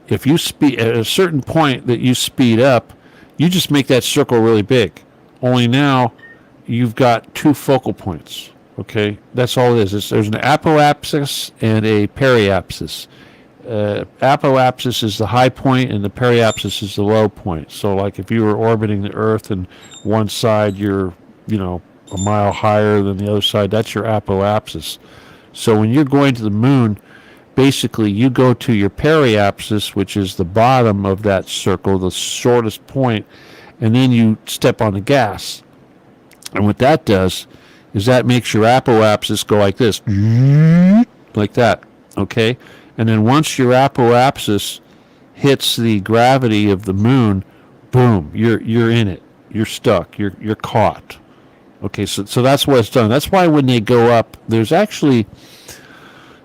if you speed at a certain point that you speed up, you just make that circle really big. Only now you've got two focal points. Okay, that's all it is. There's an apoapsis and a periapsis. Apoapsis is the high point and the periapsis is the low point. So like if you were orbiting the Earth and one side you're a mile higher than the other side. That's your apoapsis. So when you're going to the moon, basically you go to your periapsis, which is the bottom of that circle, the shortest point, and then you step on the gas. And what that does is that makes your apoapsis go like this, like that, okay? And then once your apoapsis hits the gravity of the moon, boom, you're in it. You're stuck. You're caught. Okay, so that's what it's done. That's why when they go up, there's actually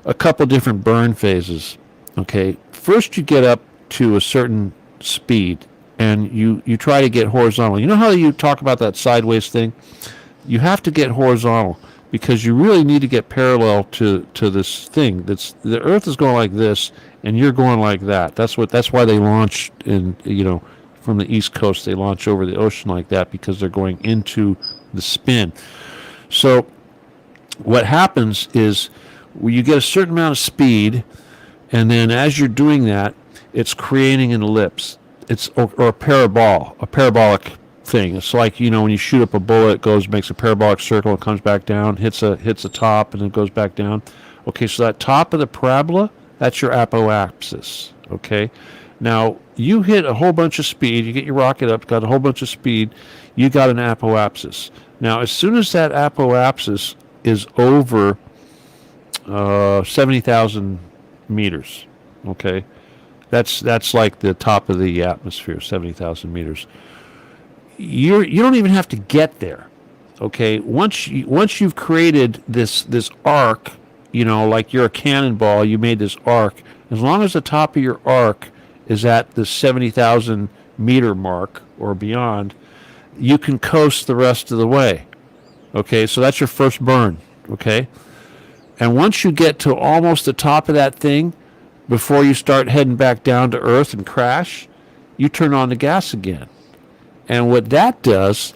a couple different burn phases. Okay, first you get up to a certain speed, and you try to get horizontal. You know how you talk about that sideways thing? You have to get horizontal because you really need to get parallel to this thing. The Earth is going like this, and you're going like that. That's why they launch from the East Coast. They launch over the ocean like that because they're going into the spin. So what happens is you get a certain amount of speed, and then as you're doing that, it's creating an ellipse. It's or a parabolic thing. It's like when you shoot up a bullet, it makes a parabolic circle, it comes back down, hits a top, and then goes back down. Okay, so that top of the parabola, that's your apoapsis. Okay, now you hit a whole bunch of speed. You get your rocket up, got a whole bunch of speed. You got an apoapsis. Now, as soon as that apoapsis is over 70,000 meters, okay, that's like the top of the atmosphere, 70,000 meters. You don't even have to get there, okay. Once you've created this arc, like you're a cannonball, you made this arc. As long as the top of your arc is at the 70,000 meter mark or beyond, you can coast the rest of the way. Okay, so that's your first burn. Okay, and once you get to almost the top of that thing, before you start heading back down to Earth and crash, you turn on the gas again. And what that does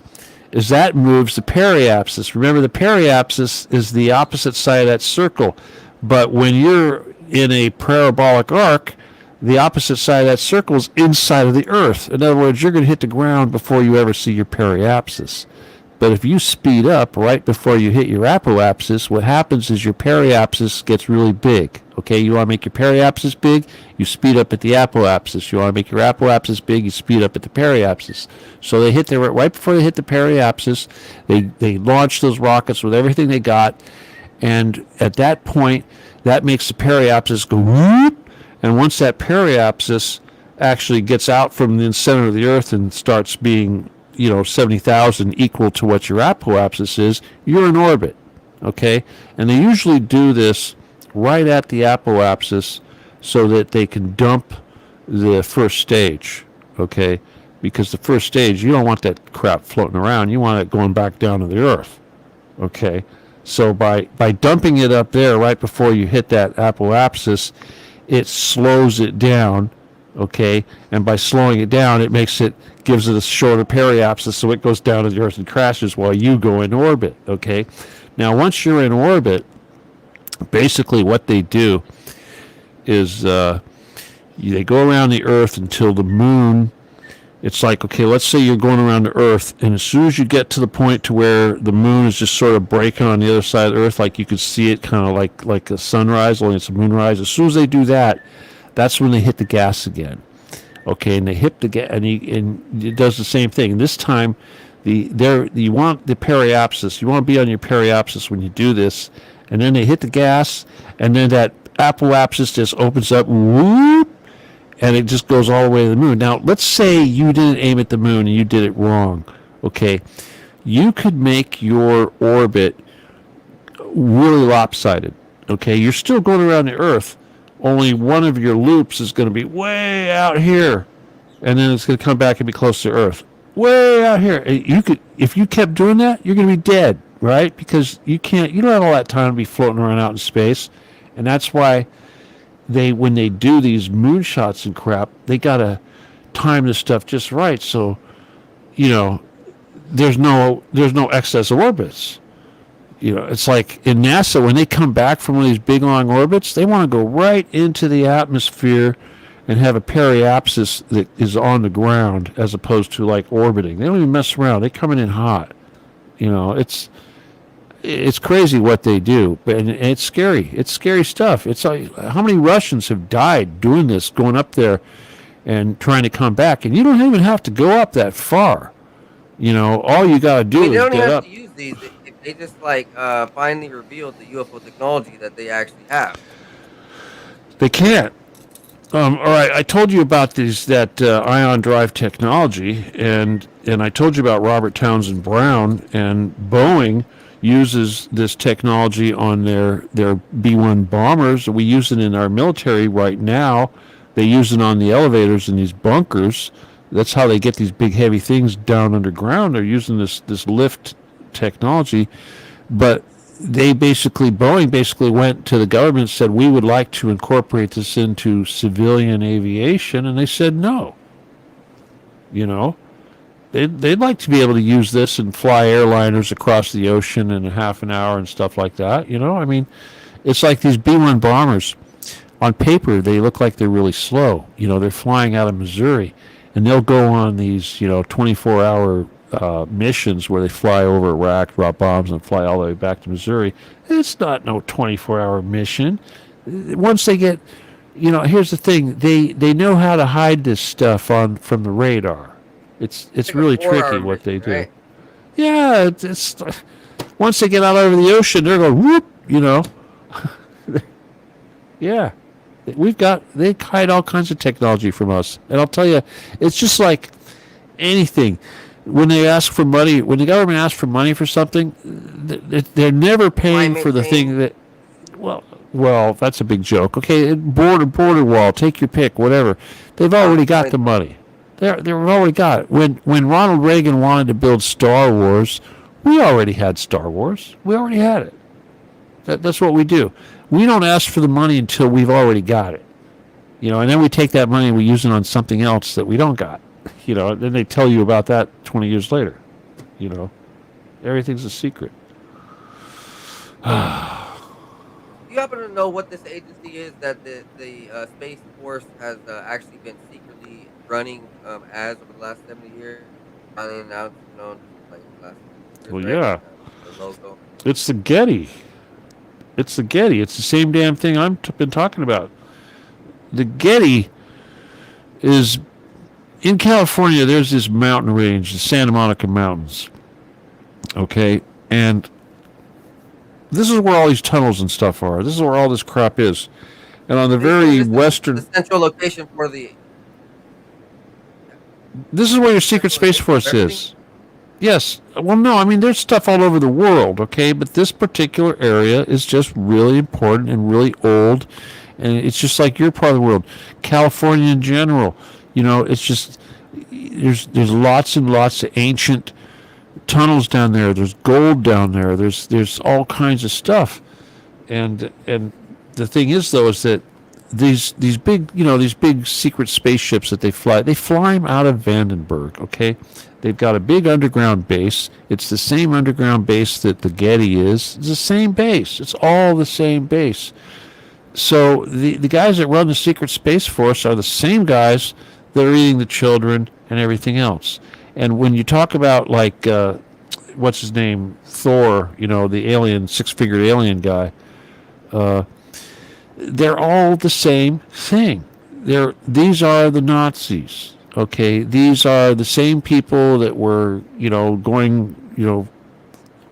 is that moves the periapsis. Remember, the periapsis is the opposite side of that circle. But when you're in a parabolic arc, the opposite side of that circle is inside of the Earth. In other words, you're going to hit the ground before you ever see your periapsis. But if you speed up right before you hit your apoapsis, what happens is your periapsis gets really big. Okay, you want to make your periapsis big, you speed up at the apoapsis. You want to make your apoapsis big, you speed up at the periapsis. So they hit there right before they hit the periapsis. They launch those rockets with everything they got, and at that point, that makes the periapsis go whoop. And once that periapsis actually gets out from the center of the Earth and starts being 70,000 equal to what your apoapsis is, you're in orbit, okay? And they usually do this right at the apoapsis so that they can dump the first stage, okay? Because the first stage, you don't want that crap floating around. You want it going back down to the Earth, okay? So by dumping it up there right before you hit that apoapsis, it slows it down, okay? And by slowing it down, gives it a shorter periapsis, so it goes down to the Earth and crashes while you go in orbit, okay? Now, once you're in orbit, basically what they do is they go around the Earth until the moon. It's like, okay, let's say you're going around the Earth, and as soon as you get to the point to where the moon is just sort of breaking on the other side of the Earth, like you could see it kind of like a sunrise, only it's a moonrise. As soon as they do that, that's when they hit the gas again. Okay, and they hit the gas, and it does the same thing. And this time, you want the periapsis. You want to be on your periapsis when you do this, and then they hit the gas, and then that apoapsis just opens up, whoop, and it just goes all the way to the moon. Now, let's say you didn't aim at the moon and you did it wrong. Okay, you could make your orbit really lopsided. Okay, you're still going around the Earth, only one of your loops is going to be way out here, and then it's going to come back and be close to Earth. Way out here. If you kept doing that, you're going to be dead, right? Because you don't have all that time to be floating around out in space, and that's why when they do these moonshots and crap, they got to time this stuff just right. So, there's no excess orbits. It's like in NASA, when they come back from one of these big long orbits, they want to go right into the atmosphere and have a periapsis that is on the ground as opposed to like orbiting. They don't even mess around. They're coming in hot. You know, it's crazy what they do, and it's scary. It's scary stuff. It's like, how many Russians have died doing this, going up there and trying to come back, and you don't even have to go up that far. You know, all you got to do I mean, they is don't even get have up. to use these. They just like finally revealed the UFO technology that they actually have. They can't. All right, I told you about that ion drive technology, and I told you about Robert Townsend Brown, and Boeing uses this technology on their B-1 bombers. We use it in our military right now. They use it on the elevators in these bunkers. That's how they get these big heavy things down underground. They're using this lift technology, but Boeing basically went to the government and said, we would like to incorporate this into civilian aviation, and they said no. You know, they'd like to be able to use this and fly airliners across the ocean in a half an hour and stuff like that. You know, I mean, it's like these B-1 bombers. On paper, they look like they're really slow. You know, they're flying out of Missouri, and they'll go on these, 24-hour missions where they fly over Iraq, drop bombs, and fly all the way back to Missouri. It's not no 24-hour mission. Once they get, here's the thing: they know how to hide this stuff from the radar. It's like really a 4-hour tricky what they mission, do. right? Yeah, it's once they get out over the ocean, they're going whoop. Yeah. They hide all kinds of technology from us. And I'll tell you, it's just like anything. When they ask for money, when the government asks for money for something, they're never paying for the thing that, well, that's a big joke. Okay, border wall, take your pick, whatever. They've already got the money. They've already got it. When Ronald Reagan wanted to build Star Wars, we already had Star Wars. We already had it. That's what we do. We don't ask for the money until we've already got it. And then we take that money and we use it on something else that we don't got. Then they tell you about that 20 years later. Everything's a secret. Do you happen to know what this agency is that the Space Force has actually been secretly running as over the last 70 years? Finally announced, like the last years, Well, right? yeah. The logo. It's the Getty. It's the Getty. It's the same damn thing I've been talking about. The Getty is in California. There's this mountain range, the Santa Monica Mountains. Okay, and this is where all these tunnels and stuff are. This is where all this crap is. And on the very western, the central location for the. this is where your secret Space Force is. Yes. Well, no, I mean, there's stuff all over the world, okay? But this particular area is just really important and really old. And it's just like your part of the world. California in general, it's just, there's lots and lots of ancient tunnels down there. There's gold down there. There's all kinds of stuff. And the thing is, though, is that these big secret spaceships that they fly them out of Vandenberg, okay? They've got a big underground base. It's the same underground base that the Getty is. It's the same base. It's all the same base. So the guys that run the secret Space Force are the same guys that are eating the children and everything else. And when you talk about, like, what's his name, Thor, the alien, six-fingered alien guy, they're all the same thing. These are the Nazis. Okay, these are the same people that were, going,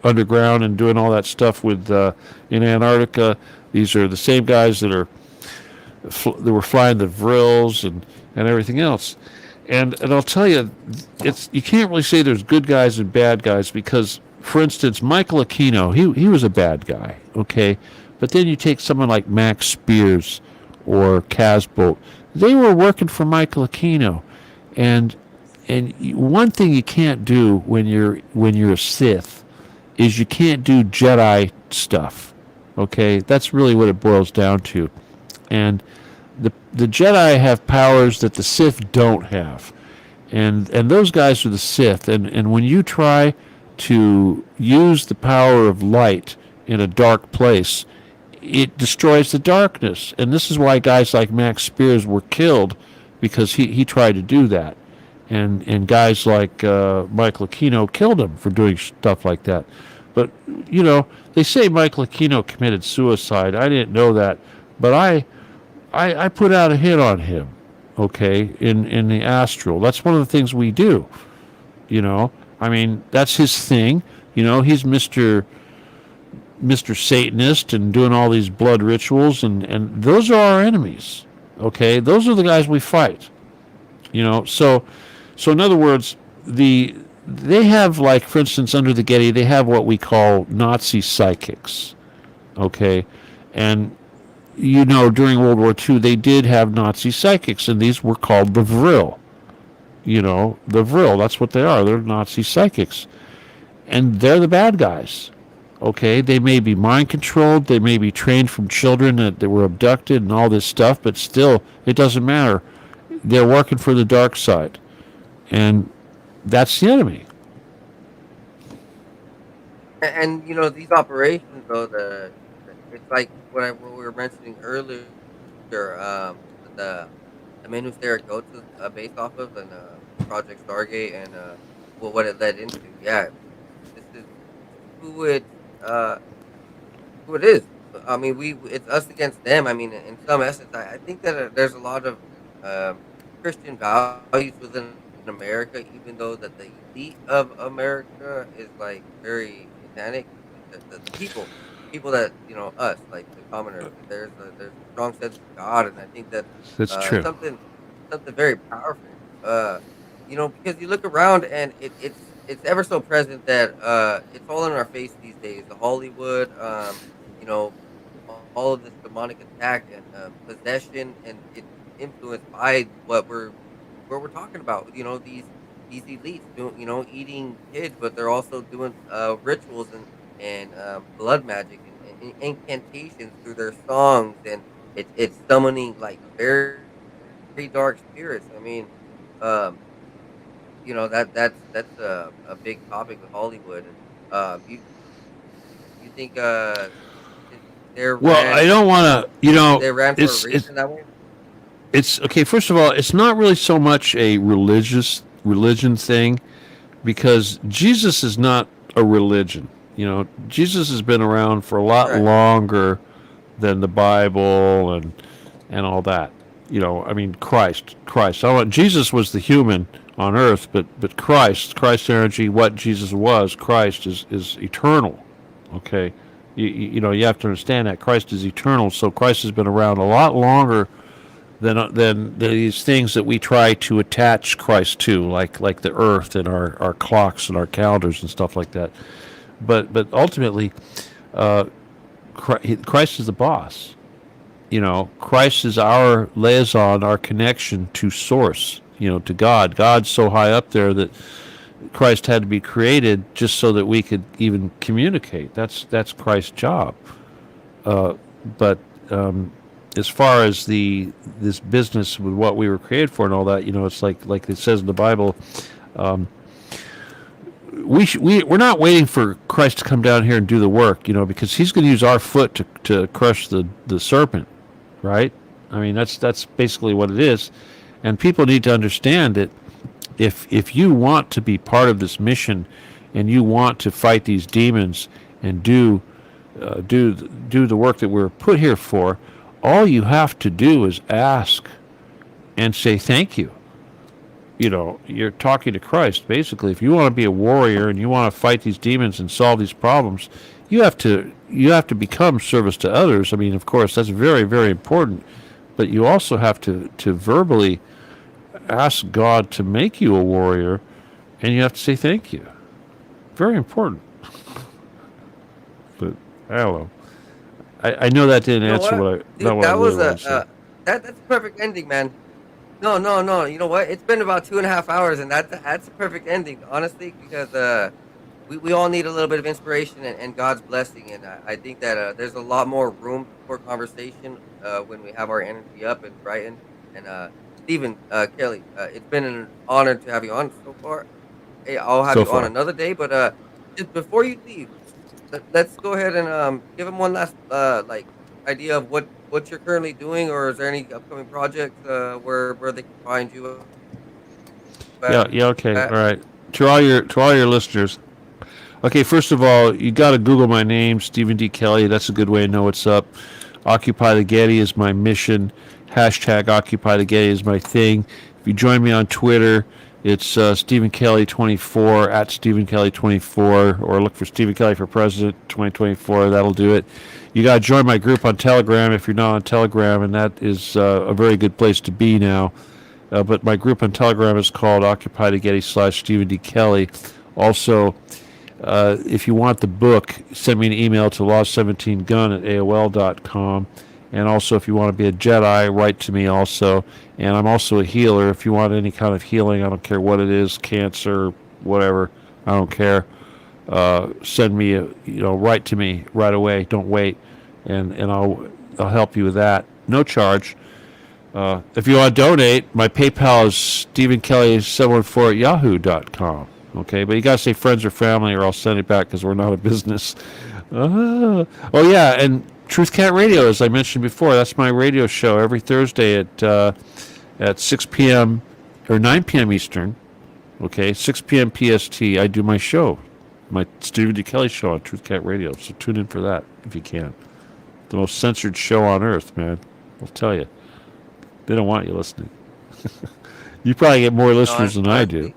underground and doing all that stuff with in Antarctica. These are the same guys that were flying the Vrills and everything else. And I'll tell you, you can't really say there's good guys and bad guys because, for instance, Michael Aquino, he was a bad guy. Okay, but then you take someone like Max Spears or Casbolt. They were working for Michael Aquino. And one thing you can't do when you're a Sith is you can't do Jedi stuff. Okay, that's really what it boils down to. And the Jedi have powers that the Sith don't have, and those guys are the Sith. And when you try to use the power of light in a dark place, it destroys the darkness. And this is why guys like Max Spears were killed, because he tried to do that. and guys like Michael Aquino killed him for doing stuff like that. But they say Michael Aquino committed suicide. I didn't know that, but I put out a hit on him. Okay, in the astral. That's one of the things we do. I mean, that's his thing. He's Mr. Satanist and doing all these blood rituals, and those are our enemies. Okay, those are the guys we fight. So in other words, they have, like, for instance, under the Getty, they have what we call Nazi psychics. Okay, and during World War II, they did have Nazi psychics, and these were called the Vril. The Vril. That's what they are. They're Nazi psychics, and they're the bad guys. Okay, they may be mind controlled, they may be trained from children that were abducted and all this stuff, but still, it doesn't matter. They're working for the dark side, and that's the enemy. And these operations, though, it's like what we were mentioning earlier. The the men who Saragossa is based off of, and Project Stargate, and what it led into. Yeah, this is uh who it is. I mean, it's us against them. I mean, in some essence, I think that there's a lot of um, Christian values within America, even though that the elite of America is like very satanic. The people that us, like the commoners, there's a strong sense of God, and I think that That's true. something very powerful. Because you look around and it's ever so present that it's all in our face these days. The Hollywood, you know, all of this demonic attack and possession, and it's influenced by what we're talking about. These elites doing, eating kids, but they're also doing rituals and blood magic and incantations through their songs, and it's summoning like very, very dark spirits. I mean, um, that's a big topic with Hollywood. And you think they're Well, I ran don't want to. they ran for a It's reason that way? okay. First of all, it's not really so much a religion thing, because Jesus is not a religion. Jesus has been around for a lot Right. longer than the Bible and all that. I mean, Christ. Jesus was the human on earth, but Christ energy, what Jesus was, Christ is eternal. Okay, you have to understand that Christ is eternal. So Christ has been around a lot longer than these things that we try to attach Christ to, like the earth and our clocks and our calendars and stuff like that. But ultimately, uh, Christ is the boss. Christ is our liaison, our connection to source, to God. God's so high up there that Christ had to be created just so that we could even communicate. That's Christ's job. But as far as this business with what we were created for and all that, it's like it says in the Bible. Um, we're not waiting for Christ to come down here and do the work, because He's going to use our foot to crush the serpent, right? I mean, that's basically what it is, and people need to understand that if you want to be part of this mission, and you want to fight these demons and do the work that we're put here for, all you have to do is ask and say thank you. You're talking to Christ. Basically, if you want to be a warrior and you want to fight these demons and solve these problems, you have to become service to others. I mean, of course, that's very, very important. But you also have to verbally ask God to make you a warrior, and you have to say thank you. Very important. But I don't know. I know that didn't You know answer what, what not dude? what I That really was wanted to say. that's a perfect ending, man. No, no, no. You know what? It's been about 2.5 hours, and that's a perfect ending, honestly, because we all need a little bit of inspiration and God's blessing, and I think that there's a lot more room for conversation when we have our energy up and brightened. And Stephen, Kelly, it's been an honor to have you on so far. Hey, I'll have So you on far. another day, but just before you leave, let's go ahead and give him one last like idea of what you're currently doing, or is there any upcoming projects where they can find you? Yeah, okay, all right. To all your listeners. Okay, first of all, you got to Google my name, Stephen D. Kelley. That's a good way to know what's up. Occupy the Getty is my mission. Hashtag Occupy the Getty is my thing. If you join me on Twitter, it's Stephen Kelley 24 at Stephen Kelley 24, or look for Stephen Kelley for President 2024. That'll do it. You got to join my group on Telegram if you're not on Telegram, and that is a very good place to be now. But my group on Telegram is called Occupy the Getty / Stephen D. Kelley. Also, if you want the book, send me an email to law17gun@aol.com. And also, if you want to be a Jedi, write to me also. And I'm also a healer. If you want any kind of healing, I don't care what it is, cancer, whatever, I don't care. Send me write to me right away. Don't wait, and I'll help you with that. No charge. If you want to donate, my PayPal is StephenKelley714@yahoo.com. Okay, but you gotta say friends or family, or I'll send it back because we're not a business. Oh yeah, and Truth Cat Radio, as I mentioned before, that's my radio show every Thursday at 6 p.m. or 9 p.m. Eastern. Okay, 6 p.m. PST. I do my show, my Stephen D. Kelley Show on Truth Cat Radio. So tune in for that if you can. The most censored show on earth, man. I'll tell you. They don't want you listening. You probably get more listeners than I do.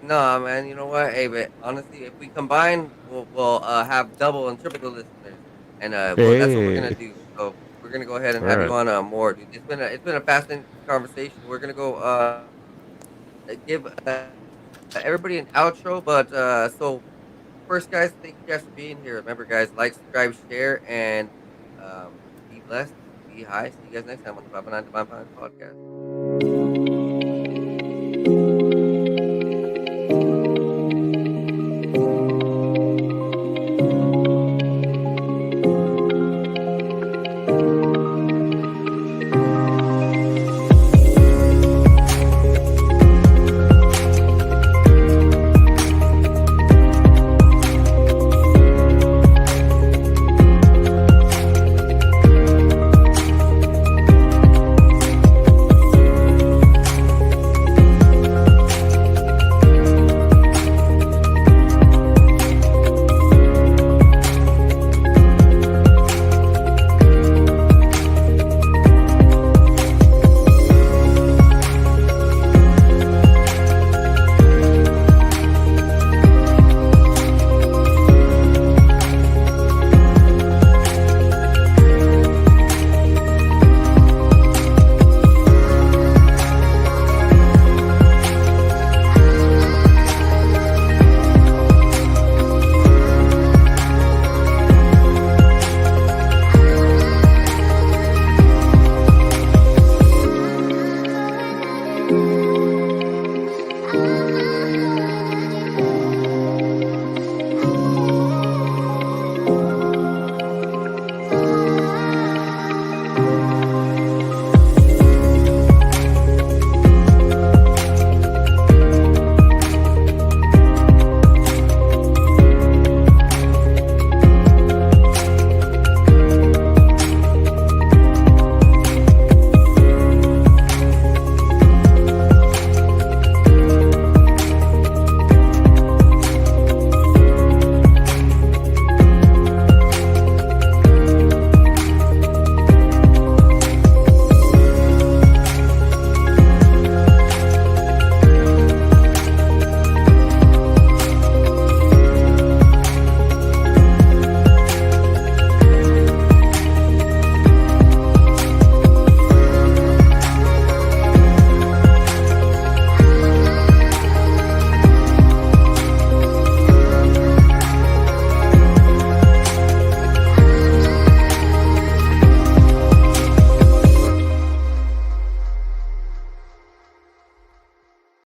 No, man, you know what? Hey, but honestly, if we combine, we'll have double and triple the listeners. And that's what we're going to do. So we're going to go ahead and have you on more, dude. It's been a fascinating conversation. We're going to go give everybody an outro. But so first, guys, thank you guys for being here. Remember, guys, like, subscribe, share, and be blessed. Be high. See you guys next time on the 509 Divine Podcast.